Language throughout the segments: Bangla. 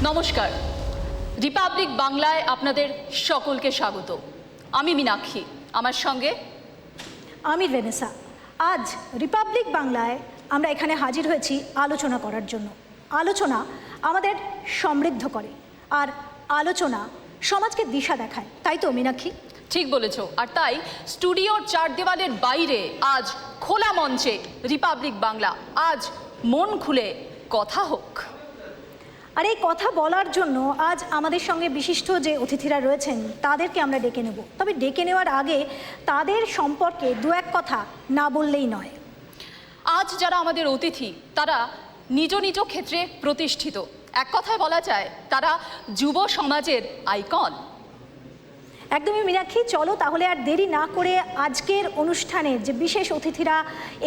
নমস্কার, রিপাবলিক বাংলায় আপনাদের সকলকে স্বাগত। আমি মীনাক্ষী, আমার সঙ্গে আমি ভেনেসা। আজ রিপাবলিক বাংলায় আমরা এখানে হাজির হয়েছি আলোচনা করার জন্য। আলোচনা আমাদের সমৃদ্ধ করে, আর আলোচনা সমাজকে দিশা দেখায়, তাই তো মীনাক্ষী? ঠিক বলেছ। আর তাই স্টুডিওর চার দেওয়ালের বাইরে আজ খোলা মঞ্চে রিপাবলিক বাংলা, আজ মন খুলে কথা হোক। আর এই কথা বলার জন্য আজ আমাদের সঙ্গে বিশিষ্ট যে অতিথিরা রয়েছেন তাদেরকে আমরা ডেকে নেব। তবে ডেকে নেওয়ার আগে তাদের সম্পর্কে দু এক কথা না বললেই নয়। আজ যারা আমাদের অতিথি তারা নিজ নিজ ক্ষেত্রে প্রতিষ্ঠিত। এক কথায় বলা যায় তারা যুব সমাজের আইকন। একদমই মীনাক্ষী, চলো তাহলে আর দেরি না করে আজকের অনুষ্ঠানের যে বিশেষ অতিথিরা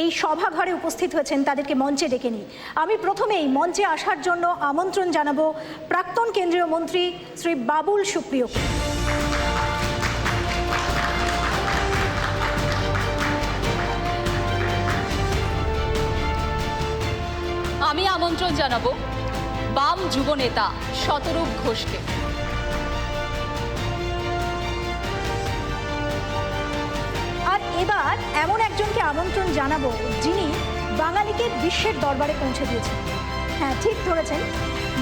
এই সভাঘরে উপস্থিত হয়েছেন তাদেরকে মঞ্চে ডেকে নিই। আমি প্রথমেই মঞ্চে আসার জন্য আমন্ত্রণ জানাবো প্রাক্তন কেন্দ্রীয় মন্ত্রী শ্রী বাবুল সুপ্রিয়কে। আমি আমন্ত্রণ জানাবো বাম যুব নেতা শতরূপ ঘোষকে। আর এবার এমন একজনকে আমন্ত্রণ জানাবো যিনি বাঙালিকে বিশ্বের দরবারে পৌঁছে দিয়েছেন। হ্যাঁ, ঠিক ধরেছেন,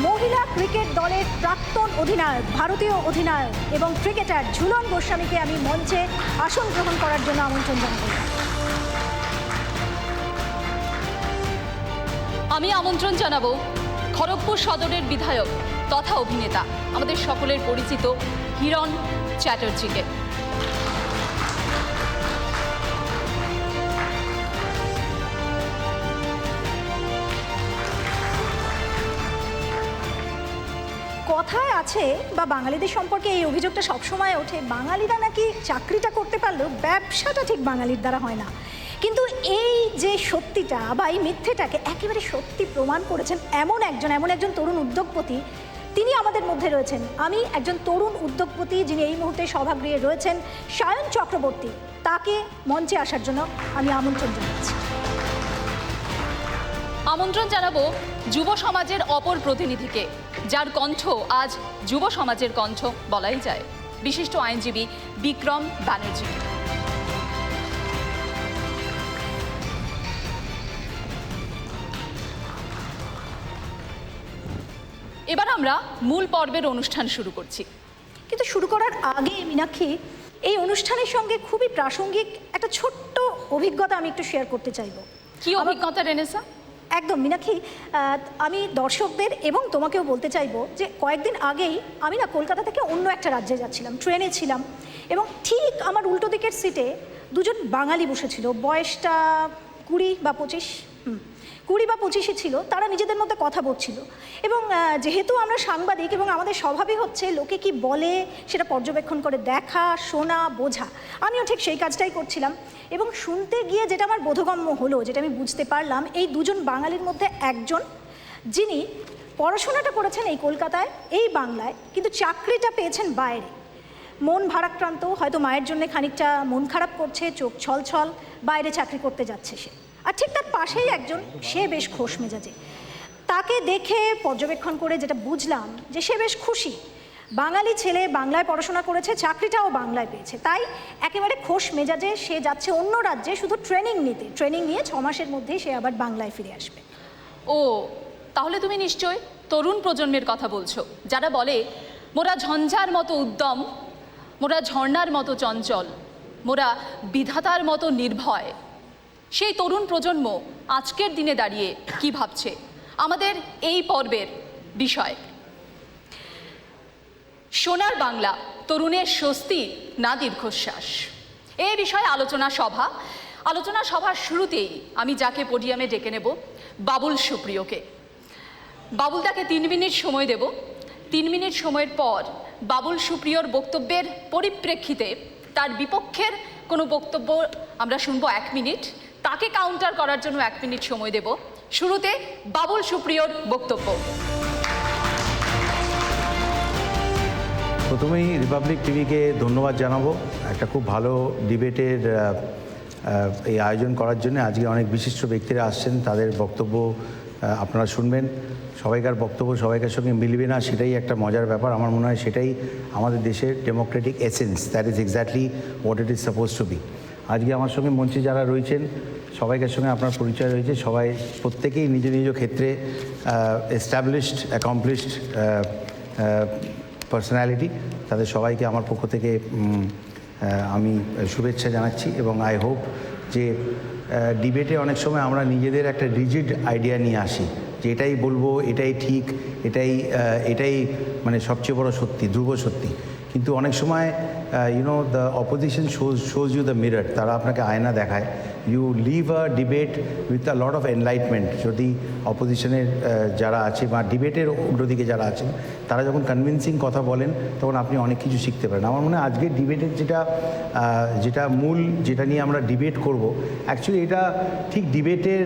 মহিলা ক্রিকেট দলের প্রাক্তন অধিনায়ক, ভারতীয় অধিনায়ক এবং ক্রিকেটার ঝুলন গোস্বামীকে আমি মঞ্চে আসন গ্রহণ করার জন্য আমন্ত্রণ জানাবো। আমি আমন্ত্রণ জানাবো খড়গপুর সদরের বিধায়ক তথা অভিনেতা, আমাদের সকলের পরিচিত হিরণ চ্যাটার্জিকে। কথায় আছে বা বাঙালিদের সম্পর্কে এই অভিযোগটা সবসময় ওঠে, বাঙালিরা নাকি চাকরিটা করতে পারলেও ব্যবসাটা ঠিক বাঙালির দ্বারা হয় না। কিন্তু এই যে সত্যিটা বা এই মিথ্যেটাকে একেবারে সত্যি প্রমাণ করেছেন এমন একজন তরুণ উদ্যোগপতি, তিনি আমাদের মধ্যে রয়েছেন। আমি একজন তরুণ উদ্যোগপতি যিনি এই মুহূর্তে সভাগৃহে রয়েছেন, সায়ন চক্রবর্তী, তাকে মঞ্চে আসার জন্য আমি আমন্ত্রণ জানাচ্ছি। আমন্ত্রণ জানাবো যুব সমাজের অপর প্রতিনিধিকে, যার কণ্ঠ আজ যুব সমাজের কণ্ঠ বলাই যায়, বিশিষ্ট আইনজীবী বিক্রম ব্যানার্জি। এবার আমরা মূল পর্বের অনুষ্ঠান শুরু করছি। কিন্তু শুরু করার আগে মীনাক্ষী, এই অনুষ্ঠানের সঙ্গে খুবই প্রাসঙ্গিক একটা ছোট্ট অভিজ্ঞতা আমি একটু শেয়ার করতে চাইবো। কি অভিজ্ঞতা রেনেসা? একদম মীনাক্ষী, আমি দর্শকদের এবং তোমাকেও বলতে চাইবো যে কয়েকদিন আগেই আমি না কলকাতা থেকে অন্য একটা রাজ্যে যাচ্ছিলাম, ট্রেনে ছিলাম, এবং ঠিক আমার উল্টো দিকের সিটে দুজন বাঙালি বসেছিল। বয়সটা 20 বা 25 ছিল। তারা নিজেদের মধ্যে কথা বলছিল, এবং যেহেতু আমরা সাংবাদিক এবং আমাদের স্বভাবই হচ্ছে লোকে কি বলে সেটা পর্যবেক্ষণ করে দেখা, শোনা, বোঝা, আমিও ঠিক সেই কাজটাই করছিলাম। এবং শুনতে গিয়ে যেটা আমার বোধগম্য হলো, যেটা আমি বুঝতে পারলাম, এই দুজন বাঙালির মধ্যে একজন যিনি পড়াশোনাটা করেছেন এই কলকাতায়, এই বাংলায়, কিন্তু চাকরিটা পেয়েছেন বাইরে। মন ভারাক্রান্ত, হয়তো মায়ের জন্য খানিকটা মন খারাপ করছে, চোখ ছলছল, বাইরে চাকরি করতে যাচ্ছে সে। আর ঠিক তার পাশেই একজন, সে বেশ খোশ মেজাজে। তাকে দেখে পর্যবেক্ষণ করে যেটা বুঝলাম যে সে বেশ খুশি, বাঙালি ছেলে, বাংলায় পড়াশোনা করেছে, চাকরিটাও বাংলায় পেয়েছে, তাই একেবারে খোশ মেজাজে সে যাচ্ছে অন্য রাজ্যে শুধু ট্রেনিং নিতে। ট্রেনিং নিয়ে 6 মাসের মধ্যেই সে আবার বাংলায় ফিরে আসবে। ও, তাহলে তুমি নিশ্চয় তরুণ প্রজন্মের কথা বলছো, যারা বলে মোরা ঝঞ্ঝার মতো উদ্যম, মোরা ঝর্ণার মতো চঞ্চল, মোরা বিধাতার মতো নির্ভয়। সেই তরুণ প্রজন্ম আজকের দিনে দাঁড়িয়ে কি ভাবছে, আমাদের এই পর্বের বিষয়। সোনার বাংলা, তরুণের স্বস্তি না দীর্ঘশ্বাস, এই বিষয়ে আলোচনা সভার শুরুতেই আমি যাকে পোডিয়ামে ডেকে নেব, বাবুল সুপ্রিয়কে। বাবুলদাকে 3 মিনিট সময় দেব। 3 মিনিট সময়ের পর বাবুল সুপ্রিয়র বক্তব্যের পরিপ্রেক্ষিতে তার বিপক্ষের কোনো বক্তব্য আমরা শুনবো 1 মিনিট, তাকে কাউন্টার করার জন্য 1 মিনিট সময় দেব। শুরুতে বাবুল সুপ্রিয়র বক্তব্য। প্রথমেই রিপাবলিক টিভিকে ধন্যবাদ জানাবো একটা খুব ভালো ডিবেটের এই আয়োজন করার জন্য। আজকে অনেক বিশিষ্ট ব্যক্তিরা আসছেন, তাদের বক্তব্য আপনারা শুনবেন। সবাইকার বক্তব্য সবাইকার সঙ্গে মিলবে না, সেটাই একটা মজার ব্যাপার। আমার মনে হয় সেটাই আমাদের দেশের democratic essence, that is exactly what it is suppose to be. আজকে আমার সঙ্গে মঞ্চে যারা রয়েছেন সবাইকার সঙ্গে আপনার পরিচয় রয়েছে, সবাই প্রত্যেকেই নিজ নিজ ক্ষেত্রে এস্টাবলিশড অ্যাকমপ্লিশড পার্সোনালিটি। তাদের সবাইকে আমার পক্ষ থেকে আমি শুভেচ্ছা জানাচ্ছি এবং আই হোপ যে ডিবেটে অনেক সময় আমরা নিজেদের একটা রিজিড আইডিয়া নিয়ে আসি যে এটাই বলবো, এটাই ঠিক, এটাই মানে সবচেয়ে বড় সত্যি, ধ্রুব সত্যি। কিন্তু অনেক সময় you know the opposition shows you the mirror, তারা আপনাকে আয়না দেখায়। You live a debate with a lot of enlightenment. যদি অপোজিশনের যারা আছে বা ডিবেটের উল্টো দিকে যারা আছেন তারা যখন কনভিন্সিং কথা বলেন তখন আপনি অনেক কিছু শিখতে পারেন। আমার মনে হয় আজকের ডিবেটের যেটা মূল, যেটা নিয়ে আমরা ডিবেট করব, অ্যাকচুয়ালি এটা ঠিক ডিবেটের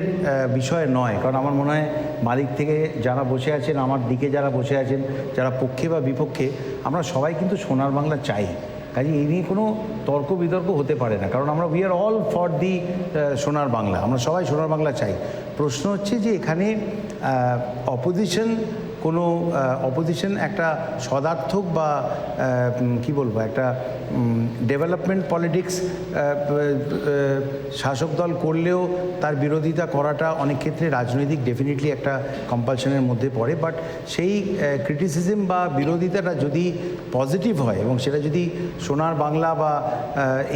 বিষয় নয়। কারণ আমার মনে হয় বাদিক থেকে যারা বসে আছেন, আমার দিকে যারা বসে আছেন, যারা পক্ষে বা বিপক্ষে, আমরা সবাই কিন্তু সোনার বাংলা চাই। কাজে এই নিয়ে কোনো তর্ক বিতর্ক হতে পারে না, কারণ আমরা we are all for the সোনার বাংলা, আমরা সবাই সোনার বাংলা চাই। প্রশ্ন হচ্ছে যে এখানে অপোজিশন একটা সদার্থক বা কি বলবো, একটা ডেভেলপমেন্ট পলিটিক্স শাসক দল করলেও তার বিরোধিতা করাটা অনেক ক্ষেত্রে রাজনৈতিক ডেফিনেটলি একটা কম্পালশনের মধ্যে পড়ে। বাট সেই ক্রিটিসিজম বা বিরোধিতাটা যদি পজিটিভ হয় এবং সেটা যদি সোনার বাংলা বা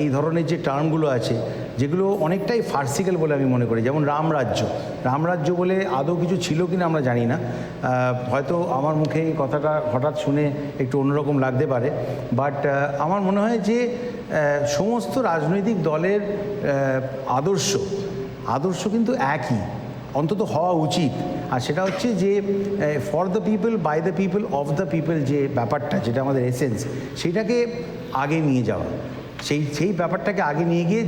এই ধরনের যে টার্মগুলো আছে যেগুলো অনেকটাই ফার্সিক্যাল বলে আমি মনে করি, যেমন রামরাজ্য বলে আদৌ কিছু ছিল কিনা আমরা জানি না। হয়তো আমার মুখে এই কথাটা হঠাৎ শুনে একটু অন্যরকম লাগতে পারে, বাট আমার মনে হয় যে সমস্ত রাজনৈতিক দলের আদর্শ কিন্তু একই, অন্তত হওয়া উচিত। আর সেটা হচ্ছে যে for the people, by the people, of the people, যে ব্যাপারটা যেটা আমাদের এসেন্স, সেটাকে আগে নিয়ে যাওয়া, সেই ব্যাপারটাকে আগে নিয়ে গিয়ে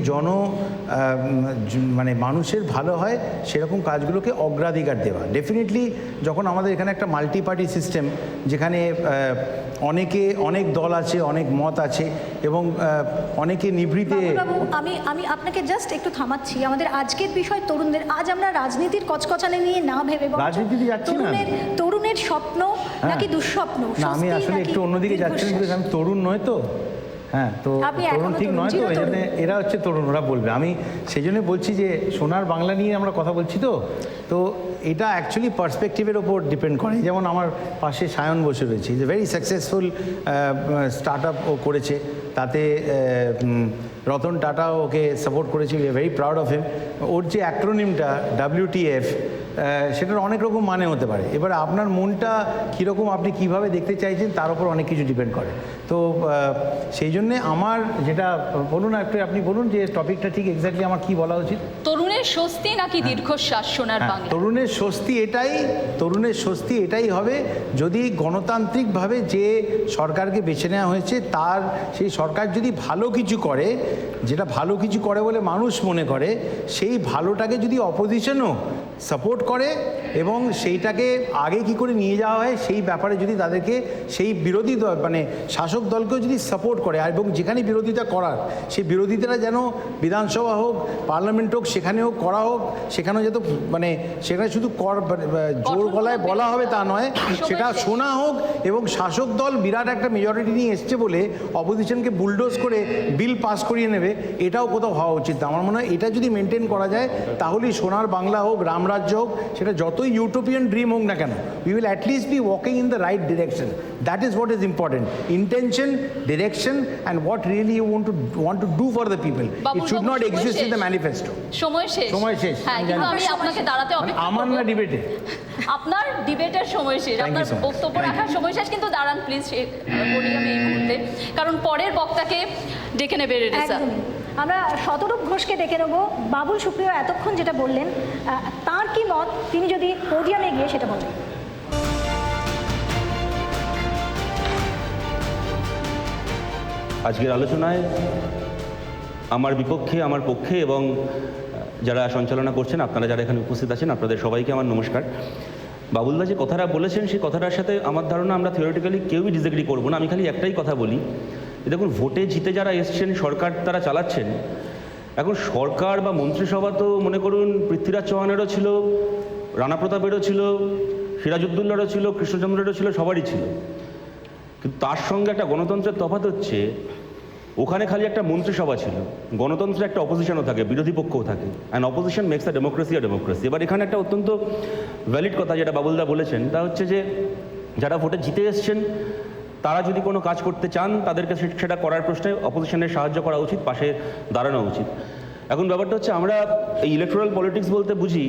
মানে মানুষের ভালো হয় সেরকম কাজগুলোকে অগ্রাধিকার দেওয়া। ডেফিনেটলি যখন আমাদের এখানে একটা মাল্টি পার্টি সিস্টেম, যেখানে অনেক দল আছে, অনেক মত আছে এবং অনেকে নিভৃতে। বাবু, আমি আপনাকে জাস্ট একটু থামাচ্ছি। আমাদের আজকের বিষয় তরুণদের। আজ আমরা রাজনীতির কচকচানি নিয়ে না ভেবে রাজনীতিতে যাচ্ছি না, তরুণের স্বপ্ন নাকি দুঃস্বপ্ন। না, আমি আসলে একটু অন্যদিকে যাচ্ছি, আমি তরুণ নয় তো। হ্যাঁ, তো তরুণ ঠিক নয় তো, এই জন্য এরা হচ্ছে তরুণ, ওরা বলবে। আমি সেই জন্য বলছি যে সোনার বাংলা নিয়ে আমরা কথা বলছি তো এটা অ্যাকচুয়ালি পার্সপেক্টিভের ওপর ডিপেন্ড করে। যেমন আমার পাশে সায়ন বসে রয়েছে, is a very successful startup ও করেছে, তাতে রতন টাটাও ওকে সাপোর্ট করেছে, we are very proud of him. ওর যে অ্যাক্রোনিমটা WTF, সেটার অনেক রকম মানে হতে পারে। এবার আপনার মনটা কীরকম, আপনি কিভাবে দেখতে চাইছেন তার উপর অনেক কিছু ডিপেন্ড করে। তো সেই জন্যে আমার যেটা বলুন, আপনি বলুন যে টপিকটা ঠিক এক্স্যাক্টলি আমার কি বলা উচিত। তরুণের স্বস্তি নাকি দীর্ঘশ্বাস সোনার বাংলা? তরুণের স্বস্তি এটাই হবে যদি গণতান্ত্রিকভাবে যে সরকারকে বেছে নেওয়া হয়েছে তার সেই সরকার যদি ভালো কিছু করে, যেটা ভালো কিছু করে বলে মানুষ মনে করে, সেই ভালোটাকে যদি অপোজিশনও সাপোর্ট করে এবং সেইটাকে আগে কি করে নিয়ে যাওয়া হয় সেই ব্যাপারে যদি তাদেরকে সেই বিরোধী দল মানে শাসক দলকেও যদি সাপোর্ট করে, এবং যেখানে বিরোধিতা করার সেই বিরোধিতাটা যেন বিধানসভা হোক, পার্লামেন্ট হোক, সেখানেও করা হোক, সেখানেও যেন মানে সেখানে শুধু জোর গলায় বলা হবে তা নয়, সেটা শোনা হোক। এবং শাসক দল বিরাট একটা মেজরিটি নিয়ে এসছে বলে অপোজিশনকে বুলডোজ করে বিল পাস করিয়ে নেবে, এটাও কোথাও হওয়া উচিত। আমার মনে হয় এটা যদি মেনটেন করা যায় তাহলেই সোনার বাংলা হোক, রামরাজ্য হোক, সেটা যতই ইউটোপিয়ান ড্রিম হোক না কেন, we will at least be walking in the right direction. That is what is important, intention, direction, and what really you want to do for the people. It should not exist in the manifesto. সময় শেষ। হ্যাঁ, কিন্তু আমি আপনাকে দাঁড়াতে অপেক্ষা আমার না ডিবেটে, আপনার ডিবেটের সময় শেষ, আপনার বক্তব্য রাখার সময় শেষ, কিন্তু দাঁড়ান প্লিজ পোডিয়ামে এই মুহূর্তে, কারণ পরের বক্তাকে ডেকে নেবে রেডি স্যার। আমরা শতরূপ ঘোষকে ডেকে নেব। বাবুল সুপ্রিয় এতক্ষণ যেটা বললেন, তার কি মত, তিনি যদি পোডিয়ামে গিয়ে সেটা বলেন। আজকের আলোচনায় আমার বিপক্ষে, আমার পক্ষে এবং যারা সঞ্চালনা করছেন, আপনারা যারা এখানে উপস্থিত আছেন, আপনাদের সবাইকে আমার নমস্কার। বাবুলদা যে কথাটা বলেছেন সেই কথাটার সাথে আমার ধারণা আমরা থিওরিটিক্যালি কেউই ডিসএগ্রি করবো না। আমি খালি একটাই কথা বলি, দেখুন ভোটে জিতে যারা এসছেন, সরকার তারা চালাচ্ছেন, এখন সরকার বা মন্ত্রিসভা তো মনে করুন পৃথ্বীরাজ চৌহানেরও ছিল, রানা প্রতাপেরও ছিল, সিরাজউদ্দৌলারও ছিল, কৃষ্ণচন্দ্রেরও ছিল, সবারই ছিল। কিন্তু তার সঙ্গে একটা গণতন্ত্রের তফাৎ হচ্ছে, ওখানে খালি একটা মন্ত্রিসভা ছিল, গণতন্ত্রে একটা অপোজিশনও থাকে, বিরোধী পক্ষও থাকে, and opposition makes a democracy. এবার এখানে একটা অত্যন্ত ভ্যালিড কথা যেটা বাবুলদা বলেছেন, তা হচ্ছে যে যারা ভোটে জিতে এসছেন তারা যদি কোনো কাজ করতে চান তাদেরকে সেটা করার প্রশ্নে অপোজিশনের সাহায্য করা উচিত, পাশে দাঁড়ানো উচিত। এখন ব্যাপারটা হচ্ছে, আমরা এই ইলেকট্রাল পলিটিক্স বলতে বুঝি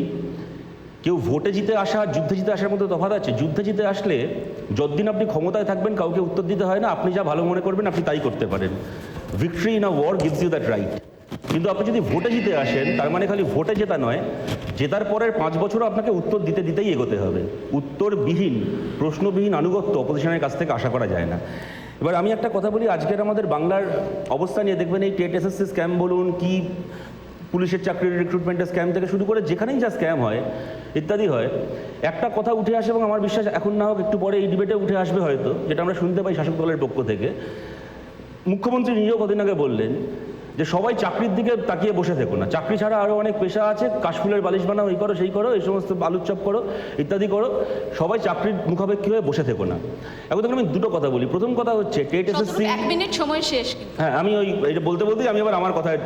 কেউ ভোটে জিতে আসা আর যুদ্ধে জিতে আসার মধ্যে তফাৎ আছে। যুদ্ধে জিতে আসলে যতদিন আপনি ক্ষমতায় থাকবেন কাউকে উত্তর দিতে হয় না, আপনি যা ভালো মনে করবেন আপনি তাই করতে পারেন। Victory in a war gives you that right. কিন্তু আপনি যদি ভোটে জিতে আসেন, তার মানে খালি ভোটে জেতা নয়, জেতার পরের 5 বছরও আপনাকে উত্তর দিতেই এগোতে হবে। উত্তরবিহীন, প্রশ্নবিহীন আনুগত্য অপোজিশনের কাছ থেকে আশা করা যায় না। এবার আমি একটা কথা বলি, আজকের আমাদের বাংলার অবস্থা নিয়ে দেখবেন, এই টেট এসএসসি স্ক্যাম বলুন, কি পুলিশের চাকরির রিক্রুটমেন্টের স্ক্যাম থেকে শুরু করে যেখানেই যা স্ক্যাম হয় ইত্যাদি হয়, একটা কথা উঠে আসে, এবং আমার বিশ্বাস এখন না হোক একটু পরে এই ডিবেটে উঠে আসবে হয়তো, যেটা আমরা শুনতে পাই শাসক দলের পক্ষ থেকে। মুখ্যমন্ত্রী নিজেও কদিন আগে বললেন যে সবাই চাকরির দিকে তাকিয়ে বসে থেকো না, চাকরি ছাড়া আরও অনেক পেশা আছে, কাশফুলের বালিশ বানাও, এই করো সেই করো, এই সমস্ত আলুর চপ করো ইত্যাদি করো, সবাই চাকরির মুখাপেক্ষী হয়ে বসে থেকো না। এখন আমি দুটো কথা বলি। প্রথম কথা হচ্ছে টেট এসএসসি, 1 মিনিট সময় শেষ। হ্যাঁ, আমি ওই এটা বলতে বলতেই আমি আবার আমার কথায়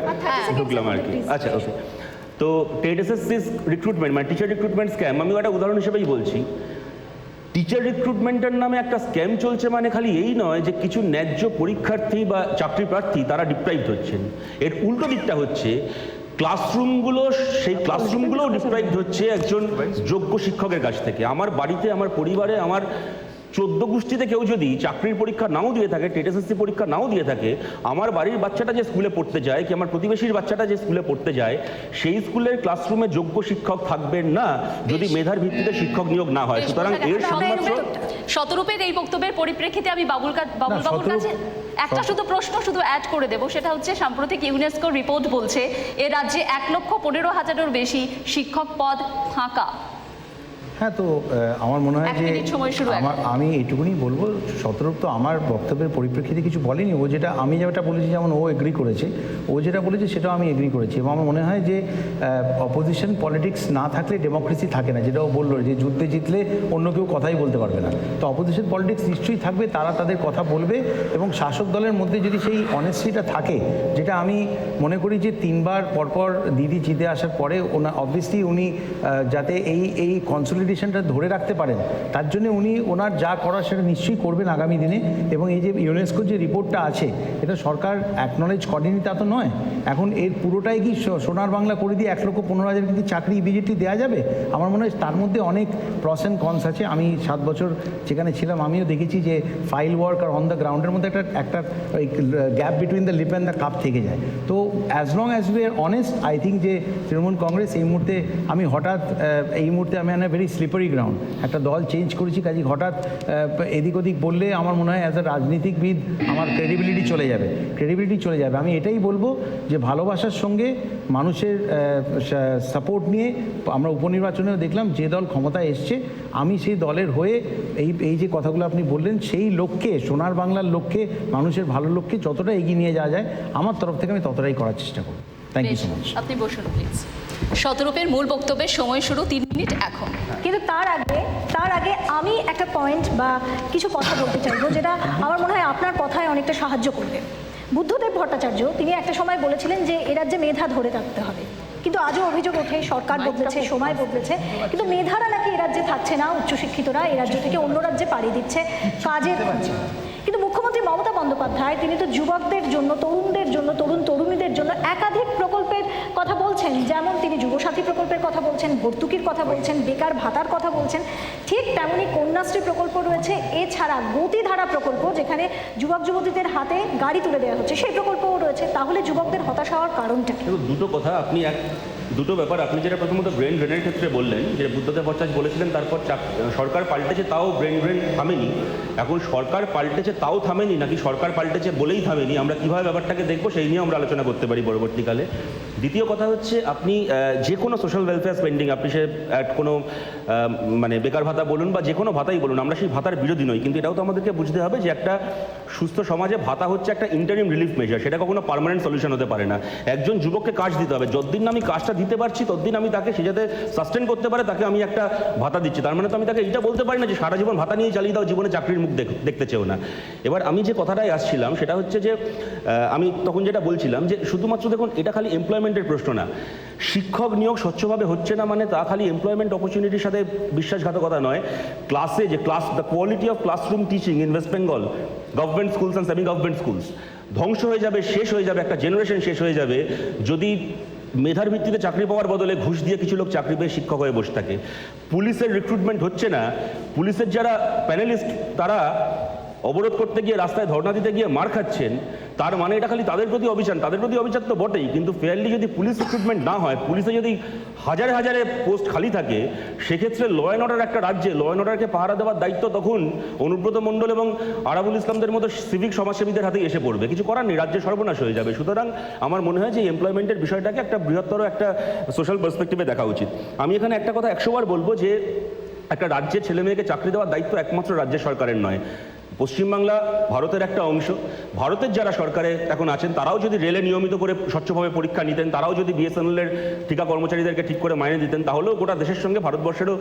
ঢুকলাম আর কি। আচ্ছা, ওকে। তো টেট এসএসসি রিক্রুটমেন্ট মানে টিচার রিক্রুটমেন্ট স্ক্যাম, আমি একটা উদাহরণ হিসেবেই বলছি। টিচার রিক্রুটমেন্টের নামে একটা স্ক্যাম চলছে, মানে খালি এই নয় যে কিছু ন্যায্য পরীক্ষার্থী বা চাকরি প্রার্থী তারা ডিপ্রাইভড হচ্ছেন, এর উল্টো দিকটা হচ্ছে সেই ক্লাসরুমগুলোও ডিপ্রাইভড হচ্ছে একজন যোগ্য শিক্ষকের কাছ থেকে। আমার বাড়িতে, আমার পরিবারে, আমার 14 গোষ্ঠীতে কেউ যদি চাকরির পরীক্ষা নাও দিয়ে থাকে, টেট এসএসসি পরীক্ষা নাও দিয়ে থাকে, আমার বাড়ির বাচ্চাটা যে স্কুলে পড়তে যায়, কি আমার প্রতিবেশীর বাচ্চাটা যে স্কুলে পড়তে যায়, সেই স্কুলের ক্লাসরুমে যোগ্য শিক্ষক থাকবেন না যদি মেধার ভিত্তিতে শিক্ষক নিয়োগ না হয়। সুতরাং এর শুধুমাত্র শতরূপের এই বক্তব্যের পরিপ্রেক্ষিতে আমি বাবুর কাছে একটা শুধু প্রশ্ন অ্যাড করে দেবো, সেটা হচ্ছে সাম্প্রতিক ইউনেস্কো রিপোর্ট বলছে এ রাজ্যে 1,15,000-এরও বেশি শিক্ষক পদ ফাঁকা। হ্যাঁ, তো আমার মনে হয় যে আমি এইটুকুনি বলবো, শতরূপ তো আমার বক্তব্যের পরিপ্রেক্ষিতে কিছু বলেনি। ও যেটা আমি যেটা বলেছি, যেমন ও এগ্রি করেছে, ও যেটা বলেছে সেটাও আমি এগ্রি করেছি। এবং আমার মনে হয় যে অপোজিশন পলিটিক্স না থাকলে ডেমোক্রেসি থাকে না, যেটা ও বললো যে যুদ্ধে জিতলে অন্য কেউ কথাই বলতে পারবে না। তো অপোজিশন পলিটিক্স নিশ্চয়ই থাকবে, তারা তাদের কথা বলবে, এবং শাসক দলের মধ্যে যদি সেই অনেস্টিটা থাকে, যেটা আমি মনে করি যে 3 বার পরপর দিদি জিতে আসার পরে অবভিয়াসলি উনি যাতে এই কনসলিডেশনটা ধরে রাখতে পারেন, তার জন্য উনি ওনার যা করার সেটা নিশ্চয়ই করবেন আগামী দিনে। এবং এই যে ইউনেস্কোর যে রিপোর্টটা আছে, এটা সরকার অ্যাকনলেজ করেনি তা তো নয়। এখন এর পুরোটাই কি সোনার বাংলা করে দিয়ে 1,15,000 কিন্তু চাকরি ইমিডিয়েটলি দেওয়া যাবে? আমার মনে হয় তার মধ্যে অনেক প্রস অ্যান্ড কনস আছে। আমি 7 বছর যেখানে ছিলাম, আমিও দেখেছি যে ফাইল ওয়ার্ক আর অন দ্য গ্রাউন্ডের মধ্যে একটা ওই gap between the lip and the cup থেকে যায়। তো as long as we are honest, I think যে তৃণমূল কংগ্রেস এই মুহূর্তে, আমি হঠাৎ এই মুহূর্তে আমি ভেরি স্লিপারি গ্রাউন্ড, একটা দল চেঞ্জ করেছি, কাজে হঠাৎ এদিক ওদিক বললে আমার মনে হয় অ্যাজ এ রাজনীতিকবিদ আমার ক্রেডিবিলিটি চলে যাবে। আমি এটাই বলবো যে ভালোবাসার সঙ্গে মানুষের সাপোর্ট নিয়ে, আমরা উপনির্বাচনেও দেখলাম যে দল ক্ষমতায় এসছে, আমি সেই দলের হয়ে এই যে কথাগুলো আপনি বললেন, সেই লক্ষ্যে, সোনার বাংলার লক্ষ্যে, মানুষের ভালো লক্ষ্যে যতটা এগিয়ে নিয়ে যাওয়া যায় আমার তরফ থেকে আমি ততটাই করার চেষ্টা করব। Thank you so much. আপনি বসুন প্লিজ। শতরূপের মূল বক্তব্যের সময় শুরু 3 মিনিট এখন। কিন্তু তার আগে আমি একটা পয়েন্ট বা কিছু কথা বলতে চাইবো, যেটা আমার মনে হয় আপনার কথায় অনেকটা সাহায্য করবে। বুদ্ধদেব ভট্টাচার্য তিনি একটা সময় বলেছিলেন যে এ রাজ্যে মেধা ধরে রাখতে হবে, কিন্তু আজও অভিযোগ ওঠে সরকার বদলেছে, সময় বদলেছে, কিন্তু মেধারা নাকি এ রাজ্যে থাকছে না, উচ্চশিক্ষিতরা এ রাজ্য থেকে অন্য রাজ্যে পাড়ি দিচ্ছে কাজের খোঁজে। কিন্তু মুখ্যমন্ত্রী মমতা বন্দ্যোপাধ্যায় তিনি তো যুবকদের জন্য, তরুণদের জন্য, তরুণীদের জন্য একাধিক প্রকল্পের কথা বলছেন, যেমন তিনি যুবসাথী প্রকল্পের কথা বলছেন, ভর্তুকির কথা বলছেন, বেকার ভাতার কথা বলছেন, ঠিক তেমনই কন্যাশ্রী প্রকল্প রয়েছে। এছাড়া গতিধারা প্রকল্প, যেখানে যুবক যুবতীদের হাতে গাড়ি তুলে দেওয়া হচ্ছে, সেই প্রকল্পও রয়েছে। তাহলে যুবকদের হতাশ হওয়ার কারণটা কি? দুটো কথা, দুটো ব্যাপার। আপনি যেটা প্রথমত ব্রেন ড্রেনের ক্ষেত্রে বললেন, যে বুদ্ধদেব ভট্টাচার্য বলেছিলেন তারপর সরকার পাল্টেছে তাও ব্রেন ড্রেন থামেনি। এখন সরকার পাল্টেছে তাও থামেনি, নাকি সরকার পাল্টেছে বলেই থামেনি, আমরা কীভাবে ব্যাপারটাকে দেখবো সেই নিয়ে আমরা আলোচনা করতে পারি পরবর্তীকালে। দ্বিতীয় কথা হচ্ছে, আপনি যে কোনো সোশ্যাল ওয়েলফেয়ার স্পেন্ডিং, আপনি সে কোনো মানে বেকার ভাতা বলুন বা যে কোনো ভাতাই বলুন, আমরা সেই ভাতার বিরোধী নই, কিন্তু এটাও তো আমাদেরকে বুঝতে হবে যে একটা সুস্থ সমাজে ভাতা হচ্ছে একটা ইন্টারিম রিলিফ মেজার, সেটা কখনো পার্মানেন্ট সলিউশন হতে পারে না। একজন যুবককে কাজ দিতে হবে, যতদিন না আমি কাজটা দিতে পারছি ততদিন আমি তাকে সে যাতে সাস্টেন করতে পারে তাকে আমি একটা ভাতা দিচ্ছি। তার মানে তো আমি তাকে এটা বলতে পারি না যে সারা জীবন ভাতা নিয়ে চালিয়ে দাও, জীবনে চাকরির মুখ দেখতে চেও না। এবার আমি যে কথাটায় আসছিলাম সেটা হচ্ছে যে আমি তখন যেটা বলছিলাম যে শুধুমাত্র দেখুন এটা খালি এমপ্লয়মেন্টের প্রশ্ন না, শিক্ষক নিয়োগ স্বচ্ছভাবে হচ্ছে না মানে তা খালি এমপ্লয়মেন্ট অপরচুনিটির সাথে বিশ্বাসঘাতকতা নয়। ক্লাসে যে the quality of classroom teaching in West Bengal, government schools and semi government schools ধ্বংস হয়ে যাবে, শেষ হয়ে যাবে, একটা জেনারেশন শেষ হয়ে যাবে যদি মেধার ভিত্তিতে চাকরি পাওয়ার বদলে ঘুষ দিয়ে কিছু লোক চাকরি পেয়ে শিক্ষক হয়ে বসে থাকে। পুলিশের রিক্রুটমেন্ট হচ্ছে না, পুলিশের যারা প্যানেলিস্ট তারা অবরোধ করতে গিয়ে রাস্তায় ধর্ণা দিতে গিয়ে মার খাচ্ছেন, তার মানে এটা খালি তাদের প্রতি অভিযান, তাদের প্রতি অভিযান তো বটেই, কিন্তু ফেয়ারলি যদি পুলিশ রিক্রুটমেন্ট না হয়, পুলিশে যদি হাজারে হাজারে পোস্ট খালি থাকে, সেক্ষেত্রে ল অ্যান্ড অর্ডার একটা রাজ্যে ল অ্যান্ড অর্ডারকে পাহারা দেওয়ার দায়িত্ব তখন অনুব্রত মণ্ডল এবং আরাবুল ইসলামদের মতো সিভিক সমাজসেবীদের হাতে এসে পড়বে। কিছু করার নেই, রাজ্যের সর্বনাশ হয়ে যাবে। সুতরাং আমার মনে হয় যে এমপ্লয়মেন্টের বিষয়টাকে একটা বৃহত্তর একটা সোশ্যাল পার্সপেক্টিভে দেখা উচিত। আমি এখানে একটা কথা 100 বার বলবো যে একটা রাজ্যের ছেলে মেয়েকে চাকরি দেওয়ার দায়িত্ব একমাত্র রাজ্য সরকারের নয়। পশ্চিমবাংলা ভারতের একটা অংশ, ভারতের যারা সরকারে এখন আছেন তারাও যদি রেলে নিয়মিত করে স্বচ্ছভাবে পরীক্ষা নিতেন, তারাও যদি বিএসএনএলের ঠিকা কর্মচারীদেরকে ঠিক করে মাইনে দিতেন, তাহলেও গোটা দেশের সঙ্গে ভারতবর্ষেরও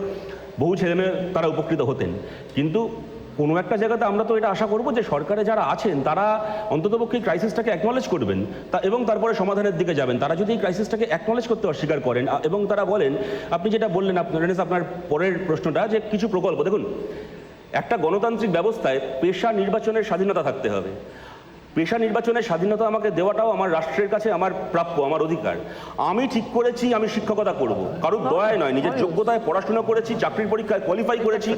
বহু ছেলেমেয়ে তারা উপকৃত হতেন। কিন্তু কোনো একটা জায়গাতে আমরা তো এটা আশা করব যে সরকারে যারা আছেন তারা অন্ততপক্ষে এই ক্রাইসিসটাকে অ্যাকনলেজ করবেন এবং তারপরে সমাধানের দিকে যাবেন। তারা যদি এই ক্রাইসিসটাকে অ্যাকনলেজ করতে অস্বীকার করেন এবং তারা বলেন, আপনি যেটা বললেন আপনার পরের প্রশ্নটা যে কিছু প্রকল্প, দেখুন একটা গণতান্ত্রিক ব্যবস্থায় পেশা নির্বাচনের স্বাধীনতা থাকতে হবে। পেশা নির্বাচনের স্বাধীনতা আমাকে দেওয়াটাও আমার রাষ্ট্রের কাছে আমার প্রাপ্য, আমার অধিকার। আমি ঠিক করেছি আমি শিক্ষকতা করব, কারোর দয়ায় নয়, নিজের যোগ্যতায় পড়াশোনা করেছি, চাকরির পরীক্ষায় কোয়ালিফাই করেছি,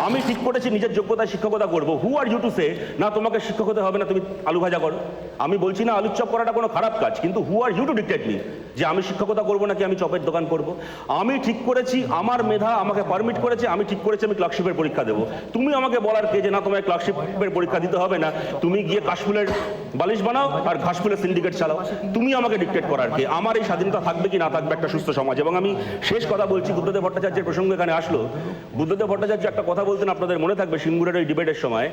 আমি ঠিক করেছি নিজের যোগ্যতায় শিক্ষকতা করব। হু আর ইউ টু সে না তোমাকে শিক্ষক হতে হবে না, তুমি আলু ভাজা করো? আমি বলছি না আলুর চপ করাটা কোনো খারাপ কাজ, কিন্তু who are you to dictate me যে আমি শিক্ষকতা করবো নাকি আমি চপের দোকান করব? আমি ঠিক করেছি, আমার মেধা আমাকে পারমিট করেছে, আমি ঠিক করেছি আমি ক্লার্কশিপের পরীক্ষা দেবো। তুমি আমাকে বলার কে যে না তোমায় ক্লার্কশিপের পরীক্ষা দিতে হবে না, তুমি গিয়ে কাশফুলের বালিশ বানাও আর ঘাসফুলের সিন্ডিকেট চালাও? তুমি আমাকে ডিক্টেট করার কে? আমার এই স্বাধীনতা থাকবে কি না থাকবে একটা সুস্থ সমাজ। এবং আমি শেষ কথা বলছি, বুদ্ধদেব ভট্টাচার্যের প্রসঙ্গ এখানে আসলো। বুদ্ধদেব ভট্টাচার্য একটা কথা বলতেন, আপনাদের মনে থাকবে সিঙ্গুরের ওই ডিবেটের সময়,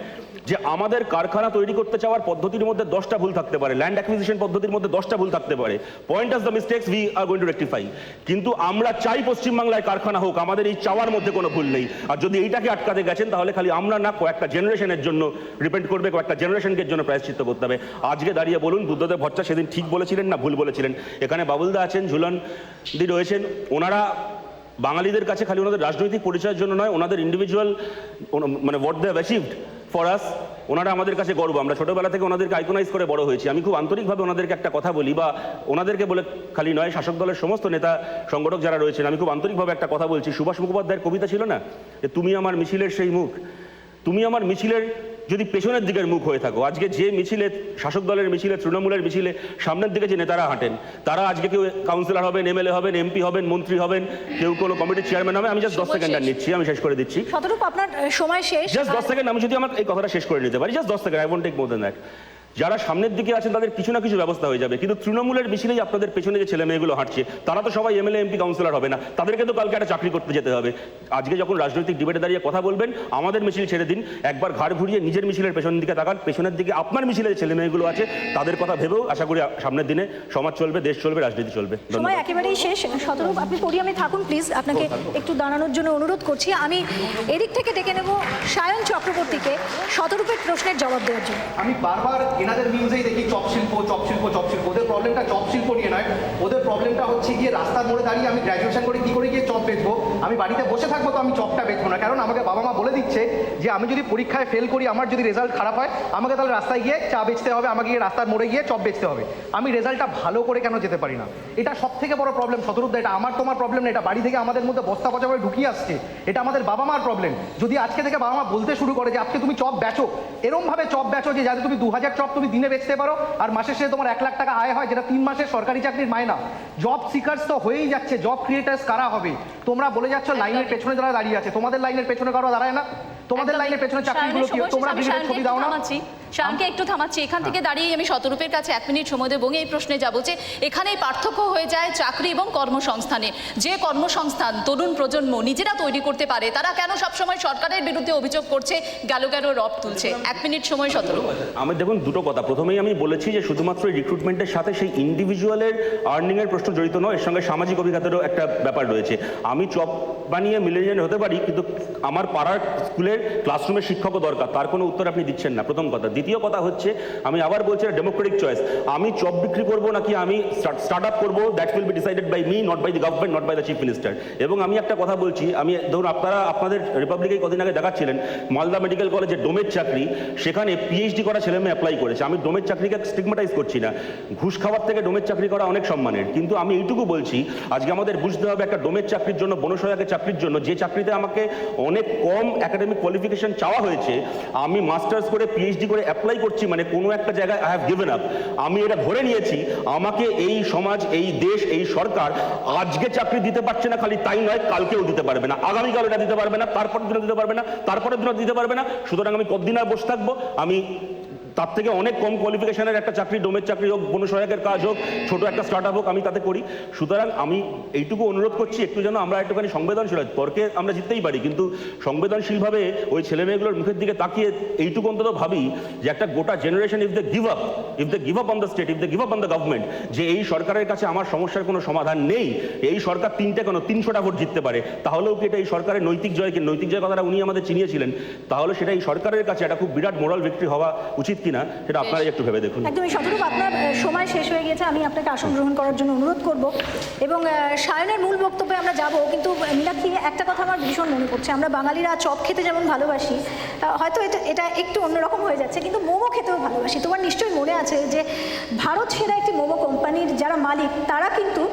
যে আমাদের কারখানা তৈরি করতে চাওয়ার পদ্ধতির মধ্যে 10টা ভুল থাকতে পারে, ল্যান্ড অ্যাকুইজিশন পদ্ধতির মধ্যে 10টা ভুল থাকতে পারে, point us the mistakes we are going to rectify. কিন্তু আমরা চাই পশ্চিমবাংলায় কারখানা হোক, আমাদের এই চাওয়ার মধ্যে কোনো ভুল নেই। আর যদি এইটাকে আটকাতে গেছেন তাহলে খালি আমরা না, কয়েকটা জেনারেশনের জন্য রিপেন্ট করবে, কয়েকটা জেনারেশনকে জন্য প্রায়শ্চিত্ত করতে হবে। আজকে দাঁড়িয়ে বলুন বুদ্ধদেব ভট্টা সেদিন ঠিক বলেছিলেন না ভুল বলেছিলেন? এখানে বাবুলদা আছেন, ঝুলনদি রয়েছেন, ওনারা বাঙালিদের কাছে খালি ওনাদের রাজনৈতিক পরিচয়ের জন্য নয়, ওনাদের ইন্ডিভিজুয়াল মানে what they have achieved for us, ওনারা আমাদের কাছে গর্ব। আমরা ছোটবেলা থেকে ওনাদেরকে আইকনাইজ করে বড় হয়েছি। আমি খুব আন্তরিকভাবে ওনাদেরকে একটা কথা বলি, বা ওনাদেরকে বলে খালি নয়, শাসক দলের সমস্ত নেতা সংগঠক যারা রয়েছেন, আমি খুব আন্তরিকভাবে একটা কথা বলছি। সুভাষ মুখোপাধ্যায়ের কবিতা ছিল না যে তুমি আমার মিছিলের সেই মুখ, তুমি আমার মিছিলের যদি পেছনের দিকের মুখ হয়ে থাকো। আজকে যে মিছিলে, শাসক দলের মিছিলে, তৃণমূলের মিছিলে সামনের দিকে যে নেতারা হাঁটেন, তারা আজকে কেউ কাউন্সিলর হবেন, এমএলএ হবেন, এমপি হবেন, মন্ত্রী হবেন, কেউ কোনো কমিটির চেয়ারম্যান হবে। আমি জাস্ট 10 সেকেন্ড নিচ্ছি, আমি শেষ করে দিচ্ছি। শতরূপ আপনার সময় শেষ, জাস্ট 10 সেকেন্ড, আমি যদি আমার এই কথাটা শেষ করে নিতে পারি, just 10 second, I won't take more than that. যারা সামনের দিকে আছেন তাদের কিছু না কিছু ব্যবস্থা হয়ে যাবে, কিন্তু তৃণমূলের মিছিলেই আপনাদের পেছনে যে ছেলে মেয়েগুলো হাঁটছে, তারা তো সবাই এমএলএ, এমপি, কাউন্সিলর হবে না, তাদেরকে তো কালকে একটা চাকরি করতে যেতে হবে। আজকে যখন রাজনৈতিক ডিবেটে দাঁড়িয়ে কথা বলবেন, আমাদের মিছিল ছেড়ে দিন, একবার ঘাড় ঘুরিয়ে নিজের মিছিলের পেছনের দিকে তাকান, পেছনের দিকে আপনার মিছিলে যে ছেলে মেয়েগুলো আছে তাদের কথা ভেবেও আশা করি সামনের দিনে সমাজ চলবে, দেশ চলবে, রাজনীতি চলবে। সময় একেবারেই শেষ। শতরূপ আপনি পোডিয়ামে থাকুন প্লিজ, আপনাকে একটু দাঁড়ানোর জন্য অনুরোধ করছি। আমি এদিক থেকে ডেকে নেব সায়ন চক্রবর্তীকে শতরূপের প্রশ্নের জবাব দেওয়ার জন্য। আমি বারবার এনাদের নিউজেই দেখি চপ শিল্প, চপ শিল্প, চপ শিল্প। ওদের প্রবলেমটা চপ শিল্প নিয়ে নয়, ওদের প্রবলেমটা হচ্ছে গিয়ে রাস্তার মোড়ে দাঁড়িয়ে আমি গ্র্যাজুয়েশন করে কি করে গিয়ে চপ বেচবো? আমি বাড়িতে বসে থাকবো তো আমি চপটা বেচবো না, কারণ আমাকে বাবা মা বলে দিচ্ছে যে আমি যদি পরীক্ষায় ফেল করি, আমার যদি রেজাল্ট খারাপ হয়, আমাকে তাহলে রাস্তায় গিয়ে চা বেচতে হবে, আমাকে গিয়ে রাস্তার মোড়ে গিয়ে চপ বেচতে হবে। আমি রেজাল্টটা ভালো করে কেন যেতে পারি না? এটা সব থেকে বড় প্রবলেম শতরূপদা। এটা আমার তোমার প্রবলেম না, এটা বাড়ি থেকে আমাদের মধ্যে বস্তা পচা করে ঢুকিয়ে আসছে। এটা আমাদের বাবা মার প্রবলেম। যদি আজকে থেকে বাবা মা বলতে শুরু করে যে আজকে তুমি চপ বেচো, এরমভাবে চপ বেচো যে যাতে তুমি 2000 চপ তুমি দিনে বেচতে পারো, আর মাসে শেষে তোমার 1 লাখ টাকা আয় হয়, যেটা 3 মাসের সরকারি চাকরির মায়না। জব সিকার্স তো হয়েই যাচ্ছে, জব ক্রিয়েটার্স কারা হবে? তোমরা বলে যাচ্ছ লাইনের পেছনে যারা দাঁড়িয়ে আছে, তোমাদের লাইনের পেছনে কারো দাঁড়ায় না? তোমাদের লাইনের পেছনে চাকরিগুলো কি? তোমরা ব্রিগেডের ছবি দাও না? শানকে একটু থামাচ্ছি, এখান থেকে দাঁড়িয়ে আমি শতরূপের কাছে 1 মিনিট সময় দেবো এবং এই প্রশ্নে যাবো যে এখানেই পার্থক্য হয়ে যায় চাকরি এবং কর্মসংস্থানে। যে কর্মসংস্থান তরুণ প্রজন্ম নিজেরা তৈরি করতে পারে, তারা কেন সবসময় সরকারের বিরুদ্ধে অভিযোগ করছে, গেল রব তুলছে? 1 মিনিট সময় শতরূপ। আমি দেখুন দুটো কথা, প্রথমেই আমি বলেছি যে শুধুমাত্র রিক্রুটমেন্টের সাথে সেই ইন্ডিভিজুয়ালের আর্নিংয়ের প্রশ্ন জড়িত নয়, এর সঙ্গে সামাজিক অভিজ্ঞতারও একটা ব্যাপার রয়েছে। আমি চপ বানিয়ে মিলেনিয়াল হতে পারি, কিন্তু আমার পাড়ার স্কুলের ক্লাসরুমের শিক্ষকও দরকার, তার কোনো উত্তর আপনি দিচ্ছেন না, প্রথম কথা। দ্বিতীয় কথা হচ্ছে, আমি আবার বলছি ডেমোক্রেটিক চয়েস, আমি চপ বিক্রি করবো নাকি আমি স্টার্ট আপ করবো, that will be decided by me, not by the government, not by the chief minister. এবং আমি একটা কথা বলছি, আমি ধরুন আপনারা আপনাদের রিপাবলিকে কদিন আগে দেখাচ্ছিলেন মালদা মেডিকেল কলেজে ডোমের চাকরি, সেখানে পিএইচডি করা ছেলে মেয়ে অ্যাপ্লাই করেছে। আমি ডোমের চাকরিকে স্টিগমাটাইজ করছি না, ঘুষ খাওয়ার থেকে ডোমের চাকরি করা অনেক সম্মানের, কিন্তু আমি এইটুকু বলছি আজকে আমাদের বুঝতে হবে একটা ডোমের চাকরির জন্য, বনসহায়কের চাকরির জন্য, যে চাকরিতে আমাকে অনেক কম একাডেমিক কোয়ালিফিকেশন চাওয়া হয়েছে, আমি মাস্টার্স করে পিএইচডি করে অ্যাপ্লাই করছি, মানে কোনো একটা জায়গায় আই হ্যাভ গিভেন আপ। আমি এটা ধরে নিয়েছি আমাকে এই সমাজ, এই দেশ, এই সরকার আজকে চাকরি দিতে পারছে না, খালি তাই নয় কালকেও দিতে পারবে না, আগামীকাল এটা দিতে পারবে না, তারপরের দিনও দিতে পারবে না, তারপরের দিনও দিতে পারবে না। সুতরাং আমি কতদিন আর বসে থাকবো? আমি তার থেকে অনেক কম কোয়ালিফিকেশনের একটা চাকরি, ডোমের চাকরি হোক, বনসহায়কের কাজ হোক, ছোট একটা স্টার্ট আপ হোক, আমি তাতে করি। সুতরাং আমি এইটুকু অনুরোধ করছি, একটু যেন আমরা একটুখানি সংবেদনশীল হয়। তর্কে আমরা জিততেই পারি, কিন্তু সংবেদনশীলভাবে ওই ছেলেমেয়েগুলোর মুখের দিকে তাকিয়ে এইটুকু অন্তত ভাবি যে একটা গোটা generation if they give up on the state, if they give up on the government, যে এই সরকারের কাছে আমার সমস্যার কোনো সমাধান নেই, এই সরকার 3টে কেন 300টা ভোট জিততে পারে, তাহলেও কি এটা এই সরকারের নৈতিক জয় কথাটা উনি আমাদের চিনিয়েছিলেন, তাহলে সেটা এই সরকারের কাছে একটা খুব বিরাট মোরাল ভিক্টরি হওয়া উচিত কিনা সেটা আপনারা একটু ভেবে দেখুন। একদমই শতরূপ, আপনার সময় শেষ হয়ে গেছে, আমি আপনাকে আসন গ্রহণ করার জন্য অনুরোধ করব এবং সায়নের মূল বক্তব্যে আমরা যাব। কিন্তু মীনাক্ষী, একটা কথা আমার ভীষণ মনে পড়ছে, আমরা বাঙালিরা চপ খেতে যেমন ভালোবাসি, হয়তো এটা একটু অন্যরকম হয়ে যাচ্ছে, কিন্তু মোমো খেতেও ভালোবাসি। তোমার নিশ্চয়ই মনে আছে যে ভারত সেরা একটি মোমো কোম্পানির যারা মালিক, তারা কিন্তু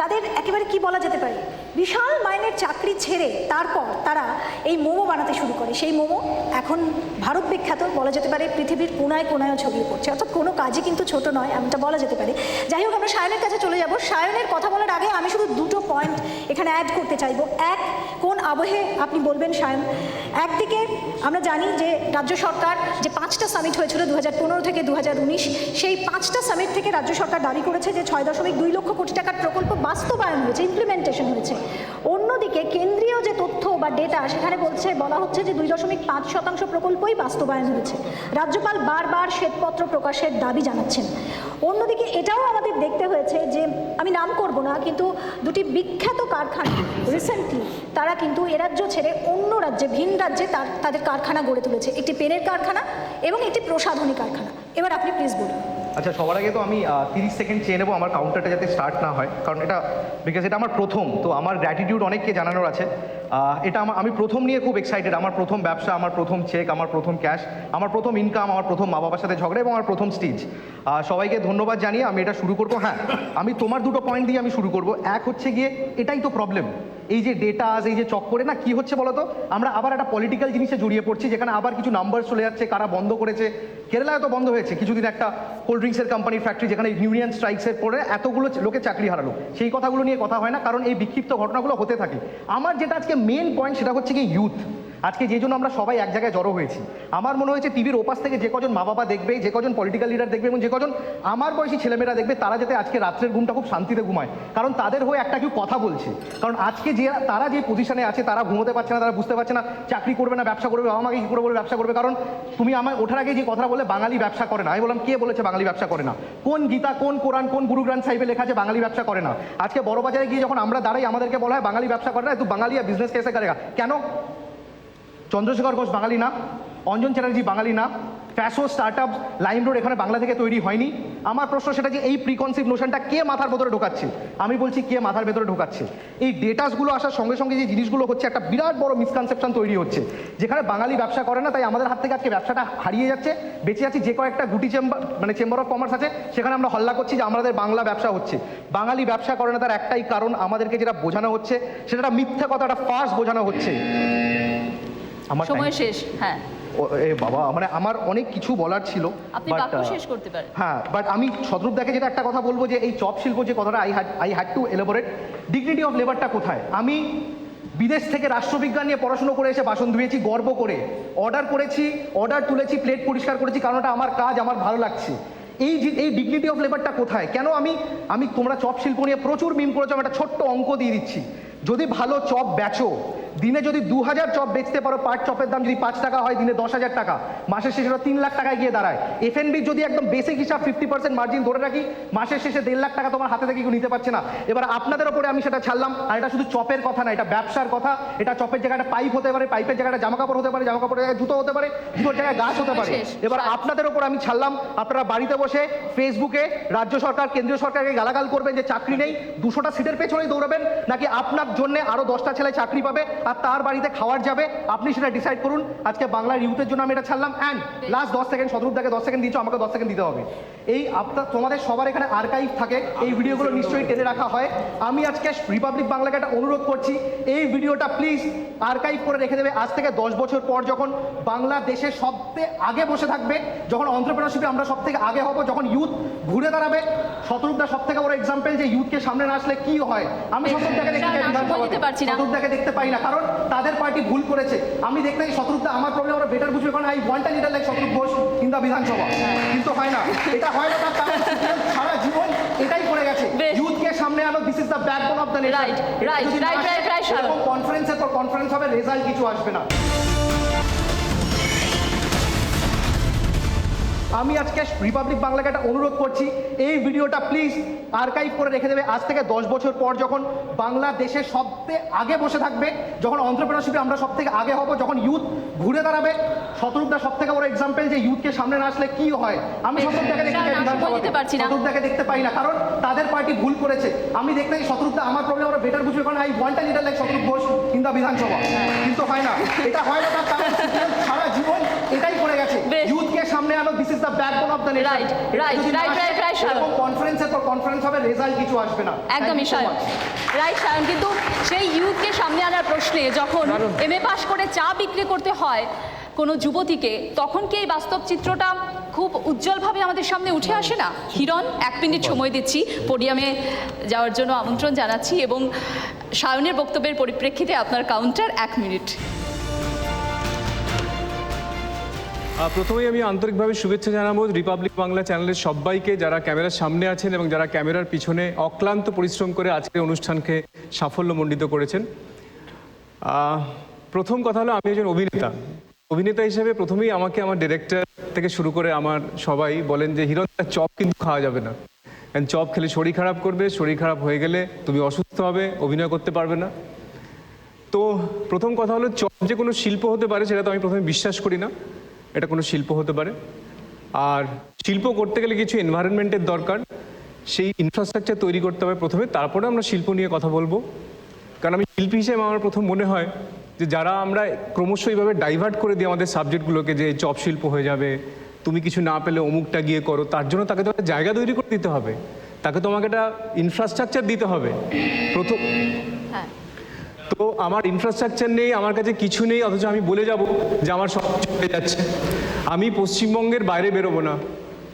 তাদের একেবারে কি বলা যেতে পারে বিশাল মাইনের চাকরি ছেড়ে তারপর তারা এই মোমো বানাতে শুরু করে। সেই মোমো এখন ভারত বিখ্যাত, বলা যেতে পারে পৃথিবীর কোনায় কোনায় ছড়িয়ে পড়ছে, অর্থাৎ কোনো কাজই কিন্তু ছোট নয়, এমনটা বলা যেতে পারে। যাই হোক, আমরা সায়নের কাছে চলে যাব। সায়নের কথা বলার আগে আমি শুধু দুটো পয়েন্ট এখানে অ্যাড করতে চাইবো। এক, কোন আবহে আপনি বলবেন সায়ন? একদিকে আমরা জানি যে রাজ্য সরকার যে 5টা সামিট হয়েছিল 2015 থেকে 2019, সেই 5টা সামিট থেকে রাজ্য সরকার দাবি করেছে যে 6.2 লক্ষ কোটি টাকার প্রকল্প বাস্তবায়ন হয়েছে, ইমপ্লিমেন্টেশন হয়েছে। অন্যদিকে কেন্দ্রীয় যে তথ্য বা ডেটা, সেখানে বলা হচ্ছে যে 2.5% প্রকল্পই বাস্তবায়ন হয়েছে। রাজ্যপাল বারবার শ্বেতপত্র প্রকাশের দাবি জানাচ্ছেন। অন্যদিকে এটাও আমাদের দেখতে হয়েছে যে, আমি নাম করব না, কিন্তু দুটি বিখ্যাত কারখানা রিসেন্টলি তারা কিন্তু এ রাজ্য ছেড়ে অন্য রাজ্যে, ভিন রাজ্যে তাদের কারখানা গড়ে তুলেছে, একটি পেনের কারখানা এবং একটি প্রসাধনী কারখানা। এবার আপনি প্লিজ বলুন। আচ্ছা, সবার আগে তো আমি 30 সেকেন্ড চেয়ে নেবো আমার কাউন্টারটা যাতে স্টার্ট না হয়, কারণ এটা বিকজ এটা আমার প্রথম, তো আমার গ্র্যাটিটিউড অনেককে জানানোর আছে। এটা আমি প্রথম নিয়ে খুব এক্সাইটেড, আমার প্রথম ব্যবসা, আমার প্রথম চেক, আমার প্রথম ক্যাশ, আমার প্রথম ইনকাম, আমার প্রথম মা বাবার সাথে ঝগড়া এবং আমার প্রথম স্টেজ। সবাইকে ধন্যবাদ জানিয়ে আমি এটা শুরু করবো। হ্যাঁ, আমি তোমার দুটো পয়েন্ট দিয়ে আমি শুরু করবো। এক হচ্ছে গিয়ে, এটাই তো প্রবলেম, এই যে ডেটা, এই যে চক্করে না কি হচ্ছে বলতো, আমরা আবার একটা পলিটিক্যাল জিনিসে জড়িয়ে পড়ছি, যেখানে আবার কিছু নাম্বার চলে যাচ্ছে, কারা বন্ধ করেছে। কেরালায় তো বন্ধ হয়েছে কিছুদিন একটা কোল্ড ড্রিঙ্কসের কোম্পানির ফ্যাক্টরি, যেখানে ইউনিয়ন স্ট্রাইকসের পরে এতগুলো লোকে চাকরি হারালো। সেই কথাগুলো নিয়ে কথা হয় না, কারণ এই বিক্ষিপ্ত ঘটনাগুলো হতে থাকে। আমার যেটা আজকে মেন পয়েন্ট, সেটা হচ্ছে কি ইউথ। আজকে যে জন্য আমরা সবাই এক জায়গায় জড়ো হয়েছি, আমার মনে হয়েছে টিভির ওপাশ থেকে যে কজন মা বাবা দেখবে, যে কজন পলিটিক্যাল লিডার দেখবে এবং যে কজন আমার বয়সী ছেলেমেয়েরা দেখবে, তারা যাতে আজকে রাত্রের ঘুমটা খুব শান্তিতে ঘুমায়, কারণ তাদের হয়ে একটা কেউ কথা বলছে। কারণ আজকে তারা যে পজিশনে আছে, তারা ঘুমোতে পারছে না, তারা বুঝতে পারছে না চাকরি করবে না ব্যবসা করবে, বাবা মাকে কী করে বলে ব্যবসা করবে। কারণ তুমি আমার ওঠার আগে যে কথা বলে বাঙালি ব্যবসা করে না, আমি বললাম কে বলেছে বাঙালি ব্যবসা করে না? কোন গীতা, কোন কোরআন, কোন গুরু গ্রন্থ সাহিবে লেখা আছে বাঙালি ব্যবসা করে না? আজকে বড় বাজারে গিয়ে যখন আমরা দাঁড়াই, আমাদেরকে বলা হয় বাঙালি ব্যবসা করে না, তুই বাঙালি বিজনেস কেসে করেগা। কেন? চন্দ্রশেখর ঘোষ বাঙালি না, অঞ্জন চ্যাটার্জি বাঙালি না, ফ্যাশন স্টার্টআপ লাইমরোড এখানে বাংলা থেকে তৈরি হয়নি। আমার প্রশ্ন সেটা যে এই প্রিকনসিভ নোশনটা কে মাথার ভেতরে ঢোকাচ্ছে? আমি বলছি কে মাথার ভেতরে ঢোকাচ্ছে? এই ডেটাসগুলো আসার সঙ্গে সঙ্গে যে জিনিসগুলো হচ্ছে, একটা বিরাট বড় মিসকনসেপশন তৈরি হচ্ছে, যেখানে বাঙালি ব্যবসা করে না, তাই আমাদের হাত থেকে আজকে ব্যবসাটা হারিয়ে যাচ্ছে। বেঁচে যাচ্ছি যে কয়েকটা গুটি চেম্বার অফ কমার্স আছে, সেখানে আমরা হল্লা করছি যে আমাদের বাংলা ব্যবসা হচ্ছে। বাঙালি ব্যবসা করে না, তার একটাই কারণ, আমাদেরকে যেটা বোঝানো হচ্ছে সেটা মিথ্যা কথা, একটা ফার্স বোঝানো হচ্ছে। আমার সময় শেষ। হ্যাঁ বাবা, মানে আমার অনেক কিছু বলার ছিল, আপনি বাক্য শেষ করতে পারেন। হ্যাঁ, বাট আমি শতরূপ দাকে যেটা একটা কথা বলবো, যে এই চপ শিল্প যে কথাটা I had to elaborate, dignity of লেবারটা কোথায়? আমি বিদেশ থেকে রাষ্ট্রবিজ্ঞান নিয়ে পড়াশুনো করে এসে বাসন ধুয়েছি গর্ব করে, অর্ডার করেছি, অর্ডার তুলেছি, প্লেট পরিষ্কার করেছি, কারণ ওটা আমার কাজ, আমার ভালো লাগছে। এই ডিগনিটি অফ লেবারটা কোথায়? কেন আমি তোমরা চপ শিল্প নিয়ে প্রচুর মিম করেছো, আমি একটা ছোট্ট অঙ্ক দিয়ে দিচ্ছি। যদি ভালো চপ বেচো, দিনে যদি 2000 চপ বেচতে পারো, পার চপের দাম যদি 5 টাকা হয়, দিনে 10,000 টাকা, মাসের শেষে 3 লাখ টাকায় গিয়ে দাঁড়ায়। এফএনবি যদি একদম বেসিক হিসাব 50% মার্জিন ধরে রাখি, মাসের শেষে 1.5 লাখ টাকা তোমার হাতে থেকে কেউ নিতে পারছে না। এবার আপনাদের ওপরে আমি সেটা ছাড়লাম। আর এটা শুধু চপের কথা না, এটা ব্যবসার কথা। এটা চপের জায়গাটা পাইপ হতে পারে, পাইপের জায়গাটা জামা কাপড় হতে পারে, জামা কাপড়ের জায়গায় জুতো হতে পারে, জুতোর জায়গায় গাছ হতে পারে। এবার আপনাদের ওপর আমি ছাড়লাম, আপনারা বাড়িতে বসে ফেসবুকে রাজ্য সরকার, কেন্দ্রীয় সরকারকে গালাগাল করবেন যে চাকরি নেই, 200টা সিটের পেছনেই দৌড়াবেন, নাকি আপনার জন্য আরো 10টা ছেলে চাকরি পাবে আর তার বাড়িতে খাওয়ার যাবে, আপনি সেটা ডিসাইড করুন। আজকে বাংলার ইউথের জন্য আমি এটা ছাড়লাম। অ্যান্ড লাস্ট 10 সেকেন্ড, শতরূপদাকে 10 সেকেন্ড দিয়েছো, আমাকে 10 সেকেন্ড দিতে হবে। এই তোমাদের সবার এখানে আর্কাইভ থাকে, এই ভিডিওগুলো নিশ্চয়ই টেনে রাখা হয়। আমি আজকে রিপাবলিক বাংলাকে একটা অনুরোধ করছি, এই ভিডিওটা প্লিজ আর্কাইভ করে রেখে দেবে। আজ থেকে 10 বছর পর যখন বাংলাদেশে সবথেকে আগে বসে থাকবে, যখন অন্ত্রপ্রেনারশিপে আমরা সব থেকে আগে হব, যখন ইউথ ঘুরে দাঁড়াবে, শতরূপদা সব থেকে বড় এক্সাম্পল যে ইউথকে সামনে না আসলে কি হয়। আমি শতরূপদাকে দেখতে পাই বিধানসভাতে, শতরূপদাকে দেখতে পাই না, কারণ তাদের পার্টি ভুল করেছে। আমি দেখতে পাই শতরূপদা আমার প্রবলেম ওরা বেটার বুঝবে, কারণ I want a leader like Shatarup Ghosh in the বিধানসভা। কিন্তু হয় না, এটা হয় না, তার কারণ সারা জীবন এটাই করে গেছে। ইউথকে সামনে আনো, this is the backbone of the nation. Right. এরকম কনফারেন্সের পর কনফারেন্স হবে, রেজাল্ট কিছু আসবে না। আমি আজকে রিপাবলিক বাংলাকে একটা অনুরোধ করছি, এই ভিডিওটা প্লিজ আর্কাইভ করে রেখে দেবে। আজ থেকে 10 বছর পর যখন বাংলাদেশে সবথেকে আগে বসে থাকবে, যখন অন্ত্রপ্রেনারশিপে আমরা সব থেকে আগে হব, যখন ইউথ ঘুরে দাঁড়াবে, শতরূপদা সব থেকে বড় এক্সাম্পল যে ইউথকে সামনে না আসলে কি হয়। আমি শতরূপদাকে দেখতে পাই বিধানসভাতে, শতরূপদাকে দেখতে পাই না, কারণ তাদের পার্টি ভুল করেছে। আমি দেখতে পাই শতরূপদা আমার প্রবলেম ওরা বেটার বুঝবে, কারণ I want a leader like Shatarup Ghosh in the বিধানসভা। কিন্তু হয় না, এটা হয় না, তার কারণ সারা জীবন এটাই করে গেছে। ইউথকে সামনে আনো, this is the backbone of the nation. Right. এরকম কনফারেন্সের পর কনফারেন্স হবে, রেজাল্ট কিছু আসবে না। একদমই সায়ন, রাইট সায়ন। কিন্তু সেই ইউথকে সামনে আনার প্রশ্নে যখন এমএ পাস করে চা বিক্রি করতে হয় কোনো যুবতীকে, তখন কি এই বাস্তব চিত্রটা খুব উজ্জ্বলভাবে আমাদের সামনে উঠে আসে না? হিরণ, 1 মিনিট সময় দিচ্ছি, পোডিয়ামে যাওয়ার জন্য আমন্ত্রণ জানাচ্ছি, এবং সায়নের বক্তব্যের পরিপ্রেক্ষিতে আপনার কাউন্টার 1 মিনিট। প্রথমেই আমি আন্তরিকভাবে শুভেচ্ছা জানাবো রিপাবলিক বাংলা চ্যানেলের সবাইকে, যারা ক্যামেরার সামনে আছেন এবং যারা ক্যামেরার পিছনে অক্লান্ত পরিশ্রম করে আজকের অনুষ্ঠানকে সাফল্যমণ্ডিত করেছেন। প্রথম কথা হলো, আমি একজন অভিনেতা হিসেবে প্রথমেই আমাকে আমার ডিরেক্টর থেকে শুরু করে আমার সবাই বলেন যে হিরণ, চপ কিন্তু খাওয়া যাবে না, কারণ চপ খেলে শরীর খারাপ করবে, শরীর খারাপ হয়ে গেলে তুমি অসুস্থ হবে, অভিনয় করতে পারবে না। তো প্রথম কথা হলো, চপ যে কোনো শিল্প হতে পারে সেটা তো আমি প্রথমে বিশ্বাস করি না। এটা কোনো শিল্প হতে পারে, আর শিল্প করতে গেলে কিছু এনভায়রনমেন্টের দরকার, সেই ইনফ্রাস্ট্রাকচার তৈরি করতে হবে প্রথমে, তারপরে আমরা শিল্প নিয়ে কথা বলবো। কারণ আমি শিল্পী হিসেবে আমার প্রথম মনে হয় যে যারা আমরা ক্রমশ এইভাবে ডাইভার্ট করে দিই আমাদের সাবজেক্টগুলোকে, যে চপ শিল্প হয়ে যাবে, তুমি কিছু না পেলে অমুকটা গিয়ে করো, তার জন্য তাকে তো একটা জায়গা তৈরি করে দিতে হবে, তাকে তোমাকে একটা ইনফ্রাস্ট্রাকচার দিতে হবে প্রথম। তো আমার ইনফ্রাস্ট্রাকচার নেই, আমার কাছে কিছু নেই, অথচ আমি বলে যাব যে আমার সব কিছু হয়ে যাচ্ছে। আমি পশ্চিমবঙ্গের বাইরে বেরোবো না,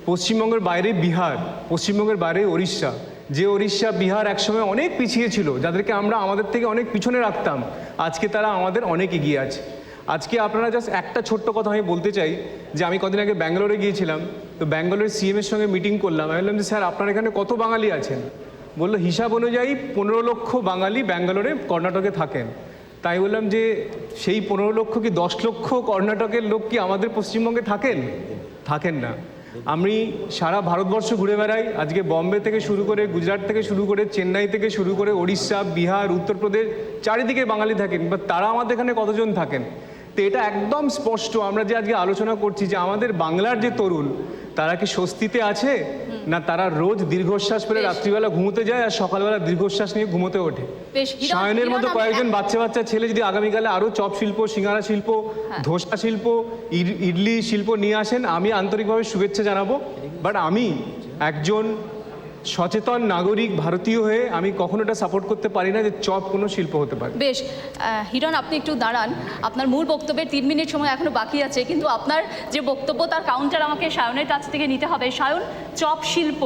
পশ্চিমবঙ্গের বাইরে বিহার, পশ্চিমবঙ্গের বাইরে ওড়িশা, যে ওড়িশা বিহার একসময় অনেক পিছিয়ে ছিল, যাদেরকে আমরা আমাদের থেকে অনেক পিছনে রাখতাম, আজকে তারা আমাদের অনেক এগিয়ে আছে। আজকে আপনারা জাস্ট একটা ছোট্ট কথা আমি বলতে চাই, যে আমি কদিন আগে ব্যাঙ্গালোরে গিয়েছিলাম, তো ব্যাঙ্গালোরের সিএমের সঙ্গে মিটিং করলাম। আমি বললাম যে স্যার, আপনার এখানে কত বাঙালি আছেন? বললো হিসাব অনুযায়ী 15 লক্ষ বাঙালি ব্যাঙ্গালোরে, কর্ণাটকে থাকেন। তাই বললাম যে সেই 15 লক্ষ কি 10 লক্ষ কর্ণাটকের লোক কি আমাদের পশ্চিমবঙ্গে থাকেন না। আমি সারা ভারতবর্ষ ঘুরে বেড়াই, আজকে বম্বে থেকে শুরু করে, গুজরাট থেকে শুরু করে, চেন্নাই থেকে শুরু করে, ওড়িশা, বিহার, উত্তরপ্রদেশ, চারিদিকে বাঙালি থাকেন, বা তারা আমাদের এখানে কতজন থাকেন। তো এটা একদম স্পষ্ট, আমরা যে আজকে আলোচনা করছি যে আমাদের বাংলার যে তরুণ, তারা কি স্বস্তিতে আছে, না তারা রোজ দীর্ঘশ্বাস ফেলে রাত্রিবেলা ঘুমোতে যায় আর সকালবেলা দীর্ঘশ্বাস নিয়ে ঘুমোতে ওঠে। সায়নের মতো কয়েকজন বাচ্চা ছেলে যদি আগামীকালে আরও চপ শিল্প, সিঙ্গারা শিল্প, ধোসা শিল্প, ইডলি শিল্প নিয়ে আসেন, আমি আন্তরিকভাবে শুভেচ্ছা জানাবো। বাট আমি একজন সচেতন নাগরিক ভারতীয় হয়ে আমি কখনো এটা সাপোর্ট করতে পারি না যে চপ কোনো শিল্প হতে পারে। বেশ, হিরণ আপনি একটু দাঁড়ান, আপনার মূল বক্তব্যের 3 মিনিট সময় এখনো বাকি আছে, কিন্তু আপনার যে বক্তব্য তার কাউন্টার আমাকে সায়নের কাছ থেকে নিতে হবে। সায়ন, চপ শিল্প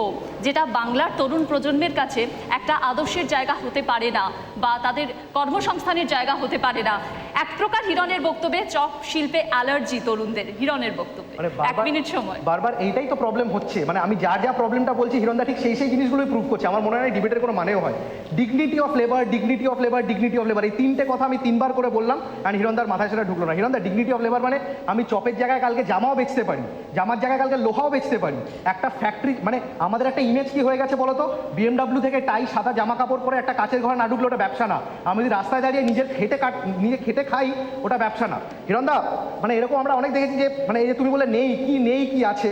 যেটা বাংলার তরুণ প্রজন্মের কাছে একটা আদর্শের জায়গা হতে পারে না বা তাদের কর্মসংস্থানের জায়গা হতে পারে না। এক প্রকার হিরণের বক্তব্যে চপ শিল্পে অ্যালার্জি তরুণদের, হিরণের বক্তব্যে। মানে 1 মিনিট সময়। বারবার এইটাই তো প্রবলেম হচ্ছে, মানে আমি যা প্রবলেমটা বলছি হিরণদা ঠিক সেই জিনিসগুলোই প্রুভ করছে। আমার মনে হয় ডিবেটের কোনো মানেও হয়। Dignity of labour, dignity of labour, dignity of labour, এই তিনটে কথা আমি 3বার করে বললাম, আর হিরণদার মাথায় সেটা ঢুকলো না। হিরণদা, ডিগনিটি অফ লেবার মানে আমি চপের জায়গায় কালকে জামাও বেচতে পারি, জামার জায়গায় কালকে লোহাও বেচতে পারি। একটা ফ্যাক্টরি, মানে আমাদের একটা ইমেজ কি হয়ে গেছে বলো তো, BMW থেকে টাই সাদা জামা কাপড় পরে একটা কাচের ঘরে না ঢুকলে ওটা ব্যবসা না। আমি যদি রাস্তায় দাঁড়িয়ে নিজে খেটে খাই, ওটা ব্যবসা না। হিরণদা, মানে এরকম আমরা অনেক দেখেছি যে, মানে এই যে তুমি বলে নেই কি আছে,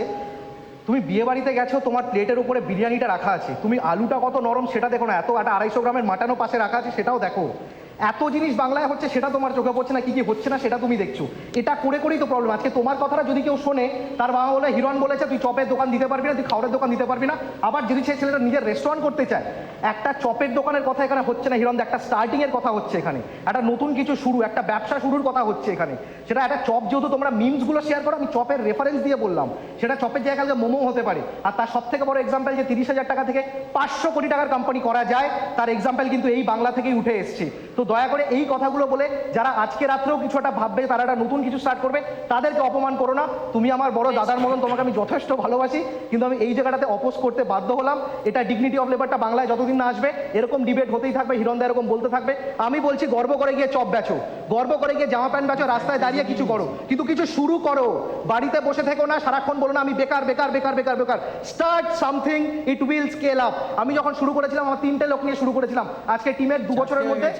তুমি বিয়ে বাড়িতে গেছো, তোমার প্লেটের উপরে বিরিয়ানিটা রাখা আছে, তুমি আলুটা কত নরম সেটা দেখো না, একটা 250 গ্রামের মাটনও পাশে রাখা আছে সেটাও দেখো। এত জিনিস বাংলায় হচ্ছে সেটা তোমার চোখে পড়ছে না, কি হচ্ছে না সেটা তুমি দেখছো। এটা করেই তো প্রবলেম। আজকে তোমার কথাটা যদি কেউ শোনে, তার বাবা বলে হিরণ বলেছে তুই চপের দোকান দিতে পারবি না, তুই খাবারের দোকান দিতে পারবি না। আবার যদি সেই ছেলেটা নিজের রেস্টুরেন্ট করতে চায়, একটা চপের দোকানের কথা এখানে হচ্ছে না হিরণ, একটা স্টার্টিংয়ের কথা হচ্ছে এখানে, একটা নতুন কিছু শুরু, একটা ব্যবসা শুরুর কথা হচ্ছে এখানে। সেটা একটা চপ, যেহেতু তোমরা মিমসগুলো শেয়ার করো, আমি চপের রেফারেন্স দিয়ে বললাম, সেটা চপের জায়গায় কালকে মোমো হতে পারে। আর তার সব থেকে বড় এক্সাম্পল যে 30,000 টাকা থেকে 500 কোটি টাকার কোম্পানি করা যায়, তার এক্সাম্পল কিন্তু এই বাংলা থেকেই উঠে এসছে। তো দয়া করে এই কথাগুলো বলে যারা আজকে রাত্রেও কিছু একটা ভাববে, তারা একটা নতুন কিছু স্টার্ট করবে, তাদেরকে অপমান করো না। তুমি আমার বড় দাদার মতন, তোমাকে আমি যথেষ্ট ভালোবাসি, কিন্তু আমি এই জায়গাটাতে অপোজ করতে বাধ্য হলাম। এটা ডিগনিটি অফ লেবারটা বাংলায় যতদিন না আসবে এরকম ডিবেট হতেই থাকবে, হিরণদা এরকম বলতে থাকবে। আমি বলছি গর্ব করে গিয়ে চপ বেচো, গর্ব করে গিয়ে জামা প্যান্ট বেচো, রাস্তায় দাঁড়িয়ে কিছু করো, কিন্তু কিছু শুরু করো। বাড়িতে বসে থেকো না, সারাক্ষণ বলো না আমি বেকার বেকার বেকার বেকার বেকার। Start something, it will scale up. আমি যখন শুরু করেছিলাম, আমার 3টে লোক নিয়ে শুরু করেছিলাম। আজকে টিমের 2 বছরের মধ্যে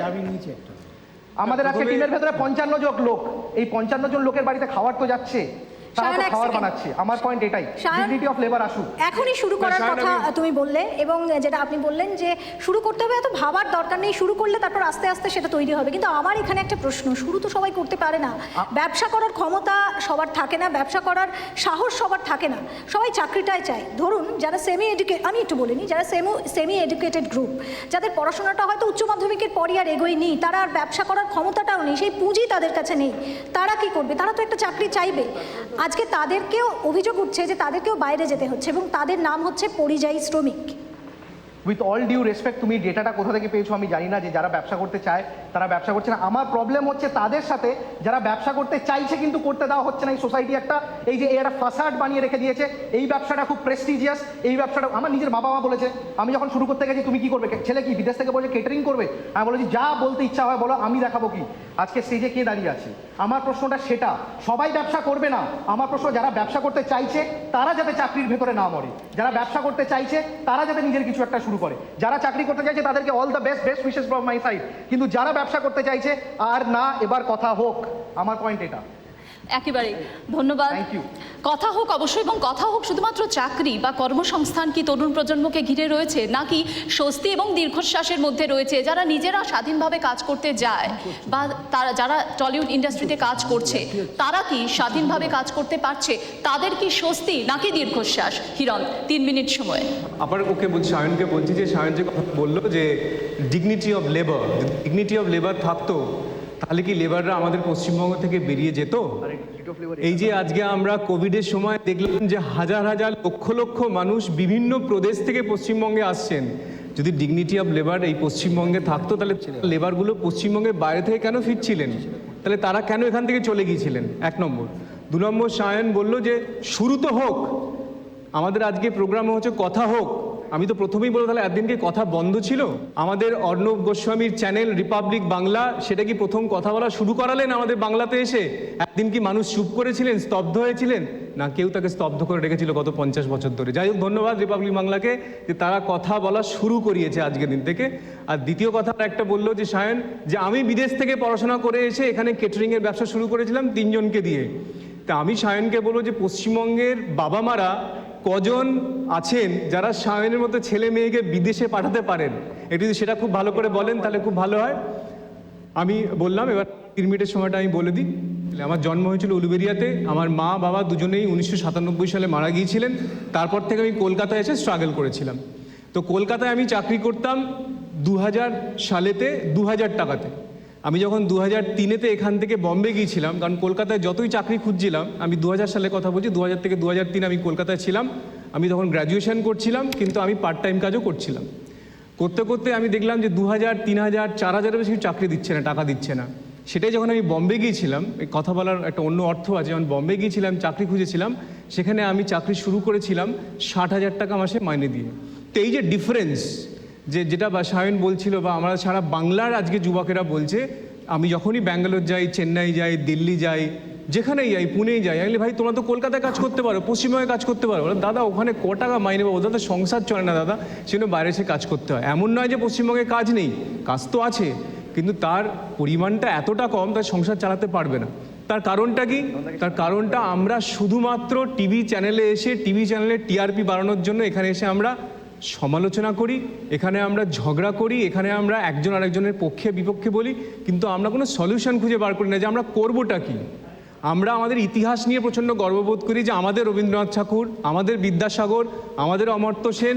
আমাদের আজকে টিমের ভেতরে 55 জন লোক। এই 55 জন লোকের বাড়িতে খাবার তো যাচ্ছে, তারা তো খাবার বানাচ্ছে। আমার পয়েন্ট এটাই, ডিগনিটি অফ লেবার আসুক। এখনই শুরু করার কথা তুমি বললে, এবং যেটা আপনি বললেন যে শুরু করতে হবে, এত ভাবার দরকার নেই, শুরু করলে তারপর আস্তে আস্তে সেটা তৈরি হবে। কিন্তু আমার এখানে একটা প্রশ্ন, শুরু তো সবাই করতে পারে না, ব্যবসা করার ক্ষমতা সবার থাকে না, ব্যবসা করার সাহস সবার থাকে না, সবাই চাকরিটাই চায়। ধরুন যারা আমি একটু বলিনি, যারা সেমি এডুকেটেড গ্রুপ, যাদের পড়াশোনাটা হয়তো উচ্চ মাধ্যমিকের পরই আর এগোয়নি, তারা আর ব্যবসা করার ক্ষমতাটাও নেই, সেই পুঁজি তাদের কাছে নেই, তারা কি করবে? তারা তো একটা চাকরি চাইবে। আজকে তাদেরকেও অভিযোগ উঠছে যে তাদেরকেও বাইরে যেতে হচ্ছে, এবং তাদের নাম হচ্ছে পরিযায়ী শ্রমিক। উইথ অল ডিউ রেসপেক্ট, তুমি ডেটাটা কোথা থেকে পেয়েছো আমি জানি না, যে যারা ব্যবসা করতে চায় তারা ব্যবসা করছে না। আমার প্রবলেম হচ্ছে তাদের সাথে যারা ব্যবসা করতে চাইছে কিন্তু করতে দেওয়া হচ্ছে না। এই সোসাইটি একটা, এই যে এরা ফাসাড বানিয়ে রেখে দিয়েছে, এই ব্যবসাটা খুব প্রেস্টিজিয়াস, এই ব্যবসাটা আমার নিজের বাবা মা বলেছে। আমি যখন শুরু করতে গেছি, তুমি কি করবে, ছেলে কি বিদেশ থেকে বলছে কেটারিং করবে, আমি বলেছি যা বলতে ইচ্ছা হয় বলো, আমি দেখাবো কি। আজকে স্টেজে কে দাঁড়িয়ে আছে? আমার প্রশ্নটা সেটা, সবাই ব্যবসা করবে না। আমার প্রশ্ন, যারা ব্যবসা করতে চাইছে তারা যাতে চাকরির ভেতরে না মরে, যারা ব্যবসা করতে চাইছে তারা যাতে নিজের কিছু একটা শুরু করে, যারা চাকরি করতে চাইছে তাদেরকে all the best wishes from my side. কিন্তু যারা ব্যবসা করতে চাইছে, আর না, এবার কথা হোক। আমার পয়েন্ট এটা। একেবারেই ধন্যবাদ। কথা হোক অবশ্যই, এবং কথা হোক শুধুমাত্র চাকরি বা কর্মসংস্থান কি তরুণ প্রজন্মকে ঘিরে রয়েছে, নাকি স্বস্তি এবং দীর্ঘশ্বাসের মধ্যে রয়েছে? যারা নিজেরা স্বাধীনভাবে কাজ করতে যায় বা যারা টলিউড ইন্ডাস্ট্রিতে কাজ করছে, তারা কি স্বাধীনভাবে কাজ করতে পারছে? তাদের কি স্বস্তি নাকি দীর্ঘশ্বাস? হিরণ, 3 মিনিট সময়। আবার ওকে বলছি, সায়নকে বলছি যে সায়ন যে কথা বললো যে dignity of labour, dignity of labour থাকতো, তাহলে কি লেবাররা আমাদের পশ্চিমবঙ্গ থেকে বেরিয়ে যেত? এই যে আজকে আমরা কোভিডের সময় দেখলাম যে হাজার হাজার লক্ষ লক্ষ মানুষ বিভিন্ন প্রদেশ থেকে পশ্চিমবঙ্গে আসছেন। যদি ডিগনিটি অফ লেবার এই পশ্চিমবঙ্গে থাকতো, তাহলে লেবারগুলো পশ্চিমবঙ্গের বাইরে থেকে কেন ফিরছিলেন? তাহলে তারা কেন এখান থেকে চলে গিয়েছিলেন? 1 নম্বর। 2 নম্বর, সায়ন বলল যে শুরু তো হোক, আমাদের আজকে প্রোগ্রাম হচ্ছে কথা হোক। আমি তো প্রথমেই বলবো, তাহলে একদিনকে কথা বন্ধ ছিল? আমাদের অর্ণব গোস্বামীর চ্যানেল রিপাবলিক বাংলা, সেটা কি প্রথম কথা বলা শুরু করালেন আমাদের বাংলাতে এসে? একদিন কি মানুষ চুপ করেছিলেন, স্তব্ধ হয়েছিলেন? না, কেউ তাকে স্তব্ধ করে রেখেছিল গত 50 বছর ধরে। যাই হোক, ধন্যবাদ রিপাবলিক বাংলাকে যে তারা কথা বলা শুরু করিয়েছে আজকের দিন থেকে। আর দ্বিতীয় কথা একটা বললো যে সায়ন, যে আমি বিদেশ থেকে পড়াশোনা করে এসে এখানে কেটারিংয়ের ব্যবসা শুরু করেছিলাম 3 জনকে দিয়ে। তা আমি সায়নকে বলবো যে পশ্চিমবঙ্গের বাবা মারা কজন আছেন যারা সায়নের মতো ছেলে মেয়েকে বিদেশে পাঠাতে পারেন? একটু যদি সেটা খুব ভালো করে বলেন তাহলে খুব ভালো হয়। আমি বললাম, এবার 3 মিনিটের সময়টা আমি বলে দিই। আমার জন্ম হয়েছিল উলুবেরিয়াতে। আমার মা বাবা দুজনেই 1997 সালে মারা গিয়েছিলেন। তারপর থেকে আমি কলকাতায় এসে স্ট্রাগল করেছিলাম। তো কলকাতায় আমি চাকরি করতাম 2000 সালেতে 2000 টাকাতে। আমি যখন 2003-তে এখান থেকে বম্বে গিয়েছিলাম, কারণ কলকাতায় যতই চাকরি খুঁজছিলাম, আমি 2000 সালে কথা বলছি, 2000 থেকে 2003 আমি কলকাতায় ছিলাম। আমি তখন গ্র্যাজুয়েশন করছিলাম, কিন্তু আমি পার্ট টাইম কাজও করছিলাম। করতে করতে আমি দেখলাম যে 2000, 3000, 4000-এর বেশি চাকরি দিচ্ছে না, টাকা দিচ্ছে না। সেটাই যখন আমি বম্বে গিয়েছিলাম, এই কথা বলার একটা অন্য অর্থ আছে, যখন বম্বে গিয়েছিলাম চাকরি খুঁজেছিলাম, সেখানে আমি চাকরি শুরু করেছিলাম 60,000 টাকা মাসে মাইনে দিয়ে। তো এই যে ডিফারেন্স, যেটা সায়ন বলছিল বা আমরা সারা বাংলার আজকে যুবকেরা বলছে, আমি যখনই ব্যাঙ্গালোর যাই, চেন্নাই যাই, দিল্লি যাই, যেখানেই যাই, পুনেই যাই, আমি বলি ভাই তোমরা তো কলকাতায় কাজ করতে পারো, পশ্চিমবঙ্গে কাজ করতে পারো। বলে দাদা ওখানে ক টাকা মাইনে পাবো, ওদের তো সংসার চলে না দাদা, সেজন্য বাইরে এসে কাজ করতে হয়। এমন নয় যে পশ্চিমবঙ্গে কাজ নেই, কাজ তো আছে, কিন্তু তার পরিমাণটা এতটা কম, তার সংসার চালাতে পারবে না। তার কারণটা কি? তার কারণটা আমরা শুধুমাত্র টিভি চ্যানেলে এসে, টিভি চ্যানেলে টিআরপি বাড়ানোর জন্য এখানে এসে আমরা সমালোচনা করি, এখানে আমরা ঝগড়া করি, এখানে আমরা একজন আরেকজনের পক্ষে বিপক্ষে বলি, কিন্তু আমরা কোনো সলিউশন খুঁজে বার করি না যে আমরা করবোটা কি। আমরা আমাদের ইতিহাস নিয়ে প্রচণ্ড গর্ববোধ করি যে আমাদের রবীন্দ্রনাথ ঠাকুর, আমাদের বিদ্যাসাগর, আমাদের অমর্ত্য সেন,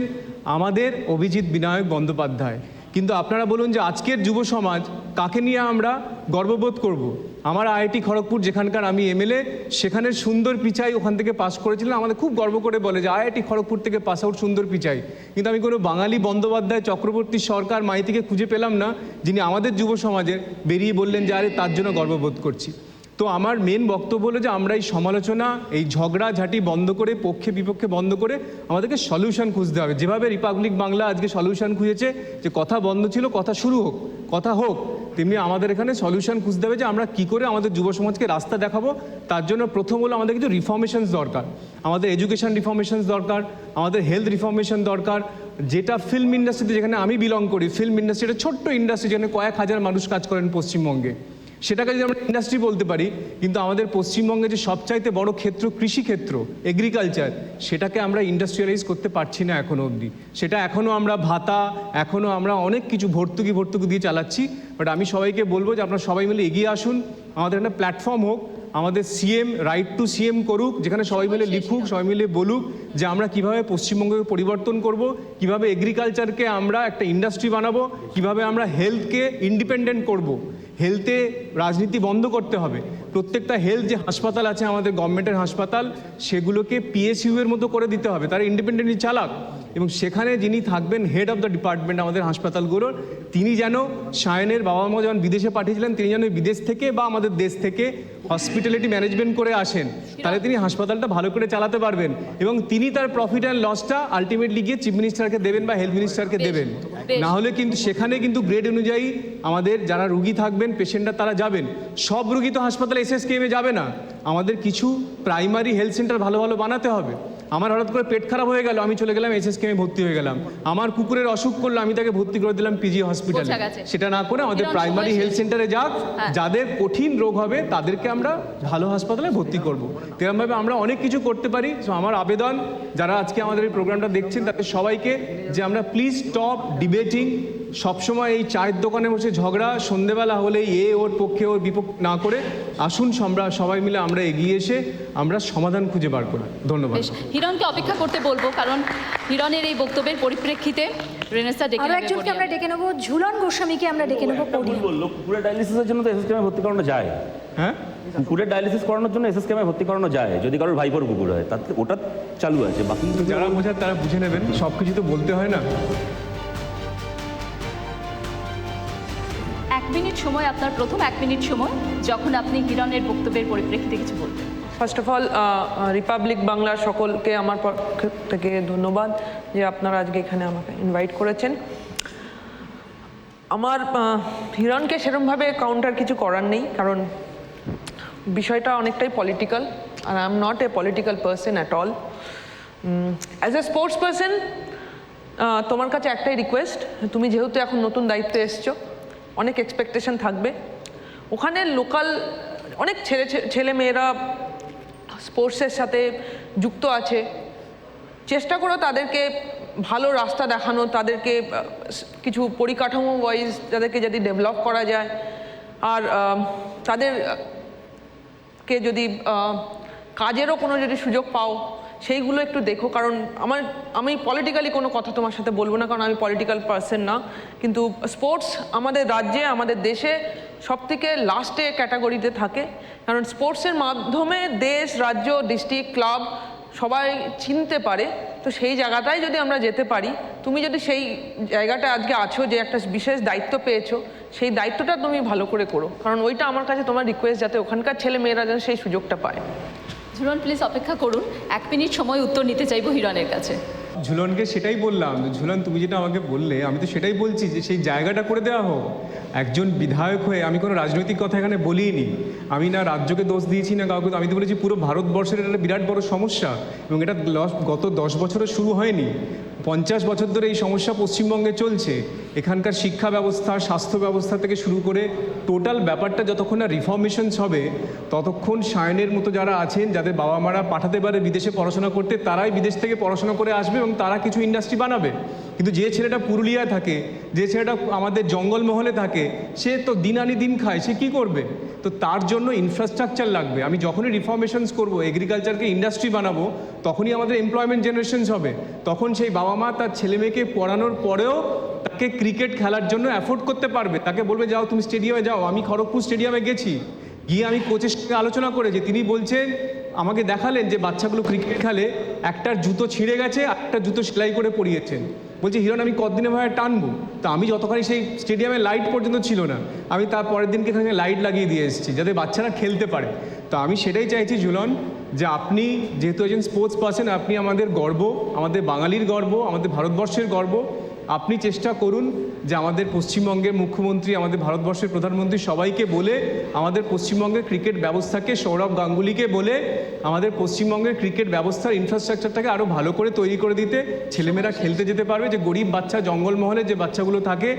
আমাদের অভিজিৎ বিনায়ক বন্দ্যোপাধ্যায়। কিন্তু আপনারা বলুন যে আজকের যুব সমাজ কাকে নিয়ে আমরা গর্ববোধ করব? আমার আইআইটি খড়গপুর, যেখানকার আমি এমএলএ, সেখানে সুন্দর পিচাই ওখান থেকে পাস করেছিলেন, আমাদের খুব গর্ব করে বলে যে আইআইটি খড়গপুর থেকে পাস আউট সুন্দর পিচাই। কিন্তু আমি কোনো বাঙালি বন্দ্যোপাধ্যায়, চক্রবর্তী, সরকার, মাইতিকে খুঁজে পেলাম না যিনি আমাদের যুব সমাজের বেরিয়ে বললেন যে আরে তার জন্য গর্ববোধ করছি। তো আমার মেন বক্তব্য হলো যে আমরা এই সমালোচনা, এই ঝগড়াঝাঁটি বন্ধ করে, পক্ষে বিপক্ষে বন্ধ করে আমাদেরকে সলিউশন খুঁজতে হবে। যেভাবে রিপাবলিক বাংলা আজকে সলিউশন খুঁজেছে, যে কথা বন্ধ ছিল, কথা শুরু হোক, কথা হোক, তেমনি আমাদের এখানে সলিউশন খুঁজতে হবে যে আমরা কী করে আমাদের যুব সমাজকে রাস্তা দেখাবো। তার জন্য প্রথম হলো আমাদের কিছু রিফর্মেশনস দরকার, আমাদের এডুকেশন রিফর্মেশনস দরকার, আমাদের হেলথ রিফর্মেশন দরকার। যেটা ফিল্ম ইন্ডাস্ট্রিতে, যেখানে আমি বিলং করি, ফিল্ম ইন্ডাস্ট্রি একটা ছোট্ট ইন্ডাস্ট্রি, যেখানে কয়েক হাজার মানুষ কাজ করেন পশ্চিমবঙ্গে, সেটাকে যদি আমরা ইন্ডাস্ট্রি বলতে পারি, কিন্তু আমাদের পশ্চিমবঙ্গে যে সবচাইতে বড় ক্ষেত্র কৃষিক্ষেত্র, এগ্রিকালচার, সেটাকে আমরা ইন্ডাস্ট্রিয়ালাইজ করতে পারছি না এখনও অবধি। সেটা এখনও আমরা ভাতা, এখনও আমরা অনেক কিছু ভর্তুকি দিয়ে চালাচ্ছি। বাট আমি সবাইকে বলবো যে আপনারা সবাই মিলে এগিয়ে আসুন, আমাদের একটা প্ল্যাটফর্ম হোক, আমাদের সিএম রাইট টু সিএম করুক, যেখানে সবাই মিলে লিখুক, সবাই মিলে বলুক যে আমরা কিভাবে পশ্চিমবঙ্গকে পরিবর্তন করব, কিভাবে এগ্রিকালচারকে আমরা একটা ইন্ডাস্ট্রি বানাবো, কিভাবে আমরা হেলথকে ইন্ডিপেন্ডেন্ট করব। হেলথে রাজনীতি বন্ধ করতে হবে। প্রত্যেকটা হেলথ যে হাসপাতাল আছে আমাদের গভর্নমেন্টের হাসপাতাল, সেগুলোকে পিএসইউ এর মতো করে দিতে হবে, তারা ইন্ডিপেন্ডেন্টলি চালাক। এবং সেখানে যিনি থাকবেন হেড অফ দ্য ডিপার্টমেন্ট আমাদের হাসপাতালগুলোর, তিনি যেন সায়নের বাবা মা যখন বিদেশে পাঠিয়েছিলেন, তিনি যেন বিদেশ থেকে বা আমাদের দেশ থেকে হসপিটালিটি ম্যানেজমেন্ট করে আসেন, তাহলে তিনি হাসপাতালটা ভালো করে চালাতে পারবেন এবং তিনি তার প্রফিট অ্যান্ড লসটা আলটিমেটলি গিয়ে চিফ মিনিস্টারকে দেবেন বা হেলথ মিনিস্টারকে দেবেন। না হলে কিন্তু সেখানে কিন্তু গ্রেড অনুযায়ী আমাদের যারা রুগী থাকবেন, পেশেন্টরা, তারা যাবেন। সব রুগী তো হাসপাতালে এসএসকেএমে যাবে না, আমাদের কিছু প্রাইমারি হেলথ সেন্টার ভালো ভালো বানাতে হবে। আমার হঠাৎ করে পেট খারাপ হয়ে গেল, আমি চলে গেলাম এসএসকেএমে ভর্তি হয়ে গেলাম। আমার কুকুরের অসুখ করলো, আমি তাকে ভর্তি করে দিলাম পিজি হসপিটালে। সেটা না করে আমাদের প্রাইমারি হেলথ সেন্টারে যাক, যাদের কঠিন রোগ হবে তাদেরকে আমরা ভালো হাসপাতালে ভর্তি করব। তেরকমভাবে আমরা অনেক কিছু করতে পারি। সো আমার আবেদন যারা আজকে আমাদের এই প্রোগ্রামটা দেখছেন তাদের সবাইকে, যে আমরা প্লিজ স্টপ ডিবেটিং, সবসময় এই চায়ের দোকানে বসে ঝগড়া, সন্ধেবেলা হলেই ওর পক্ষে ওর বিপক্ষে না করে আসুন সবাই মিলে আমরা এগিয়ে এসে আমরা সমাধান খুঁজে বার করি। ধন্যবাদ। হিরণকে অপেক্ষা করতে বলবো, কারণ হিরণের এই বক্তব্যের পরিপ্রেক্ষিতে রেনেসা ডেকে আরো একজনকে আমরা ডেকে নেবো, ঝুলন গোস্বামীকে আমরা ডেকে নেবো পোডিয়ামে। বললো কুকুরের ডায়ালিসিসের জন্য তো এসএসকেএমে ভর্তি করানো যায়। হ্যাঁ, কুকুরের ডায়ালিসিস করানোর জন্য এসএসকেএমে ভর্তি করানো যায় যদি কারোর ভাইপোর কুকুর হয়, তাতে ওটা চালু আছে। বাকি যারা বোঝার তারা বুঝে নেবেন, সব কিছু তো বলতে হয় না। 1 মিনিট সময়, আপনার প্রথম 1 মিনিট সময়, যখন আপনি হিরণের বক্তব্যের পরিপ্রেক্ষিতে কিছু বলবেন। ফার্স্ট অফ অল রিপাবলিক বাংলার সকলকে আমার পক্ষ থেকে ধন্যবাদ যে আপনারা আজকে এখানে আমাকে ইনভাইট করেছেন। আমার হিরণকে সেরকমভাবে কাউন্টার কিছু করার নেই, কারণ বিষয়টা অনেকটাই পলিটিক্যাল, আর I am not a political person at all. As a sports person তোমার কাছে একটাই রিকোয়েস্ট, তুমি যেহেতু এখন নতুন দায়িত্বে এসছো, অনেক এক্সপেকটেশন থাকবে। ওখানে লোকাল অনেক ছেলে মেয়েরা স্পোর্টসের সাথে যুক্ত আছে, চেষ্টা করো তাদেরকে ভালো রাস্তা দেখানো, তাদেরকে কিছু পরিকাঠামো ওয়াইজ তাদেরকে যদি ডেভেলপ করা যায়, আর তাদেরকে যদি কাজেরও কোনো যদি সুযোগ পাও সেইগুলো একটু দেখো। কারণ আমি পলিটিক্যালি কোনো কথা তোমার সাথে বলবো না, কারণ আমি পলিটিক্যাল পার্সন না, কিন্তু স্পোর্টস আমাদের রাজ্যে, আমাদের দেশে সব থেকে লাস্টে ক্যাটাগরিতে থাকে, কারণ স্পোর্টসের মাধ্যমে দেশ, রাজ্য, ডিস্ট্রিক্ট, ক্লাব সবাই চিনতে পারে। তো সেই জায়গাটায় যদি আমরা যেতে পারি, তুমি যদি সেই জায়গাটা আজকে আছো, যে একটা বিশেষ দায়িত্ব পেয়েছো, সেই দায়িত্বটা তুমি ভালো করে করো, কারণ ওইটা আমার কাছে তোমার রিকোয়েস্ট, যাতে ওখানকার ছেলে মেয়েরা যেন সেই সুযোগটা পায়। ঝুলন প্লিজ অপেক্ষা করুন, 1 মিনিট সময় উত্তর নিতে চাইবো হিরণের কাছে। ঝুলনকে সেটাই বললাম, ঝুলন তুমি যেটা আমাকে বললে আমি তো সেটাই বলছি যে সেই জায়গাটা করে দেওয়া হোক। একজন বিধায়ক হয়ে আমি কোনো রাজনৈতিক কথা এখানে বলিনি, আমি না রাজ্যকে দোষ দিয়েছি না কাউকে, আমি তো বলেছি পুরো ভারতবর্ষের একটা বিরাট বড় সমস্যা, এবং এটা গত 10 বছরে শুরু হয়নি, 50 বছর ধরে এই সমস্যা পশ্চিমবঙ্গে চলছে। এখানকার শিক্ষা ব্যবস্থা, স্বাস্থ্য ব্যবস্থা থেকে শুরু করে টোটাল ব্যাপারটা যতক্ষণ না রিফর্মেশনস হবে, ততক্ষণ সায়নের মতো যারা আছেন, যাদের বাবা মারা পাঠাতে পারে বিদেশে পড়াশোনা করতে, তারাই বিদেশ থেকে পড়াশোনা করে আসবে এবং তারা কিছু ইন্ডাস্ট্রি বানাবে। কিন্তু যে ছেলেটা পুরুলিয়ায় থাকে, যে ছেলেটা আমাদের জঙ্গলমহলে থাকে, সে তো দিন আনি দিন খায়, সে কী করবে? তো তার জন্য ইনফ্রাস্ট্রাকচার লাগবে। আমি যখনই রিফর্মেশনস করবো, এগ্রিকালচারকে ইন্ডাস্ট্রি বানাবো, তখনই আমাদের এমপ্লয়মেন্ট জেনারেশনস হবে। তখন সেই বাবা মা তার ছেলে মেয়েকে পড়ানোর পরেও তাকে ক্রিকেট খেলার জন্য অ্যাফোর্ড করতে পারবে। তাকে বলবে যাও তুমি স্টেডিয়ামে যাও। আমি খড়গপুর স্টেডিয়ামে গেছি, গিয়ে আমি কোচের সঙ্গে আলোচনা করেছি, তিনি বলছেন, আমাকে দেখালেন যে বাচ্চাগুলো ক্রিকেট খেলে, একটার জুতো ছিঁড়ে গেছে, একটা জুতো সেলাই করে পরিয়েছেন। বলছি হিরণ আমি কতদিনে ভাবে টানবো? তো আমি যতখানি সেই স্টেডিয়ামে লাইট পর্যন্ত ছিল না, আমি তার পরের দিনকে এখানে লাইট লাগিয়ে দিয়ে এসেছি যাতে বাচ্চারা খেলতে পারে। তো আমি সেটাই চাইছি ঝুলন, যে আপনি যেহেতু একজন স্পোর্টস পার্সন, আপনি আমাদের গর্ব, আমাদের বাঙালির গর্ব, আমাদের ভারতবর্ষের গর্ব। আপনি চেষ্টা করুন যে আমাদের পশ্চিমবঙ্গের মুখ্যমন্ত্রী, আমাদের ভারতবর্ষের প্রধানমন্ত্রী সবাইকে বলে আমাদের পশ্চিমবঙ্গের ক্রিকেট ব্যবস্থাকে, সৌরভ গাঙ্গুলিকে বলে আমাদের পশ্চিমবঙ্গের ক্রিকেট ব্যবস্থার ইনফ্রাস্ট্রাকচারটাকে আরও ভালো করে তৈরি করে দিতে, ছেলেমেয়েরা খেলতে যেতে পারবে। যে গরিব বাচ্চা, জঙ্গলমহলে যে বাচ্চাগুলো থাকে,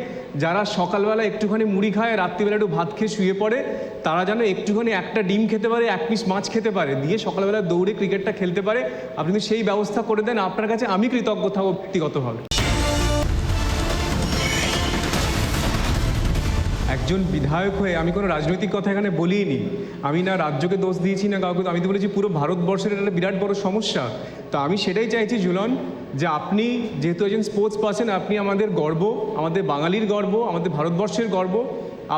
যারা সকালবেলা একটুখানি মুড়ি খায়, রাত্রিবেলা একটু ভাত খেয়ে শুয়ে পড়ে, তারা যেন একটুখানি একটা ডিম খেতে পারে, 1 পিস মাছ খেতে পারে, দিয়ে সকালবেলা দৌড়ে ক্রিকেটটা খেলতে পারে। আপনি যদি সেই ব্যবস্থা করে দেন, আপনার কাছে আমি কৃতজ্ঞ থাকবো ব্যক্তিগতভাবে। একজন বিধায়ক হয়ে আমি কোনো রাজনৈতিক কথা এখানে বলিনি, আমি না রাজ্যকে দোষ দিয়েছি না কাউকে, আমি তো বলেছি পুরো ভারতবর্ষের একটা বিরাট বড় সমস্যা। তো আমি সেটাই চাইছি ঝুলন, যে আপনি যেহেতু একজন স্পোর্টস পার্সন, আপনি আমাদের গর্ব, আমাদের বাঙালির গর্ব, আমাদের ভারতবর্ষের গর্ব।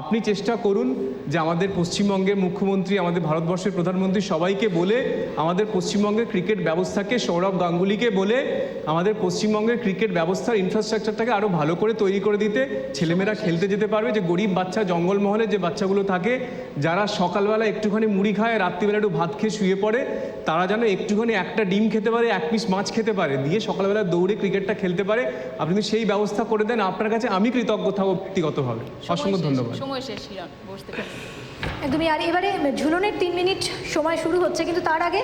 আপনি চেষ্টা করুন যে আমাদের পশ্চিমবঙ্গের মুখ্যমন্ত্রী, আমাদের ভারতবর্ষের প্রধানমন্ত্রী সবাইকে বলে আমাদের পশ্চিমবঙ্গের ক্রিকেট ব্যবস্থাকে, সৌরভ গাঙ্গুলিকে বলে আমাদের পশ্চিমবঙ্গের ক্রিকেট ব্যবস্থার ইনফ্রাস্ট্রাকচারটাকে আরও ভালো করে তৈরি করে দিতে, ছেলেমেয়েরা খেলতে যেতে পারবে। যে গরিব বাচ্চা, জঙ্গলমহলে যে বাচ্চাগুলো থাকে, যারা সকালবেলা একটুখানি মুড়ি খায়, রাত্রিবেলা একটু ভাত খেয়ে শুয়ে পড়ে, তারা যেন একটুখানি একটা ডিম খেতে পারে, 1 পিস মাছ খেতে পারে, দিয়ে সকালবেলা দৌড়ে ক্রিকেটটা খেলতে পারে। আপনি যদি সেই ব্যবস্থা করে দেন, আপনার কাছে আমি কৃতজ্ঞ থাকবো ব্যক্তিগতভাবে। অসংখ্য ধন্যবাদ। সময় শেষ হিরণ, বসতে পারেন। একদমই। আর এবারে ঝুলনের 3 মিনিট সময় শুরু হচ্ছে, কিন্তু তার আগে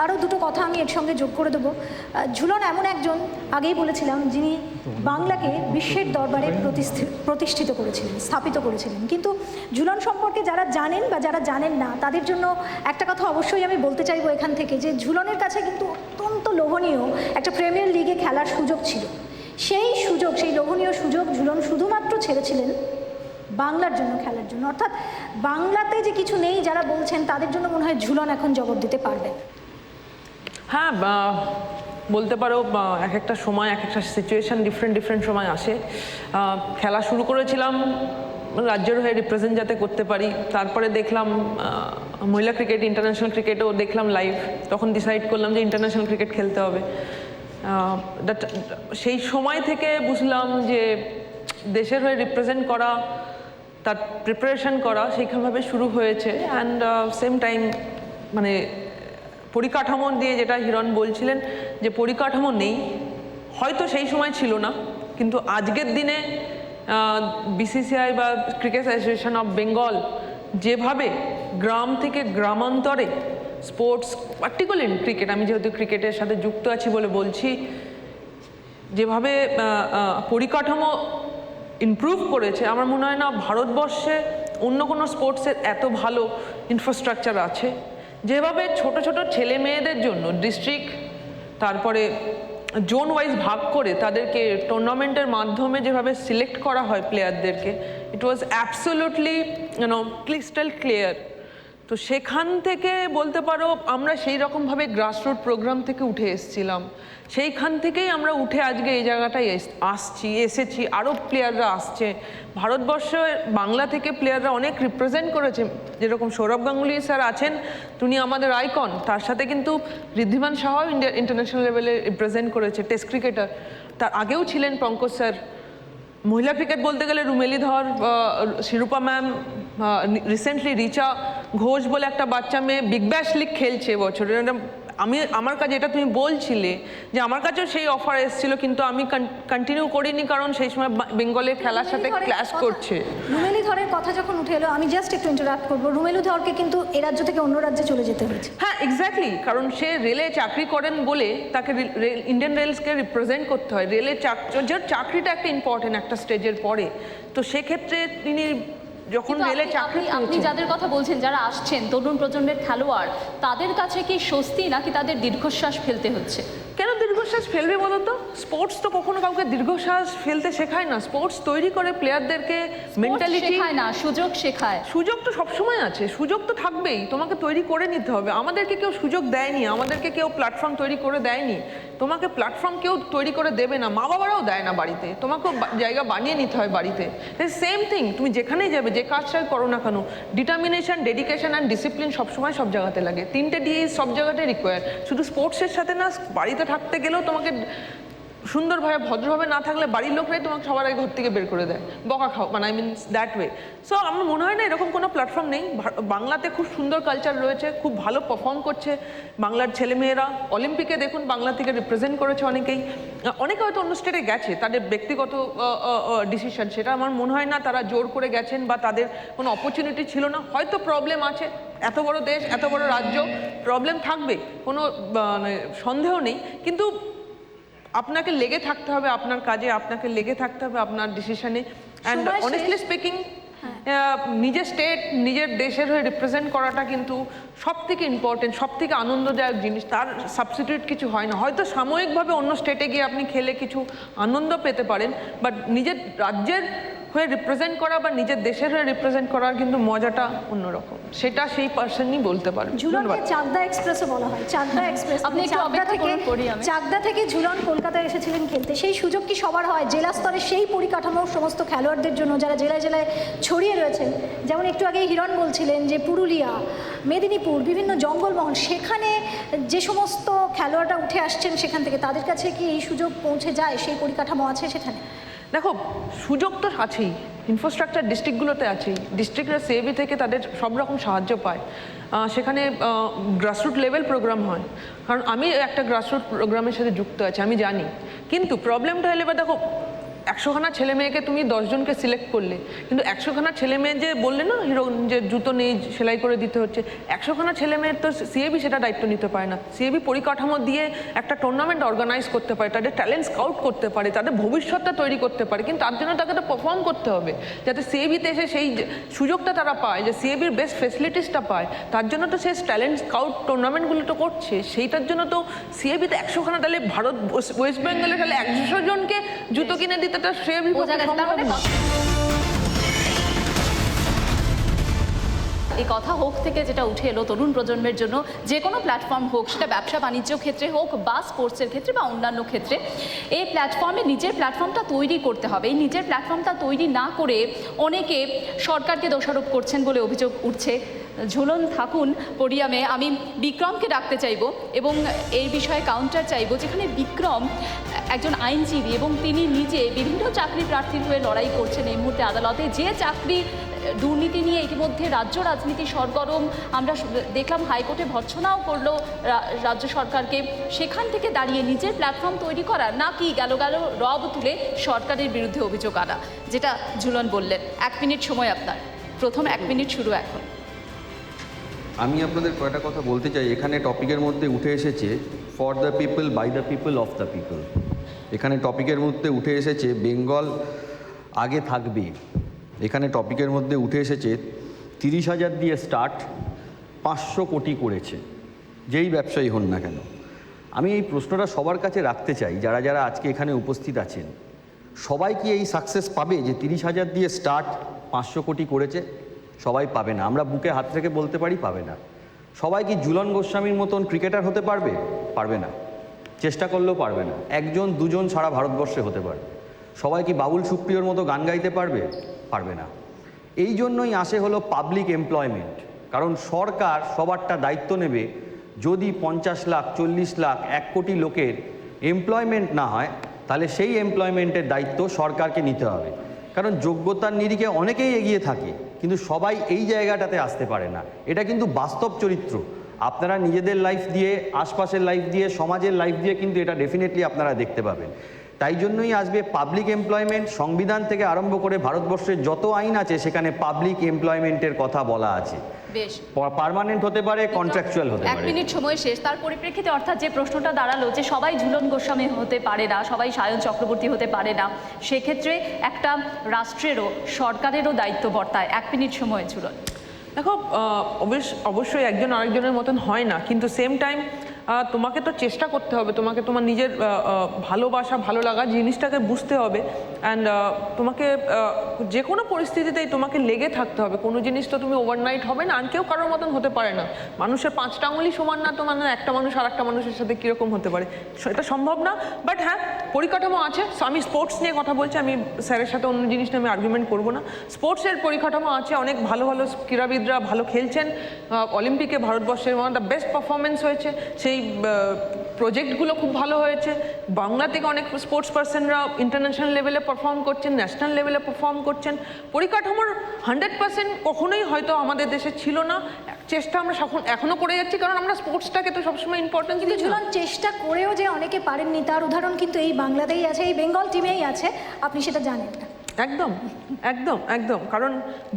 আরও দুটো কথা আমি এর সঙ্গে যোগ করে দেবো। ঝুলন এমন একজন, আগেই বলেছিলাম, যিনি বাংলাকে বিশ্বের দরবারে প্রতিষ্ঠিত করেছিলেন, স্থাপিত করেছিলেন। কিন্তু ঝুলন সম্পর্কে যারা জানেন বা যারা জানেন না, তাদের জন্য একটা কথা অবশ্যই আমি বলতে চাইবো এখান থেকে, যে ঝুলনের কাছে কিন্তু অত্যন্ত লোভনীয় একটা প্রিমিয়ার লিগে খেলার সুযোগ ছিল। সেই সুযোগ, সেই লোভনীয় সুযোগ ঝুলন শুধুমাত্র ছেড়েছিলেন বাংলার জন্য, খেলার জন্য। অর্থাৎ বাংলাতে যে কিছু নেই যারা বলছেন, তাদের জন্য মনে হয় ঝুলন এখন জবাব দিতে পারবে। হ্যাঁ, বলতে পারো এক একটা সময়, এক একটা সিচুয়েশান ডিফারেন্ট সময় আসে। খেলা শুরু করেছিলাম রাজ্যের হয়ে রিপ্রেজেন্ট যাতে করতে পারি, তারপরে দেখলাম মহিলা ক্রিকেট, ইন্টারন্যাশনাল ক্রিকেটও দেখলাম লাইভ, তখন ডিসাইড করলাম যে ইন্টারন্যাশনাল ক্রিকেট খেলতে হবে। সেই সময় থেকে বুঝলাম যে দেশের হয়ে রিপ্রেজেন্ট করা, তার প্রিপারেশন করা সেইভাবে শুরু হয়েছে। অ্যান্ড সেম টাইম মানে পরিকাঠামো দিয়ে, যেটা হিরণ বলছিলেন যে পরিকাঠামো নেই, হয়তো সেই সময় ছিল না, কিন্তু আজকের দিনে বিসিসিআই বা ক্রিকেট অ্যাসোসিয়েশন অফ বেঙ্গল যেভাবে গ্রাম থেকে গ্রামান্তরে স্পোর্টস, পার্টিকুলারলি ক্রিকেট, আমি যেহেতু ক্রিকেটের সাথে যুক্ত আছি বলে বলছি, যেভাবে পরিকাঠামো ইমপ্রুভ করেছে, আমার মনে হয় না ভারতবর্ষে অন্য কোনো স্পোর্টসের এত ভালো ইনফ্রাস্ট্রাকচার আছে। যেভাবে ছোট ছোট ছেলে মেয়েদের জন্য ডিস্ট্রিক্ট, তারপরে জোন ওয়াইজ ভাগ করে তাদেরকে টুর্নামেন্টের মাধ্যমে যেভাবে সিলেক্ট করা হয় প্লেয়ারদেরকে, ইট ওয়াজ অ্যাবসোলুটলি ক্রিস্টাল ক্লিয়ার। তো সেখান থেকে বলতে পারো আমরা সেই রকমভাবে গ্রাসরুট প্রোগ্রাম থেকে উঠে এসেছিলাম, সেইখান থেকেই আমরা উঠে আজকে এই জায়গাটায় এসেছি। আরও প্লেয়াররা আসছে ভারতবর্ষে, বাংলা থেকে প্লেয়াররা অনেক রিপ্রেজেন্ট করেছে, যেরকম সৌরভ গাঙ্গুলি স্যার আছেন, তিনি আমাদের আইকন, তার সাথে কিন্তু ঋদ্ধিমান সাহাও ইন্টারন্যাশনাল লেভেলে রিপ্রেজেন্ট করেছে, টেস্ট ক্রিকেটার। তার আগেও ছিলেন পঙ্কজ স্যার। মহিলা ক্রিকেট বলতে গেলে রুমেলি ধর, শিরূপা ম্যাম, রিসেন্টলি রিচা ঘোষ বলে একটা বাচ্চা মেয়ে বিগ ব্যাশ লিগ খেলছে এবছর। আমার কাছে এটা তুমি বলছিলে যে আমার কাছেও সেই অফার এসেছিল, কিন্তু আমি কন্টিনিউ করিনি, কারণ সেই সময় বেঙ্গলের খেলার সাথে ক্ল্যাশ করছে। রুমেলি ধরের কথা যখন উঠে এলো, আমি জাস্ট একটু ইন্টারাক্ট করবো, রুমেলি ধরকে কিন্তু এ রাজ্য থেকে অন্য রাজ্যে চলে যেতে হয়েছে। হ্যাঁ, এক্স্যাক্টলি, কারণ সে রেলে চাকরি করেন বলে তাকে ইন্ডিয়ান রেলসকে রিপ্রেজেন্ট করতে হয়। রেলের চাকরিটা একটা ইম্পর্টেন্ট একটা স্টেজের পরে, তো সেক্ষেত্রে তিনি যখন কিন্তু রেলে চাকরি আপনি যাদের কথা বলছেন, যারা আসছেন তরুণ প্রজন্মের খেলোয়াড়, তাদের কাছে কি স্বস্তি নাকি তাদের দীর্ঘশ্বাস ফেলতে হচ্ছে? কেন দীর্ঘশ্বাস ফেলবে বলো তো? স্পোর্টস তো কখনো কাউকে দীর্ঘশ্বাস ফেলতে শেখায় না। স্পোর্টস তৈরি করে প্লেয়ারদেরকে, মেন্টালিটি শেখায় না, সুযোগ শেখায়। সুযোগ তো সবসময় আছে, সুযোগ তো থাকবেই, তোমাকে তৈরি করে নিতে হবে। আমাদেরকে কেউ সুযোগ দেয়নি, আমাদেরকে কেউ প্ল্যাটফর্ম তৈরি করে দেয়নি, তোমাকে প্ল্যাটফর্ম কেউ তৈরি করে দেবে না, মা বাবারাও দেয় না বাড়িতে, তোমাকেও জায়গা বানিয়ে নিতে হয় বাড়িতে। সেম থিং, তুমি যেখানেই যাবে, যে কাজটাই করো না কেন, ডিটারমিনেশন, ডেডিকেশন অ্যান্ড ডিসিপ্লিন সবসময় সব জায়গাতে লাগে। 3টে ডি সব জায়গাতে রিকোয়ার, শুধু স্পোর্টসের সাথে না, বাড়িতে থাকতে গেলেও তোমাকে সুন্দরভাবে ভদ্রভাবে না থাকলে বাড়ির লোকরাই তোমাকে সবার আগে ঘর থেকে বের করে দেয়, বকা খাও, মানে I mean that way. So আমার মনে হয় না এরকম কোনো প্ল্যাটফর্ম নেই। বাংলাতে খুব সুন্দর কালচার রয়েছে, খুব ভালো পারফর্ম করছে বাংলার ছেলেমেয়েরা। অলিম্পিকে দেখুন বাংলা থেকে রিপ্রেজেন্ট করেছে অনেকেই, অনেকে হয়তো অন্য স্টেটে গেছে, তাদের ব্যক্তিগত ডিসিশন, সেটা আমার মনে হয় না তারা জোর করে গেছেন বা তাদের কোনো অপরচুনিটি ছিল না। হয়তো প্রবলেম আছে, এত বড় দেশ, এত বড় রাজ্য, প্রবলেম থাকবে, কোনো সন্দেহ নেই, কিন্তু আপনাকে লেগে থাকতে হবে আপনার কাজে, আপনাকে লেগে থাকতে হবে আপনার ডিসিশনে। অ্যান্ড অনেস্টলি স্পিকিং, নিজের স্টেট, নিজের দেশের হয়ে রিপ্রেজেন্ট করাটা কিন্তু সব থেকে ইম্পর্টেন্ট, সব থেকে আনন্দদায়ক জিনিস, তার সাবস্টিটিউট কিছু হয় না। হয়তো সাময়িকভাবে অন্য স্টেটে গিয়ে আপনি খেলে কিছু আনন্দ পেতে পারেন, বাট নিজের রাজ্যের হয়ে রিপ্রেজেন্ট করা বা নিজের দেশের হয়ে রিপ্রেজেন্ট করার কিন্তু মজাটা অন্যরকম, সেটা সেই পার্সনই বলতে পারেন। ঝুলনকে চাকদা এক্সপ্রেসও বলা হয়, চাকদা এক্সপ্রেস। আপনি একটু অপেক্ষা করুন, পড়ি আমি। চাকদা থেকে ঝুলন কলকাতায় এসেছিলেন খেলতে, সেই সুযোগ কি সবার হয়? জেলা স্তরে সেই পরিকাঠামো সমস্ত খেলোয়াড়দের জন্য যারা জেলায় জেলায় ছড়িয়ে রয়েছেন, যেমন একটু আগে হিরণ বলছিলেন যে পুরুলিয়া, মেদিনীপুর, বিভিন্ন জঙ্গলমহল, সেখানে যে সমস্ত খেলোয়াড়রা উঠে আসছেন সেখান থেকে, তাদের কাছে কি এই সুযোগ পৌঁছে যায়? সেই পরিকাঠামো আছে সেখানে? দেখো, সুযোগ তো আছেই, ইনফ্রাস্ট্রাকচার ডিস্ট্রিক্টগুলোতে আছেই, ডিস্ট্রিক্টরা সিএবি থেকে তাদের সব রকম সাহায্য পায়, সেখানে গ্রাসরুট লেভেল প্রোগ্রাম হয়, কারণ আমি একটা গ্রাসরুট প্রোগ্রামের সাথে যুক্ত আছি, আমি জানি। কিন্তু প্রবলেমটা হলে বা দেখো, 100খানা ছেলে মেয়েকে তুমি 10 জনকে সিলেক্ট করলে, কিন্তু 100খানা ছেলে মেয়ে যে বললে না হিরো যে জুতো নেই, সেলাই করে দিতে হচ্ছে, 100খানা ছেলে মেয়ের তো সিএবি সেটা দায়িত্ব নিতে পারে না। সিএবি পরিকাঠামো দিয়ে একটা টুর্নামেন্ট অর্গানাইজ করতে পারে, তাদের ট্যালেন্ট স্কাউট করতে পারে, তাদের ভবিষ্যৎটা তৈরি করতে পারে, কিন্তু তার জন্য তাকে তো পারফর্ম করতে হবে, যাতে সিএবিতে এসে সেই সুযোগটা তারা পায়, যে সিএবির বেস্ট ফেসিলিটিসটা পায়। তার জন্য তো সেই ট্যালেন্ট স্কাউট টুর্নামেন্টগুলো তো করছে, সেইটার জন্য তো সিএবিতে 100খানা, তাহলে ভারত ওয়েস্ট বেঙ্গলে তাহলে 100 জনকে জুতো কিনে দিতে তো সিএবি এই কথা হোক থেকে যেটা উঠে এলো তরুণ প্রজন্মের জন্য, যে কোনো প্ল্যাটফর্ম হোক, সেটা ব্যবসা বাণিজ্য ক্ষেত্রে হোক বা স্পোর্টসের ক্ষেত্রে বা অন্যান্য ক্ষেত্রে, এই প্ল্যাটফর্মে নিজের প্ল্যাটফর্মটা তৈরি করতে হবে। এই নিজের প্ল্যাটফর্মটা তৈরি না করে অনেকে সরকারকে দোষারোপ করছেন বলে অভিযোগ উঠছে। ঝুলন থাকুন পোডিয়ামে, আমি বিক্রমকে ডাকতে চাইব এবং এই বিষয়ে কাউন্টার চাইব, যেখানে বিক্রম একজন আইনজীবী এবং তিনি নিজে বিভিন্ন চাকরি প্রার্থীর হয়ে লড়াই করছেন এই মুহূর্তে আদালতে। যে চাকরি দুর্নীতি নিয়ে ইতিমধ্যে রাজ্য রাজনীতি সরগরম, আমরা দেখলাম হাইকোর্টে ভর্ৎসনাও করলো রাজ্য সরকারকে, সেখান থেকে দাঁড়িয়ে নিজের প্ল্যাটফর্ম তৈরি করা, নাকি গেল রব তুলে সরকারের বিরুদ্ধে অভিযোগ আনা, যেটা ঝুলন বললেন। 1 মিনিট সময় আপনার, প্রথম 1 মিনিট শুরু এখন। আমি আপনাদের কয়টা কথা বলতে চাই। এখানে টপিকের মধ্যে উঠে এসেছে for the people, by the people, of the people. এখানে টপিকের মধ্যে উঠে এসেছে বেঙ্গল আগে থাকবে। এখানে টপিকের মধ্যে উঠে এসেছে 30,000 দিয়ে স্টার্ট, 500 কোটি করেছে, যেই ব্যবসায়ী হন না কেন। আমি এই প্রশ্নটা সবার কাছে রাখতে চাই, যারা যারা আজকে এখানে উপস্থিত আছেন, সবাই কি এই সাকসেস পাবে যে 30,000 দিয়ে স্টার্ট 500 কোটি করেছে? সবাই পাবে না, আমরা বুকে হাত রেখে বলতে পারি পাবে না। সবাই কি ঝুলন গোস্বামীর মতন ক্রিকেটার হতে পারবে? পারবে না, চেষ্টা করলেও পারবে না। একজন দুজন সারা ভারতবর্ষে হতে পারবে। সবাই কি বাবুল সুপ্রিয়র মতো গান গাইতে পারবে? পারবে না। এই জন্যই আসে হলো পাবলিক এমপ্লয়মেন্ট, কারণ সরকার সবারটা দায়িত্ব নেবে। যদি 50 লাখ 40 লাখ 1 কোটি লোকের এমপ্লয়মেন্ট না হয়, তাহলে সেই এমপ্লয়মেন্টের দায়িত্ব সরকারকে নিতে হবে। কারণ যোগ্যতার নিরিখে অনেকেই এগিয়ে থাকে, কিন্তু সবাই এই জায়গাটাতে আসতে পারে না। এটা কিন্তু বাস্তব চরিত্র। আপনারা নিজেদের লাইফ দিয়ে, আশপাশের লাইফ দিয়ে, সমাজের লাইফ দিয়ে কিন্তু এটা ডেফিনেটলি আপনারা দেখতে পাবেন। তাই জন্যই আসবে পাবলিক এমপ্লয়মেন্ট। সংবিধান থেকে আরম্ভ করে ভারতবর্ষের যত আইন আছে সেখানে পাবলিক এমপ্লয়মেন্টের কথা বলা আছে। বেশ, পার্মানেন্ট হতে পারে, কন্ট্রাকচুয়াল হতে 1 পারে। মিনিট সময় শেষ। তার পরিপ্রেক্ষিতে অর্থাৎ যে প্রশ্নটা দাঁড়ালো যে সবাই ঝুলন গোস্বামী হতে পারে না, সবাই সায়ন চক্রবর্তী হতে পারে না, সেক্ষেত্রে একটা রাষ্ট্রেরও সরকারেরও দায়িত্ব বর্তায়। 1 মিনিট সময় ঝুলন। দেখো, অবশ্যই একজন আরেকজনের মতন হয় না, কিন্তু সেম টাইম তোমাকে তো চেষ্টা করতে হবে, তোমাকে তোমার নিজের ভালোবাসা ভালো লাগা জিনিসটাকে বুঝতে হবে। অ্যান্ড তোমাকে যে কোনো পরিস্থিতিতেই তোমাকে লেগে থাকতে হবে। কোনো জিনিস তো তুমি ওভারনাইট হবে না, আর কেউ কারোর মতন হতে পারে না। মানুষের 5টা আঙুলি সমান না, তো মানে একটা মানুষ আর একটা মানুষের সাথে কীরকম হতে পারে, এটা সম্ভব না। বাট হ্যাঁ, পরিকাঠামো আছে। আমি স্পোর্টস নিয়ে কথা বলছি, আমি স্যারের সাথে অন্য জিনিস নিয়ে আমি আর্গুমেন্ট করবো না। স্পোর্টসের পরিকাঠামো আছে, অনেক ভালো ভালো ক্রীড়াবিদরা ভালো খেলছেন। অলিম্পিকে ভারতবর্ষের one of the best performance হয়েছে, সেই প্রজেক্টগুলো খুব ভালো হয়েছে। বাংলা থেকে অনেক স্পোর্টস পার্সনরা ইন্টারন্যাশনাল লেভেলে পারফর্ম করছেন, ন্যাশনাল লেভেলে পারফর্ম করছেন। পরিকাঠামোর 100% কখনোই হয়তো আমাদের দেশে ছিল না। চেষ্টা আমরা এখনও করে যাচ্ছি, কারণ আমরা স্পোর্টসটাকে তো সবসময় ইম্পর্টেন্স কিন্তু দিই। ঝুলন, চেষ্টা করেও যে অনেকে পারেননি তার উদাহরণ কিন্তু এই বাংলাতেই আছে, এই বেঙ্গল টিমেই আছে, আপনি সেটা জানেন না। একদম একদম একদম, কারণ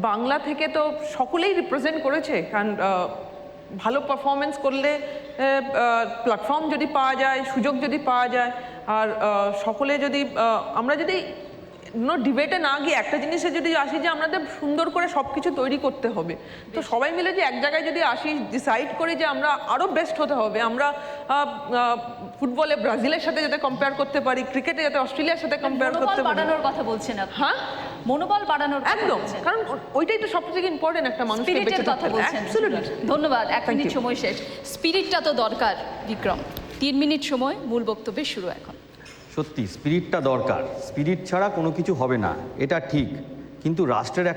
বাংলা থেকে তো সকলেই রিপ্রেজেন্ট করেছে। কারণ ভালো পারফরমেন্স করলে প্ল্যাটফর্ম যদি পাওয়া যায়, সুযোগ যদি পাওয়া যায়, আর সকলে যদি আমরা যদি ডিবেটে না গিয়ে একটা জিনিসে যদি আসি যে আমাদের সুন্দর করে সব কিছু তৈরি করতে হবে, তো সবাই মিলে যে এক জায়গায় যদি আসি, ডিসাইড করি যে আমরা আরও বেস্ট হতে হবে, আমরা ফুটবলে ব্রাজিলের সাথে যাতে কম্পেয়ার করতে পারি, ক্রিকেটে যাতে অস্ট্রেলিয়ার সাথে কম্পেয়ার করতে পারি। বাড়ানোর কথা বলছেন আপনি? হ্যাঁ, মনোবল বাড়ানোর কথা একদম, বলছেন। কারণ ওইটাই তো সবথেকে ইম্পর্টেন্ট একটা মানুষকে স্পিরিটের বেঁচে কথা থাকতে। বলছেন। অ্যাবসলিউটলি। ধন্যবাদ। 1 Thank মিনিট you. সময় শেষ। স্পিরিটটা তো দরকার বিক্রম। 3 মিনিট সময়, মূল বক্তব্য শুরু এখন। সত্যি স্পিরিটটা দরকার। স্পিরিট ছাড়া কোনো কিছু হবে না, এটা ঠিক। কিন্তু রাষ্ট্রের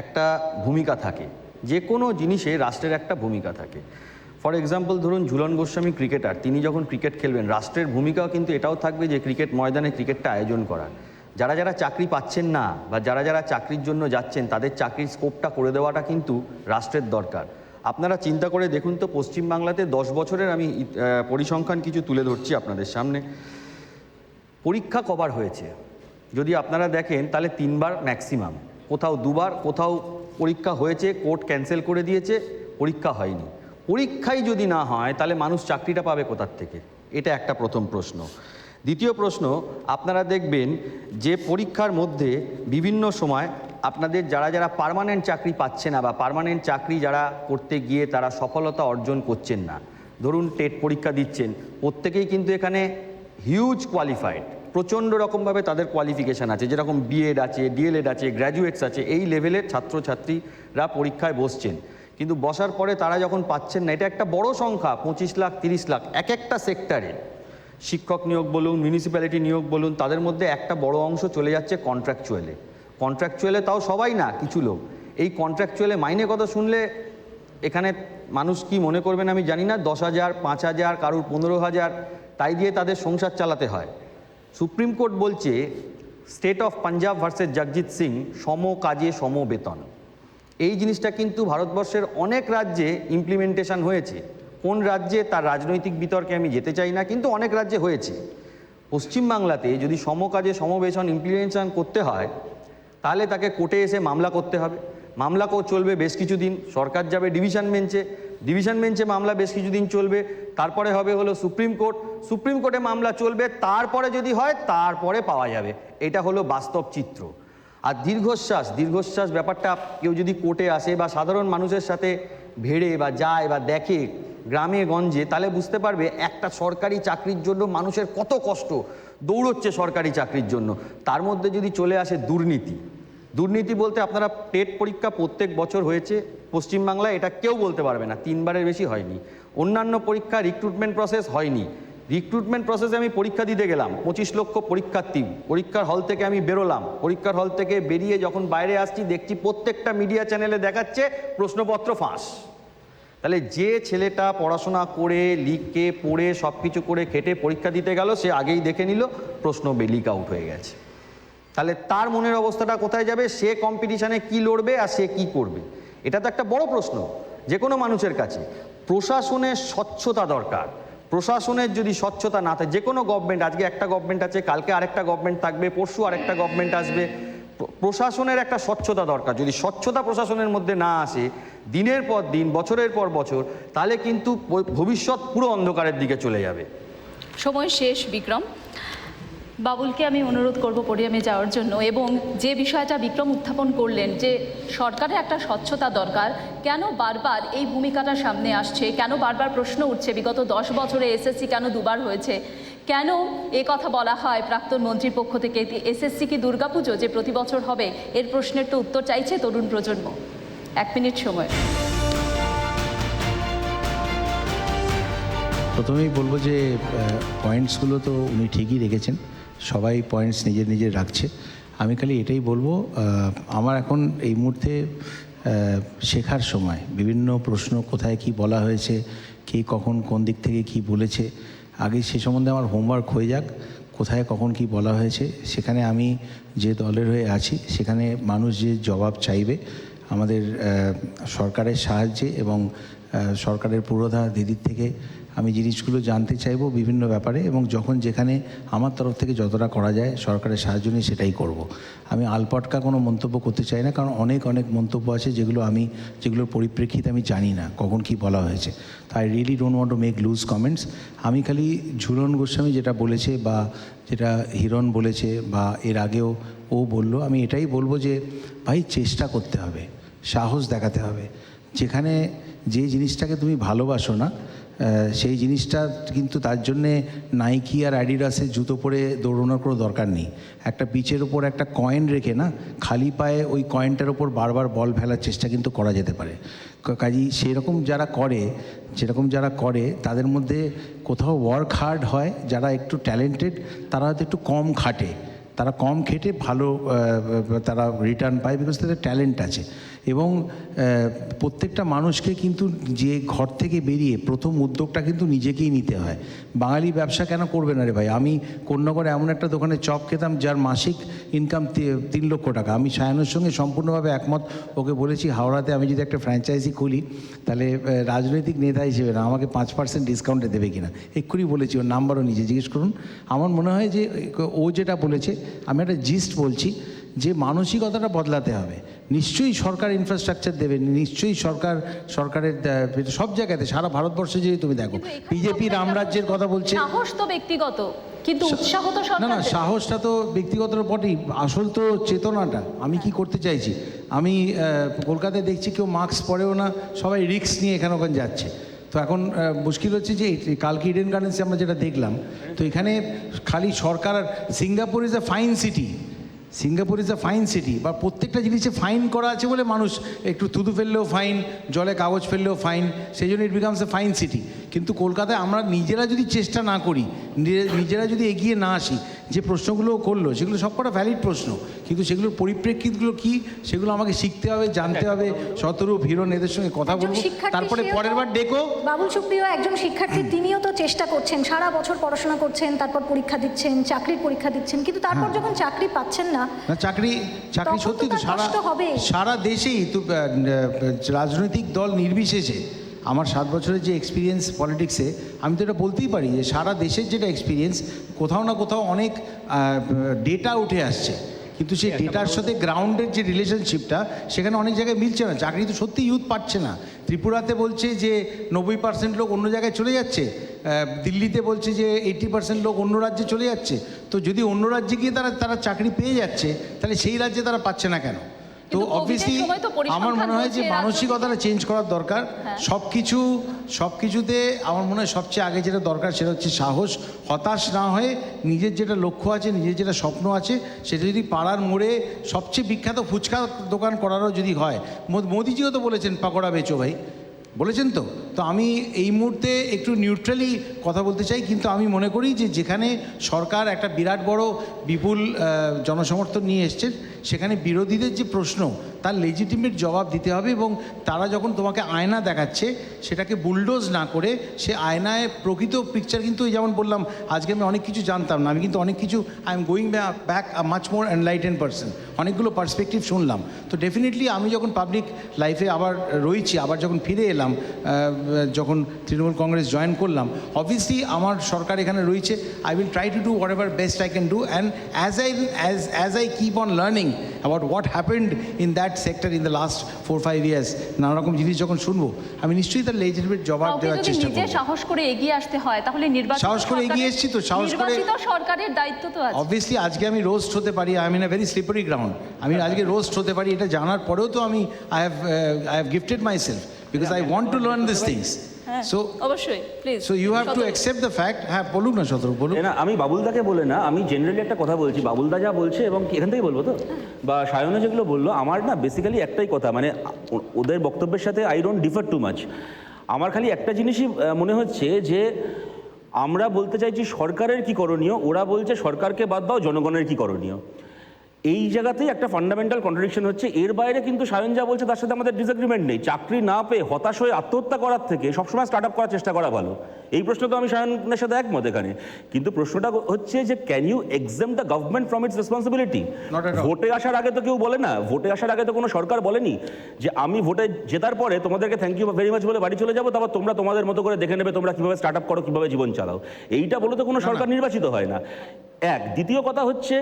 একটা ভূমিকা থাকে, যে কোনো জিনিসে রাষ্ট্রের একটা ভূমিকা থাকে। ফর এক্সাম্পল ধরুন, ঝুলন গোস্বামী ক্রিকেটার, তিনি যখন ক্রিকেট খেলবেন, রাষ্ট্রের ভূমিকাও কিন্তু এটাও থাকবে যে ক্রিকেট ময়দানে ক্রিকেটটা আয়োজন করা। যারা যারা চাকরি পাচ্ছেন না বা যারা যারা চাকরির জন্য যাচ্ছেন, তাদের চাকরির স্কোপটা করে দেওয়াটা কিন্তু রাষ্ট্রের দরকার। আপনারা চিন্তা করে দেখুন তো, পশ্চিমবাংলাতে 10 বছরের আমি পরিসংখ্যান কিছু তুলে ধরছি আপনাদের সামনে। পরীক্ষা কবার হয়েছে যদি আপনারা দেখেন, তাহলে 3বার ম্যাক্সিমাম, কোথাও 2বার, কোথাও পরীক্ষা হয়েছে, কোর্ট ক্যান্সেল করে দিয়েছে, পরীক্ষা হয়নি। পরীক্ষাই যদি না হয়, তাহলে মানুষ চাকরিটা পাবে কোথার থেকে? এটা একটা প্রথম প্রশ্ন। দ্বিতীয় প্রশ্ন, আপনারা দেখবেন যে পরীক্ষার মধ্যে বিভিন্ন সময় আপনাদের যারা যারা পার্মানেন্ট চাকরি পাচ্ছে না বা পার্মানেন্ট চাকরি যারা করতে গিয়ে তারা সফলতা অর্জন করছেন না, ধরুন টেট পরীক্ষা দিচ্ছেন, প্রত্যেকেই কিন্তু এখানে হিউজ কোয়ালিফাইড, প্রচণ্ড রকমভাবে তাদের কোয়ালিফিকেশান আছে, যেরকম বিএড আছে, ডিএলএড আছে, গ্র্যাজুয়েটস আছে, এই লেভেলের ছাত্রছাত্রীরা পরীক্ষায় বসছেন। কিন্তু বসার পরে তারা যখন পাচ্ছেন না, এটা একটা বড় সংখ্যা, 25 লাখ 30 লাখ এক একটা সেক্টরে। শিক্ষক নিয়োগ বলুন, মিউনিসিপ্যালিটি নিয়োগ বলুন, তাদের মধ্যে একটা বড় অংশ চলে যাচ্ছে কন্ট্রাকচুয়ালে, তাও সবাই না, কিছু লোক। এই কন্ট্রাকচুয়ালে মাইনে কত শুনলে এখানে মানুষ কি মনে করবেন আমি জানি না, 10,000, 5,000, কারুর 15,000, তাই দিয়ে তাদের সংসার চালাতে হয়। সুপ্রিম কোর্ট বলছে, state of Punjab versus Jagjit Singh, সম কাজে সম বেতন। এই জিনিসটা কিন্তু ভারতবর্ষের অনেক রাজ্যে ইমপ্লিমেন্টেশন হয়েছে। কোন রাজ্যে তার রাজনৈতিক বিতর্কে আমি যেতে চাই না, কিন্তু অনেক রাজ্যে হয়েছে। পশ্চিমবাংলাতে যদি সম কাজে সম বেতন ইমপ্লিমেন্টেশন করতে হয়, তাহলে তাকে কোর্টে এসে মামলা করতে হবে। মামলা চলবে বেশ কিছুদিন, সরকার যাবে ডিভিশন বেঞ্চে মামলা বেশ কিছুদিন চলবে, তারপরে হবে হলো সুপ্রিম কোর্টে মামলা চলবে, তারপরে যদি হয় তারপরে পাওয়া যাবে। এটা হলো বাস্তব চিত্র। আর দীর্ঘশ্বাস ব্যাপারটা কেউ যদি কোর্টে আসে বা সাধারণ মানুষের সাথে ভেড়ে বা যায় বা দেখে গ্রামে গঞ্জে, তাহলে বুঝতে পারবে একটা সরকারি চাকরির জন্য মানুষের কত কষ্ট, দৌড়চ্ছে সরকারি চাকরির জন্য। তার মধ্যে যদি চলে আসে দুর্নীতি, দুর্নীতি বলতে আপনারা টেট পরীক্ষা প্রত্যেক বছর হয়েছে পশ্চিমবাংলায়, এটা কেউ বলতে পারবে না 3 বারের বেশি হয়নি। অন্যান্য পরীক্ষা রিক্রুটমেন্ট প্রসেস হয়নি। রিক্রুটমেন্ট প্রসেসে আমি পরীক্ষা দিতে গেলাম, 25 লক্ষ পরীক্ষার্থী, পরীক্ষার হল থেকে আমি বেরোলাম, পরীক্ষার হল থেকে বেরিয়ে যখন বাইরে আসছি দেখছি প্রত্যেকটা মিডিয়া চ্যানেলে দেখাচ্ছে প্রশ্নপত্র ফাঁস। তাহলে যে ছেলেটা পড়াশোনা করে লিখে পড়ে সব কিছু করে খেটে পরীক্ষা দিতে গেল, সে আগেই দেখে নিল প্রশ্ন লিক আউট হয়ে গেছে। তাহলে তার মনের অবস্থাটা কোথায় যাবে? সে কম্পিটিশানে কি লড়বে আর সে কি করবে? এটা তো একটা বড় প্রশ্ন যে কোনো মানুষের কাছে। প্রশাসনের স্বচ্ছতা দরকার। প্রশাসনের যদি স্বচ্ছতা না থাকে, যে কোনো গভর্নমেন্ট, আজকে একটা গভর্নমেন্ট আছে, কালকে আরেকটা গভর্নমেন্ট থাকবে, পরশু আরেকটা গভর্নমেন্ট আসবে, প্রশাসনের একটা স্বচ্ছতা দরকার। যদি স্বচ্ছতা প্রশাসনের মধ্যে না আসে দিনের পর দিন, বছরের পর বছর, তাহলে কিন্তু ভবিষ্যৎ পুরো অন্ধকারের দিকে চলে যাবে। সময় শেষ বিক্রম। বাবুলকে আমি অনুরোধ করব পোডিয়ামে যাওয়ার জন্য, এবং যে বিষয়টা বিক্রম উত্থাপন করলেন যে সরকারের একটা স্বচ্ছতা দরকার, কেন বারবার এই ভূমিকাটা সামনে আসছে, কেন বারবার প্রশ্ন উঠছে বিগত 10 বছরে এসএসসি কেন দুবার হয়েছে, কেন এ কথা বলা হয় প্রাক্তন মন্ত্রীর পক্ষ থেকে এসএসসি কি দুর্গাপুজো যে প্রতি বছর হবে, এর প্রশ্নের তো উত্তর চাইছে তরুণ প্রজন্ম। 1 মিনিট সময়। প্রথমেই বলবো যে পয়েন্টসগুলো তো উনি ঠিকই রেখেছেন, সবাই পয়েন্টস নিজের নিজের রাখছে। আমি খালি এটাই বলবো, আমার এখন এই মুহূর্তে শেখার সময়। বিভিন্ন প্রশ্ন কোথায় কি বলা হয়েছে, কে কখন কোন দিক থেকে কি বলেছে, আগে সে সম্বন্ধে আমার হোমওয়ার্ক হয়ে যাক। কোথায় কখন কি বলা হয়েছে, সেখানে আমি যে দলের হয়ে আছি সেখানে মানুষ যে জবাব চাইবে আমাদের সরকারের সাহায্যে এবং সরকারের পুরোধা দিদির থেকে আমি জিনিসগুলো জানতে চাইবো বিভিন্ন ব্যাপারে, এবং যখন যেখানে আমার তরফ থেকে যতটা করা যায় সরকারের সাহায্য নিয়ে সেটাই করব। আমি আলপটকা কোনো মন্তব্য করতে চাই না, কারণ অনেক মন্তব্য আছে যেগুলোর পরিপ্রেক্ষিতে আমি জানি না কখন কি বলা হয়েছে। তো I really don't want to make loose comments. আমি খালি ঝুলন গোস্বামী যেটা বলেছে বা যেটা হিরণ বলেছে বা এর আগেও ও বলল, আমি এটাই বলবো যে ভাই চেষ্টা করতে হবে, সাহস দেখাতে হবে। যেখানে যে জিনিসটাকে তুমি ভালোবাসো না সেই জিনিসটা কিন্তু তার জন্যে নাইকি আর অ্যাডিডাসের জুতো পরে দৌড়ানোর কোনো দরকার নেই। একটা পিচের ওপর একটা কয়েন রেখে না খালি পায়ে ওই কয়েনটার ওপর বারবার বল ফেলার চেষ্টা কিন্তু করা যেতে পারে। কাজেই সেরকম যারা করে তাদের মধ্যে কোথাও ওয়ার্ক হার্ড হয়, যারা একটু ট্যালেন্টেড তারা হয়তো একটু কম খাটে, তারা কম খেটে ভালো তারা রিটার্ন পায়, বিকজ তাদের ট্যালেন্ট আছে। এবং প্রত্যেকটা মানুষকে কিন্তু যে ঘর থেকে বেরিয়ে প্রথম উদ্যোগটা কিন্তু নিজেকেই নিতে হয়। বাঙালি ব্যবসা কেন করবে না রে ভাই? আমি কোন্নগরে এমন একটা দোকানে চপ খেতাম যার মাসিক ইনকাম 3 লক্ষ টাকা। আমি সায়ানোর সঙ্গে সম্পূর্ণভাবে একমত। ওকে বলেছি হাওড়াতে আমি যদি একটা ফ্র্যাঞ্চাইজি খুলি তাহলে রাজনৈতিক নেতা হিসেবে না, আমাকে 5% ডিসকাউন্টে দেবে কিনা, এক্ষুনি বলেছি। ওর নাম্বারও নিজে জিজ্ঞেস করুন। আমার মনে হয় যে ও যেটা বলেছে, আমি একটা জিস্ট বলছি যে মানসিকতাটা বদলাতে হবে। নিশ্চয়ই সরকার ইনফ্রাস্ট্রাকচার দেবে, নিশ্চয়ই সরকারের সব জায়গাতে, সারা ভারতবর্ষে যদি তুমি দেখো বিজেপি রামরাজ্যের কথা বলছে। সাহস তো ব্যক্তিগত, কিন্তু উৎসাহ তো সরকার। না, সাহসটা তো ব্যক্তিগত বটেই, আসল তো চেতনাটা। আমি কি করতে চাইছি, আমি কলকাতায় দেখছি কেউ মাস্ক পরেও না, সবাই রিস্ক নিয়ে এখানে ওখানে যাচ্ছে। তো এখন মুশকিল হচ্ছে যে কালকে ইডেন গার্ডেন্সে আমরা যেটা দেখলাম, তো এখানে খালি সরকার। Singapore is a fine city, বা প্রত্যেকটা জিনিসে ফাইন করা আছে বলে মানুষ একটু থুতু ফেললেও ফাইন, জলে কাগজ ফেললেও ফাইন, সেই জন্য it becomes a fine city. কিন্তু কলকাতায় আমরা নিজেরা যদি চেষ্টা না করি, নিজেরা যদি এগিয়ে না আসি, যে প্রশ্নগুলো করলো সেগুলো সবকটা ভ্যালিড প্রশ্ন, কিন্তু সেগুলোর পরিপ্রেক্ষিতগুলো কি সেগুলো আমাকে শিখতে হবে, জানতে হবে। শতরূপ, হিরণ এদের সঙ্গে কথা বলবো, তারপরে পরের বার ডেকো। বাবুল সুপ্রিয় একজন শিক্ষার্থী, তিনিও তো চেষ্টা করছেন, সারা বছর পড়াশোনা করছেন, তারপর পরীক্ষা দিচ্ছেন, চাকরির পরীক্ষা দিচ্ছেন, কিন্তু তারপর যখন চাকরি পাচ্ছেন না, চাকরি সত্যি তো সারা দেশেই তো রাজনৈতিক দল নির্বিশেষে আমার 7 বছরের যে এক্সপিরিয়েন্স পলিটিক্সে, আমি তো এটা বলতেই পারি যে সারা দেশের যেটা এক্সপিরিয়েন্স, কোথাও না কোথাও অনেক ডেটা উঠে আসছে, কিন্তু সেই ডেটার সাথে গ্রাউন্ডের যে রিলেশনশিপটা সেখানে অনেক জায়গায় মিলছে না। চাকরি তো সত্যি ইউথ পাচ্ছে না। ত্রিপুরাতে বলছে যে 90% লোক অন্য জায়গায় চলে যাচ্ছে, দিল্লিতে বলছে যে 80% লোক অন্য রাজ্যে চলে যাচ্ছে। তো যদি অন্য রাজ্যে গিয়ে তারা চাকরি পেয়ে যাচ্ছে, তাহলে সেই রাজ্যে তারা পাচ্ছে না কেন? কিন্তু কোভিডের অবভিয়াসলি সময় তো পরিসংখ্যান আমার মনে হয় যে বলছে মানসিকতাটা চেঞ্জ করার দরকার। সবকিছুতে আমার মনে হয় সবচেয়ে আগে যেটা দরকার সেটা হচ্ছে সাহস। হতাশ না হয়ে নিজের যেটা লক্ষ্য আছে, নিজের যেটা স্বপ্ন আছে, সেটা যদি পাড়ার মোড়ে সবচেয়ে বিখ্যাত ফুচকা দোকান করারও যদি হয়, মোদিজিও তো বলেছেন পাকোড়া বেচো ভাই, বলেছেন তো। তো আমি এই মুহূর্তে একটু নিউট্রালি কথা বলতে চাই, কিন্তু আমি মনে করি যে যেখানে সরকার একটা বিরাট বড় বিপুল জনসমর্থন নিয়ে এসছেন, সেখানে বিরোধীদের যে প্রশ্ন তার লেজিটিমেট জবাব দিতে হবে, এবং তারা যখন তোমাকে আয়না দেখাচ্ছে সেটাকে বুলডোজ না করে সে আয়নায় প্রকৃত পিকচার, কিন্তু এই যেমন বললাম আজকে আমি অনেক কিছু জানতাম না, আমি কিন্তু অনেক কিছু I am going back a much more enlighten person, অনেকগুলো পার্সপেক্টিভ শুনলাম। তো ডেফিনেটলি আমি যখন পাবলিক লাইফে আবার রয়েছি, আবার যখন ফিরে এলাম, যখন তৃণমূল কংগ্রেস জয়েন করলাম, অবভিয়াসলি আমার সরকার এখানে রয়েছে, I will try to do what ever best I can do, and as I keep on learning about what happened in that sector in the last 4-5 years, নানা রকম জিনিস যখন শুনবো, আমি নিশ্চয়ই তার লেজিটিমেট জবাব কাউকে দেওয়ার যদি চেষ্টা নিজে করবো। সাহস করে এগিয়ে আসতে হয় তাহলে সাহস করে এগিয়ে এসেছি তো, সাহস করে নির্বাচিত সরকারের দায়িত্ব তো আছে। অবভিয়াসলি আজকে আমি রোস্ট হতে পারি, I mean a very slippery ground, আমি আজকে রোস্ট হতে পারি, এটা জানার পরেও তো আমি I have gifted myself because I want to learn this things. So অবশ্যই please, so you have to accept the fact. হ্যাঁ বলুন না শতরূপ, বলুন। না, আমি বাবুলদাকে বলে না, আমি জেনারেলি একটা কথা বলছি। বাবুলদা যা বলছে, এবং এখান থেকে বলবো তো, বা সায়নে যেগুলো বললো, আমার না বেসিক্যালি একটাই কথা, মানে ওদের বক্তব্যের সাথে I don't differ too much. আমার খালি একটা জিনিসই মনে হচ্ছে যে আমরা বলতে চাইছি সরকারের কি করণীয়, ওরা বলছে সরকারকে বাদ দাও, জনগণের কি করণীয়। এই জায়গাতেই একটা ফান্ডামেন্টাল কন্ট্রাডিকশন হচ্ছে। এর বাইরে কিন্তু সায়ন যা বলছে তার সাথে আমাদের ডিসএগ্রিমেন্ট নেই। চাকরি না পেয়ে হতাশ হয়ে আত্মহত্যা করার থেকে সবসময় স্টার্ট আপ করার চেষ্টা করা ভালো, এই প্রশ্ন তো আমি সায়নের সাথে একমত এখানে। কিন্তু প্রশ্নটা হচ্ছে যে can you exempt the government from its responsibility? ভোটে আসার আগে তো কেউ বলে না, ভোটে আসার আগে তো কোনো সরকার বলেনি যে আমি ভোটে জেতার পরে তোমাদেরকে থ্যাংক ইউ ভেরি মাচ বলে বাড়ি চলে যাবো, তারপর তোমরা তোমাদের মতো করে দেখে নেবে তোমরা কীভাবে স্টার্ট আপ করো, কীভাবে জীবন চালাও। এইটা বলে তো কোনো সরকার নির্বাচিত হয় না। দ্বিতীয় কথা হচ্ছে,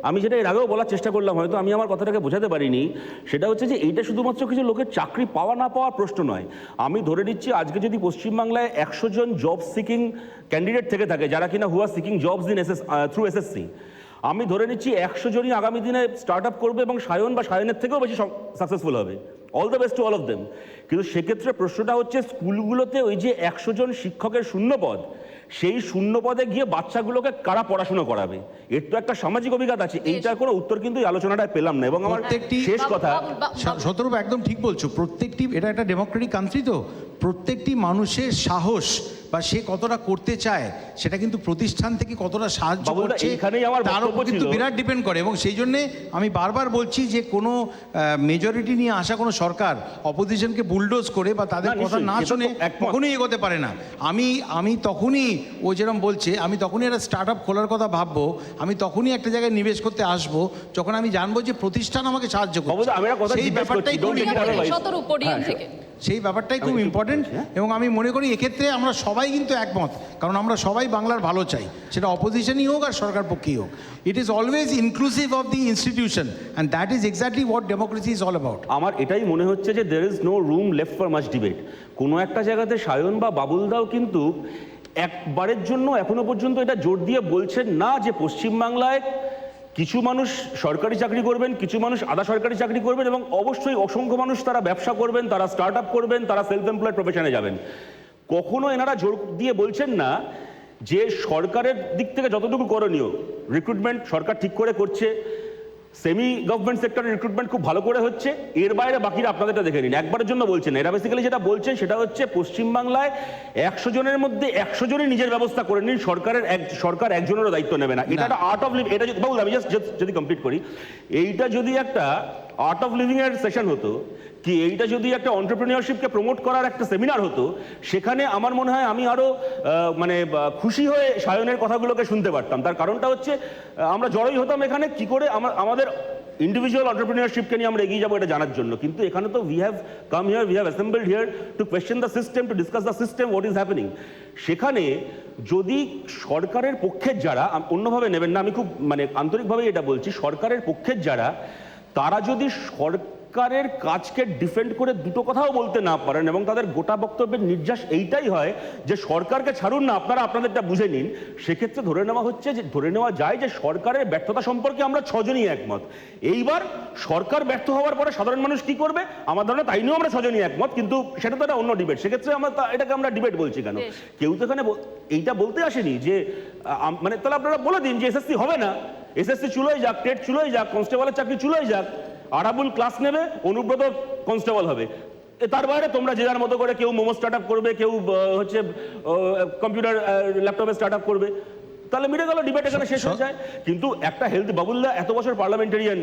আমি যেটা এর আগেও বলার চেষ্টা করলাম, হয়তো আমি আমার কথাটাকে বোঝাতে পারিনি, সেটা হচ্ছে যে এইটা শুধুমাত্র কিছু লোকের চাকরি পাওয়া না পাওয়ার প্রশ্ন নয়। আমি ধরে নিচ্ছি আজকে যদি পশ্চিমবাংলায় 100 জন জব সিকিং ক্যান্ডিডেট থেকে থাকে, যারা কিনা who are seeking jobs in through SSC, আমি ধরে নিচ্ছি 100 জনই আগামী দিনে স্টার্ট আপ করবে এবং সায়ন বা সায়নের থেকেও বেশি সাকসেসফুল হবে। All the best to all of them. কিন্তু সেক্ষেত্রে প্রশ্নটা হচ্ছে স্কুলগুলোতে ওই যে 100 জন শিক্ষকের শূন্যপদ, সেই শূন্য পদে গিয়ে বাচ্চাগুলোকে কারা পড়াশোনা করাবে, এর তো একটা সামাজিক অভিজ্ঞতা আছে। এইটার কোনো উত্তর কিন্তু এই আলোচনাটায় পেলাম না। এবং আমার শেষ কথা, শতরূপ একদম ঠিক বলছো, প্রত্যেকটি, এটা একটা ডেমোক্রেটিক কান্ট্রি, তো প্রত্যেকটি মানুষের সাহস বা সে কতটা করতে চায় সেটা কিন্তু প্রতিষ্ঠান থেকে কতটা সাহায্য করছে তার উপর কিন্তু বিরাট ডিপেন্ড করে। এবং সেই জন্যে আমি বারবার বলছি যে কোনো মেজরিটি নিয়ে আসা কোনো সরকার অপোজিশনকে বুলডোজ করে বা তাদের কথা না শুনে কখনোই এগোতে পারে না। আমি তখনই, ও যেরকম বলছে, আমি তখনই একটা স্টার্ট আপ খোলার কথা ভাববো, আমি তখনই একটা জায়গায় নিবেশ করতে আসবো যখন আমি জানবো যে প্রতিষ্ঠান আমাকে সাহায্য করছে। সেই ব্যাপারটাই সেই ব্যাপারটাই খুব ইম্পর্টেন্ট। এবং আমি মনে করি এক্ষেত্রে আমরা সবাই কিন্তু একমত, কারণ আমরা সবাই বাংলার ভালো চাই, সেটা অপোজিশনই হোক আর সরকার পক্ষেই হোক। It is always inclusive of the institution, and that is exactly what democracy is all about. আমার এটাই মনে হচ্ছে যে there is no room left for much debate. কোনো একটা জায়গাতে সায়ন বা বাবুলদাও কিন্তু একবারের জন্য এখনো পর্যন্ত এটা জোর দিয়ে বলছেন না যে পশ্চিমবাংলায় কিছু মানুষ সরকারি চাকরি করবেন, কিছু মানুষ আধা সরকারি চাকরি করবেন, এবং অবশ্যই অসংখ্য মানুষ তারা ব্যবসা করবেন, তারা স্টার্ট আপ করবেন, তারা সেলফ এমপ্লয়েড প্রফেশনে যাবেন। কখনো এনারা জোর দিয়ে বলছেন না যে সরকারের দিক থেকে যতটুকু করণীয়, রিক্রুটমেন্ট সরকার ঠিক করে করছে, সেমি গভর্নমেন্ট সেক্টরের রিক্রুটমেন্ট খুব ভালো করে হচ্ছে, এর বাইরে বাকিরা আপনাদেরটা দেখে নিন, একবারের জন্য বলছেন। এরা বেসিক্যালি যেটা বলছেন সেটা হচ্ছে পশ্চিমবাংলায় 100 জনের মধ্যে 100 জনই নিজের ব্যবস্থা করে নিন, সরকার একজনেরও দায়িত্ব নেবে না। এটা একটা আর্ট অফ লিভিং। এটা যদি আমি যদি কমপ্লিট করি, এইটা যদি একটা আর্ট অফ লিভিং এর সেশন হতো, কি এইটা যদি একটা এন্টারপ্রেনিয়রশিপকে প্রমোট করার একটা সেমিনার হতো, সেখানে আমার মনে হয় আমি আরো মানে খুশি হয়ে সায়নের কথাগুলোকে শুনতে পারতাম। তার কারণটা হচ্ছে আমরা জড়োই হতাম এখানে কি করে আমাদের ইন্ডিভিজুয়াল এন্টারপ্রেনিয়রশিপকে নিয়ে আমরা এগিয়ে যাবো এটা জানার জন্য। কিন্তু এখানে তো we have come here, we have assembled here to question the system, to discuss the system, what is happening. সেখানে যদি সরকারের পক্ষের যারা, অন্যভাবে নেবেন না, আমি খুব মানে আন্তরিকভাবে এটা বলছি, সরকারের পক্ষের যারা, তারা যদি সরকারের কাজকে ডিফেন্ড করে দুটো কথাও বলতে না পারেন এবং তাদের গোটা বক্তব্যের নির্যাস এইটাই হয় যে সরকারকে ছাড়ুন না, আপনারা আপনাদেরটা বুঝে নিন, সেক্ষেত্রে ধরে নেওয়া যায় যে সরকারের ব্যর্থতা সম্পর্কে আমরা ছজনই একমত। এইবার সরকার ব্যর্থ হওয়ার পরে সাধারণ মানুষ কি করবে আমার ধারণা তাই নিয়েও আমরা ছজনই একমত, কিন্তু সেটা তো একটা অন্য ডিবেট। সেক্ষেত্রে এটাকে আমরা ডিবেট বলছি কেন? কেউ তো এখানে এইটা বলতে আসেনি যে মানে তাহলে আপনারা বলে দিন যে এসএসসি হবে না, এসএসসি চুলোই যাক, টেট চুলোই যাক, কনস্টেবলের চাকরি চুলোই যাক, আরাবুল ক্লাস নেবে, অনুব্রত কনস্টেবল হবে। তার বাইরে তোমরা যে যার মতো করে কেউ মোমো স্টার্ট আপ করবে, কেউ হচ্ছে কম্পিউটার ল্যাপটপে স্টার্ট আপ করবে, তাহলে মিটে গেল, ডিবেট এখানে শেষ হয়ে যায়। কিন্তু একটা হেলদি, বাবুলদা এত বছর পার্লামেন্টারিয়ান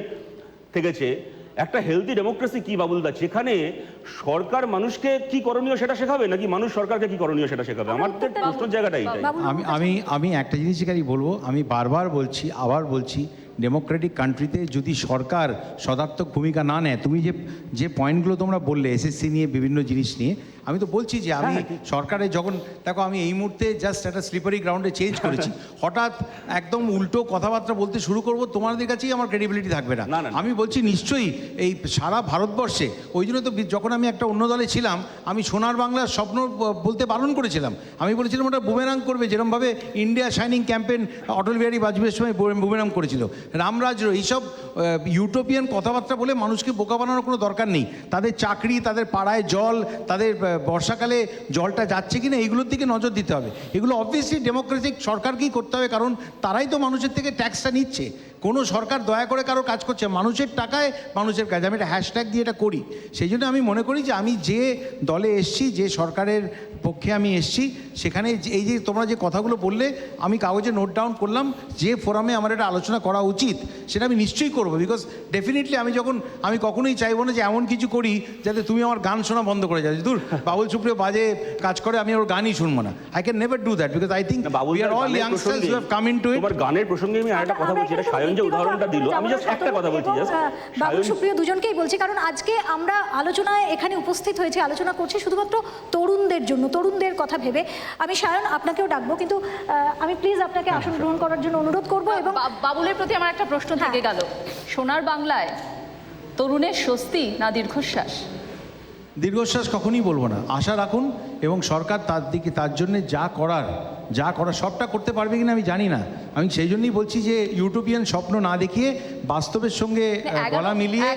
থেকেছে, একটা হেলদি ডেমোক্রেসি কি বাবুলদা, যেখানে সরকার মানুষকে কি করণীয় সেটা শেখাবে নাকি মানুষ সরকারকে কি করণীয় সেটা শেখাবে? আমার তো প্রশ্নের জায়গাটা এইটাই। আমি একটা জিনিস এখানেই বলবো, আমি বারবার বলছি, আবার বলছি, ডেমোক্রেটিক কান্ট্রিতে যদি সরকার সদার্থক ভূমিকা না নেয়, তুমি যে পয়েন্টগুলো তোমরা বললে এসএসসি নিয়ে, বিভিন্ন জিনিস নিয়ে, আমি তো বলছি যে আমি সরকারের যখন, দেখো আমি এই মুহূর্তে জাস্ট একটা স্লিপারি গ্রাউন্ডে চেঞ্জ করেছি, হঠাৎ একদম উল্টো কথাবার্তা বলতে শুরু করব, তোমাদের কাছেই আমার ক্রেডিবিলিটি থাকবে না। আমি বলছি নিশ্চয়ই এই সারা ভারতবর্ষে, ওই জন্য তো যখন আমি একটা অন্য দলে ছিলাম, আমি সোনার বাংলার স্বপ্ন বলতে বারণ করেছিলাম। আমি বলেছিলাম ওটা বুমেরাং করবে, যেরকমভাবে India shining campaign Atal Bihari বাজপেয়ীর সময় বুমেরাং করেছিল। রামরাজ এইসব ইউটোপিয়ান কথাবার্তা বলে মানুষকে বোকা বানানোর কোনো দরকার নেই। তাদের চাকরি, তাদের পাড়ায় জল, তাদের বর্ষাকালে জলটা যাচ্ছে কিনা, এইগুলোর দিকে নজর দিতে হবে। এগুলো অবভিয়াসলি ডেমোক্রেটিক সরকারকেই করতে হবে, কারণ তারাই তো মানুষের থেকে ট্যাক্সটা নিচ্ছে। কোনো সরকার দয়া করে কারো কাজ করছে, মানুষের টাকায় মানুষের কাজ। আমি এটা হ্যাশট্যাগ দিয়ে এটা করি। সেই জন্য আমি মনে করি যে আমি যে দলে এসছি, যে সরকারের পক্ষে আমি এসছি, সেখানে এই যে তোমরা যে কথাগুলো বললে আমি কাগজে নোট ডাউন করলাম, যে ফোরামে আমার এটা আলোচনা করা উচিত সেটা আমি নিশ্চয়ই করবো। বিকজ ডেফিনেটলি আমি কখনোই চাইবো না যে এমন কিছু করি যাতে তুমি আমার গান শোনা বন্ধ করে যাও। দূর, বাবুল সুপ্রিয় বাজে কাজ করে, আমি ওর গানই শুনবো না। I can never do that, because I think we are all youngsters who have come into it. তোমার গানের প্রসঙ্গে আমি আরেকটা কথা বলছি, এটা সায়ন যে উদাহরণটা দিল, আমি জাস্ট একটা কথা বলছি, জাস্ট বাবুল সুপ্রিয় দুজনকেই বলছি, কারণ আজকে আমরা আলোচনায় এখানে উপস্থিত হয়েছি, আলোচনা করছি শুধুমাত্র তরুণদের জন্য, তরুণদের কথা ভেবে। আমি সায়ন আপনাকেও ডাকবো, কিন্তু আমি প্লিজ আপনাকে আসন গ্রহণ করার জন্য অনুরোধ করবো। এবং বাবুলের প্রতি আমার একটা প্রশ্ন থেকে গেল, সোনার বাংলায় তরুণের স্বস্তি না দীর্ঘশ্বাস? দীর্ঘশ্বাস কখনই বলবো না, আশা রাখুন, এবং সরকার তার জন্যে যা করার সবটা করতে পারবে কিনা আমি জানি না। আমি সেই জন্যই বলছি যে ইউটোপিয়ান স্বপ্ন না দেখিয়ে বাস্তবের সঙ্গে গলা মিলিয়ে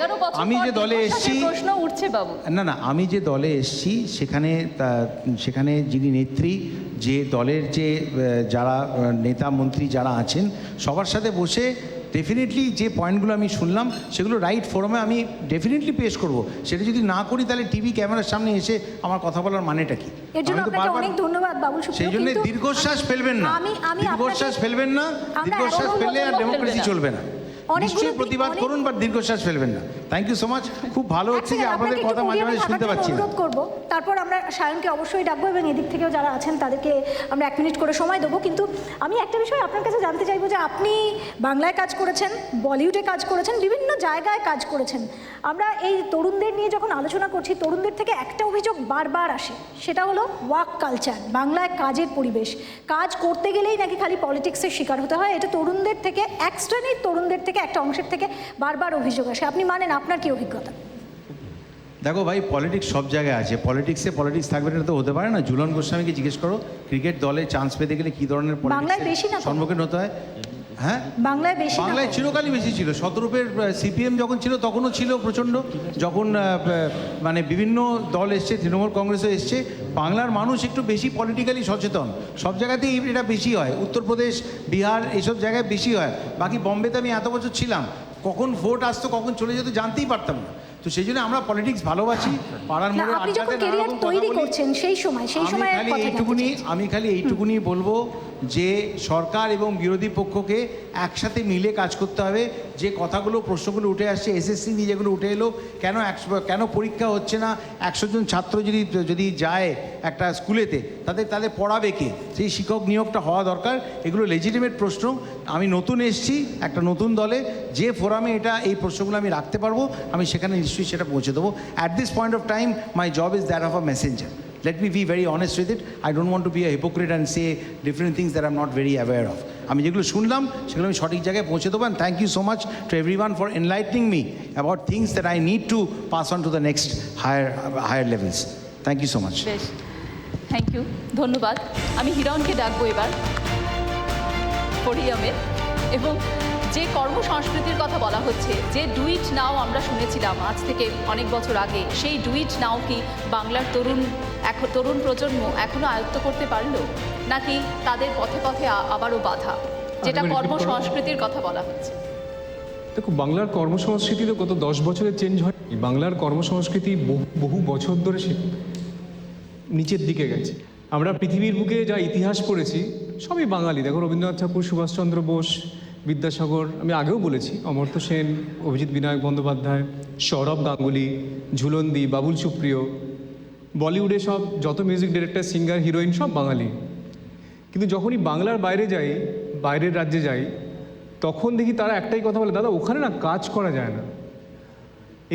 আমি যে দলে এসেছি, প্রশ্ন উঠছে বাবু, না আমি যে দলে এসেছি সেখানে যিনি নেত্রী, যে দলের যে যারা নেতা মন্ত্রী যারা আছেন, সবার সাথে বসে ডেফিনেটলি যে পয়েন্টগুলো আমি শুনলাম সেগুলো রাইট ফোরামে আমি ডেফিনেটলি পেশ করব। সেটা যদি না করি তাহলে টিভি ক্যামেরার সামনে এসে আমার কথা বলার মানেটা কি? এর জন্য আপনাকে অনেক ধন্যবাদ বাবুল সুপ্রিয়। সেই জন্য দীর্ঘশ্বাস ফেলবেন না, দীর্ঘশ্বাস ফেলবেন না, দীর্ঘশ্বাস ফেললে আর ডেমোক্রেসি চলবে না। নিশ্চয়ই প্রতিবাদ করুন, বাট দীর্ঘশ্বাস ফেলবেন না। Thank you so much. খুব ভালো হচ্ছে যে আপনাদের কথা মাঝে মাঝে শুনতে পাচ্ছি। অনুরোধ করবো, তারপর আমরা সায়নকে অবশ্যই ডাকবো এবং এদিক থেকেও যারা আছেন তাদেরকে আমরা 1 মিনিট করে সময় দেবো। কিন্তু আমি একটা বিষয় আপনার কাছে জানতে চাইবো যে আপনি বাংলায় কাজ করেছেন, বলিউডে কাজ করেছেন, বিভিন্ন জায়গায় কাজ করেছেন। আমরা এই তরুণদের নিয়ে যখন আলোচনা করছি, তরুণদের থেকে একটা অভিযোগ বারবার আসে, সেটা হলো ওয়ার্ক কালচার, বাংলায় কাজের পরিবেশ। কাজ করতে গেলেই নাকি খালি পলিটিক্সের শিকার হতে হয়। এটা তরুণদের থেকে, এক্সট্রানি তরুণদের থেকে, একটা অংশের থেকে বারবার অভিযোগ আসে। আপনি মানেন? আপনার কি অভিজ্ঞতা? দেখো ভাই, পলিটিক্স সব জায়গায় আছে, পলিটিক্স থাকবে না তো হতে পারে না। ঝুলন গোস্বামীকে জিজ্ঞেস করো ক্রিকেট দলে চান্স পেতে গেলে কী ধরনের পলিটিক্সের সম্মুখীন হতে হয়। হ্যাঁ, বাংলায় চিরকালই বেশি ছিল। শতরূপের সিপিএম যখন ছিল তখনও ছিল প্রচণ্ড। যখন মানে বিভিন্ন দল এসছে, তৃণমূল কংগ্রেসও এসছে, বাংলার মানুষ একটু বেশি পলিটিক্যালি সচেতন। সব জায়গাতেই এটা বেশি হয়, উত্তরপ্রদেশ, বিহার, এইসব জায়গায় বেশি হয়। বাকি বম্বেতে আমি এত বছর ছিলাম, কখন ভোট আসতো কখন চলে যেত জানতেই পারতাম না। তো সেই জন্য আমরা পলিটিক্স ভালোবাসি, পাড়ার মোড়ে আমি খালি এইটুকুনি বলবো যে সরকার এবং বিরোধী পক্ষকে একসাথে মিলে কাজ করতে হবে। যে কথাগুলো, প্রশ্নগুলো উঠে আসছে, এসএসসি নিয়ে যেগুলো উঠে এলো, কেন পরীক্ষা হচ্ছে না, 100 জন ছাত্র যদি যায় একটা স্কুলেতে, তাদের পড়াবে কে, সেই শিক্ষক নিয়োগটা হওয়া দরকার। এগুলো লেজিটিমেট প্রশ্ন। আমি নতুন এসেছি একটা নতুন দলে, যে ফোরামে এই প্রশ্নগুলো আমি রাখতে পারবো, আমি সেখানে নিশ্চয়ই সেটা পৌঁছে দেবো। At this point of time my job is that of a Messenger. Let me be very honest with it. I don't want to be a hypocrite and say different things that I'm not very aware of. আমি যেগুলো শুনলাম সেগুলো আমি সঠিক জায়গায় পৌঁছে দেবো। And thank you so much to everyone for enlightening me about things that I need to pass on to the next higher levels. Thank you so much. বেশ, থ্যাংক ইউ, ধন্যবাদ। আমি হিরণকে ডাকবো এবার পোডিয়ামে। এবং যে কর্মসংস্কৃতির কথা বলা হচ্ছে, যে ডু ইট নাও আমরা শুনেছিলাম আজ থেকে অনেক বছর আগে, সেই ডু ইট নাও কি বাংলার তরুণ প্রজন্ম এখনো আয়ত্ত করতে পারলো, নাকি তাদের পথে পথে আবারও বাধা, যেটা কর্মসংস্কৃতির কথা বলা হচ্ছে? দেখো, বাংলার কর্মসংস্কৃতি তো গত 10 বছরে চেঞ্জ হয়নি। বাংলার কর্মসংস্কৃতি বহু বছর ধরে সে নিচের দিকে গেছে। আমরা পৃথিবীর বুকে যা ইতিহাস পড়েছি সবই বাঙালি। দেখো, রবীন্দ্রনাথ ঠাকুর, সুভাষচন্দ্র বোস, বিদ্যাসাগর, আমি আগেও বলেছি, অমর্ত্য সেন, অভিজিৎ বিনায়ক বন্দ্যোপাধ্যায়, সৌরভ গাঙ্গুলি, ঝুলন্দি, বাবুল সুপ্রিয়, বলিউডে সব যত মিউজিক ডিরেক্টর, সিঙ্গার, হিরোইন সব বাঙালি। কিন্তু যখনই বাংলার বাইরে যাই, বাইরের রাজ্যে যাই, তখন দেখি তারা একটাই কথা বলে, দাদা ওখানে না কাজ করা যায় না।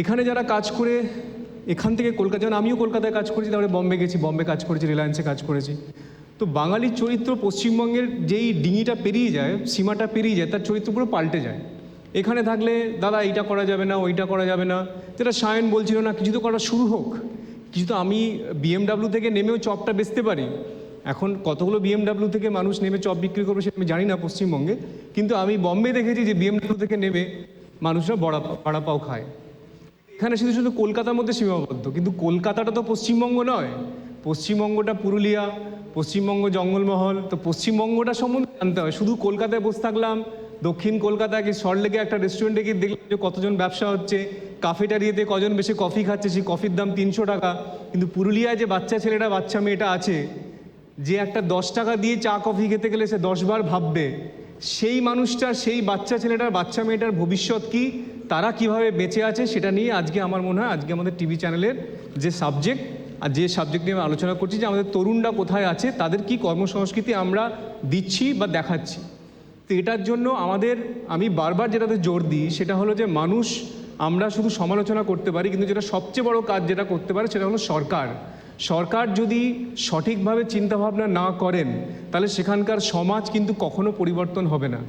এখানে যারা কাজ করে, এখান থেকে কলকাতা, যেমন আমিও কলকাতায় কাজ করেছি, তারপরে বম্বে গেছি, বম্বে কাজ করেছি, রিলায়েন্সে কাজ করেছি। তো বাঙালির চরিত্র পশ্চিমবঙ্গের যেই ডিঙিটা পেরিয়ে যায়, সীমাটা পেরিয়ে যায়, তার চরিত্র পুরো পাল্টে যায়। এখানে থাকলে দাদা এইটা করা যাবে না, ওইটা করা যাবে না, যেটা সায়ন বলছিল না, কিছু তো করা শুরু হোক। কিছু তো, আমি BMW থেকে নেমেও চপটা বেচতে পারি। এখন কতগুলো BMW থেকে মানুষ নেমে চপ বিক্রি করবে সেটা আমি জানি না পশ্চিমবঙ্গে, কিন্তু আমি বম্বে দেখেছি যে BMW থেকে নেমে মানুষরা বড়া পাও খায়। এখানে শুধু শুধু কলকাতার মধ্যে সীমাবদ্ধ, কিন্তু কলকাতাটা তো পশ্চিমবঙ্গ নয়। পশ্চিমবঙ্গটা পুরুলিয়া, পশ্চিমবঙ্গ জঙ্গলমহল। তো পশ্চিমবঙ্গটা সম্বন্ধে জানতে হয়। শুধু কলকাতায় বসে থাকলাম, দক্ষিণ কলকাতায় কি সল্টলেকে একটা রেস্টুরেন্টে গিয়ে দেখলাম যে কতজন ব্যবসা হচ্ছে, কাফেটারিয়াতে কজন বেশি কফি খাচ্ছে, সেই কফির দাম 300 টাকা। কিন্তু পুরুলিয়ায় যে বাচ্চা ছেলেটা, বাচ্চা মেয়েটা আছে, যে একটা 10 টাকা দিয়ে চা কফি খেতে গেলে সে 10 বার ভাববে, সেই মানুষটার, সেই বাচ্চা ছেলেটার, বাচ্চা মেয়েটার ভবিষ্যৎ কি, তারা কিভাবে বেঁচে আছে, সেটা নিয়ে আজকে আমার মনে হয় আজকে আমাদের টিভি চ্যানেলের যে সাবজেক্ট, আর যে সাবজেক্ট নিয়ে আমি আলোচনা করছি, যে আমাদের তরুণরা কোথায় আছে, তাদের কি কর্মসংস্কৃতি আমরা দিচ্ছি বা দেখাচ্ছি। তো এটার জন্য আমি বারবার যেটাতে জোর দিই সেটা হলো যে মানুষ, আমরা শুধু সমালোচনা করতে পারি, কিন্তু যেটা সবচেয়ে বড় কাজ যেটা করতে পারে সেটা হলো সরকার যদি সঠিকভাবে চিন্তাভাবনা না করেন, তাহলে সেখানকার সমাজ কিন্তু কখনো পরিবর্তন হবে না।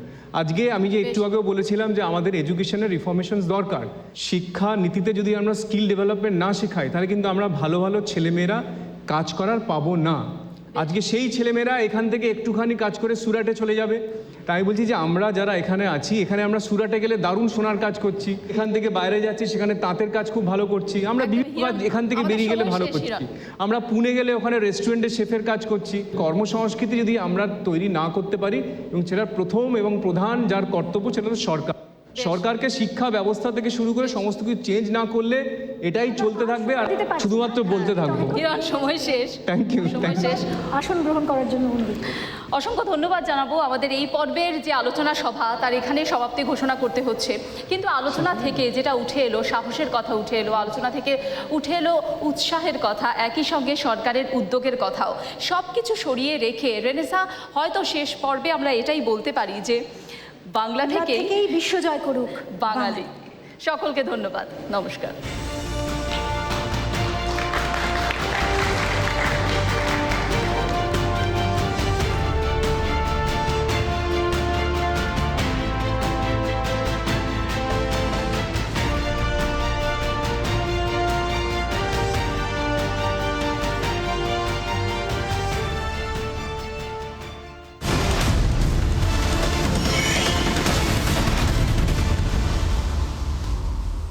আজকে আমি যে একটু আগেও বলেছিলাম যে আমাদের এডুকেশনের রিফর্মেশনস দরকার। শিক্ষা নীতিতে যদি আমরা স্কিল ডেভেলপমেন্ট না শেখাই, তাহলে কিন্তু আমরা ভালো ভালো ছেলেমেয়েরা কাজ করার পাবো না। আজকে সেই ছেলেমেয়েরা এখান থেকে একটুখানি কাজ করে সুরাটে চলে যাবে। তাই বলছি যে আমরা যারা এখানে আছি, এখানে আমরা সুরাটে গেলে দারুণ সোনার কাজ করছি, এখান থেকে বাইরে যাচ্ছি, সেখানে তাঁতের কাজ খুব ভালো করছি, আমরা বিভিন্ন কাজ এখান থেকে বেরিয়ে গেলে ভালো করছি, আমরা পুনে গেলে ওখানে রেস্টুরেন্টে শেফের কাজ করছি। কর্মসংস্কৃতি যদি আমরা তৈরি না করতে পারি, এবং সেটার প্রথম এবং প্রধান যার কর্তব্য সেটা হলো সরকারকে শিক্ষা ব্যবস্থা থেকে শুরু করে সমস্ত কিছু চেঞ্জ না করলে এটাই চলতে থাকবে, আর শুধুমাত্র বলতে থাকবো। সময় শেষ। Thank you. আসন গ্রহণ করার জন্য অনুরোধ। অসংখ্য ধন্যবাদ জানাবো। আমাদের এই পর্বের যে আলোচনা সভা, তার এখানে সমাপ্তি ঘোষণা করতে হচ্ছে। কিন্তু আলোচনা থেকে যেটা উঠে এলো, সাহসের কথা উঠে এলো, আলোচনা থেকে উঠে এলো উৎসাহের কথা, একই সঙ্গে সরকারের উদ্যোগের কথাও। সব কিছু সরিয়ে রেখে রেনেসা হয়তো শেষ পর্বে আমরা এটাই বলতে পারি যে বাংলা থেকেই বিশ্বজয় করুক বাঙালি। সকলকে ধন্যবাদ, নমস্কার।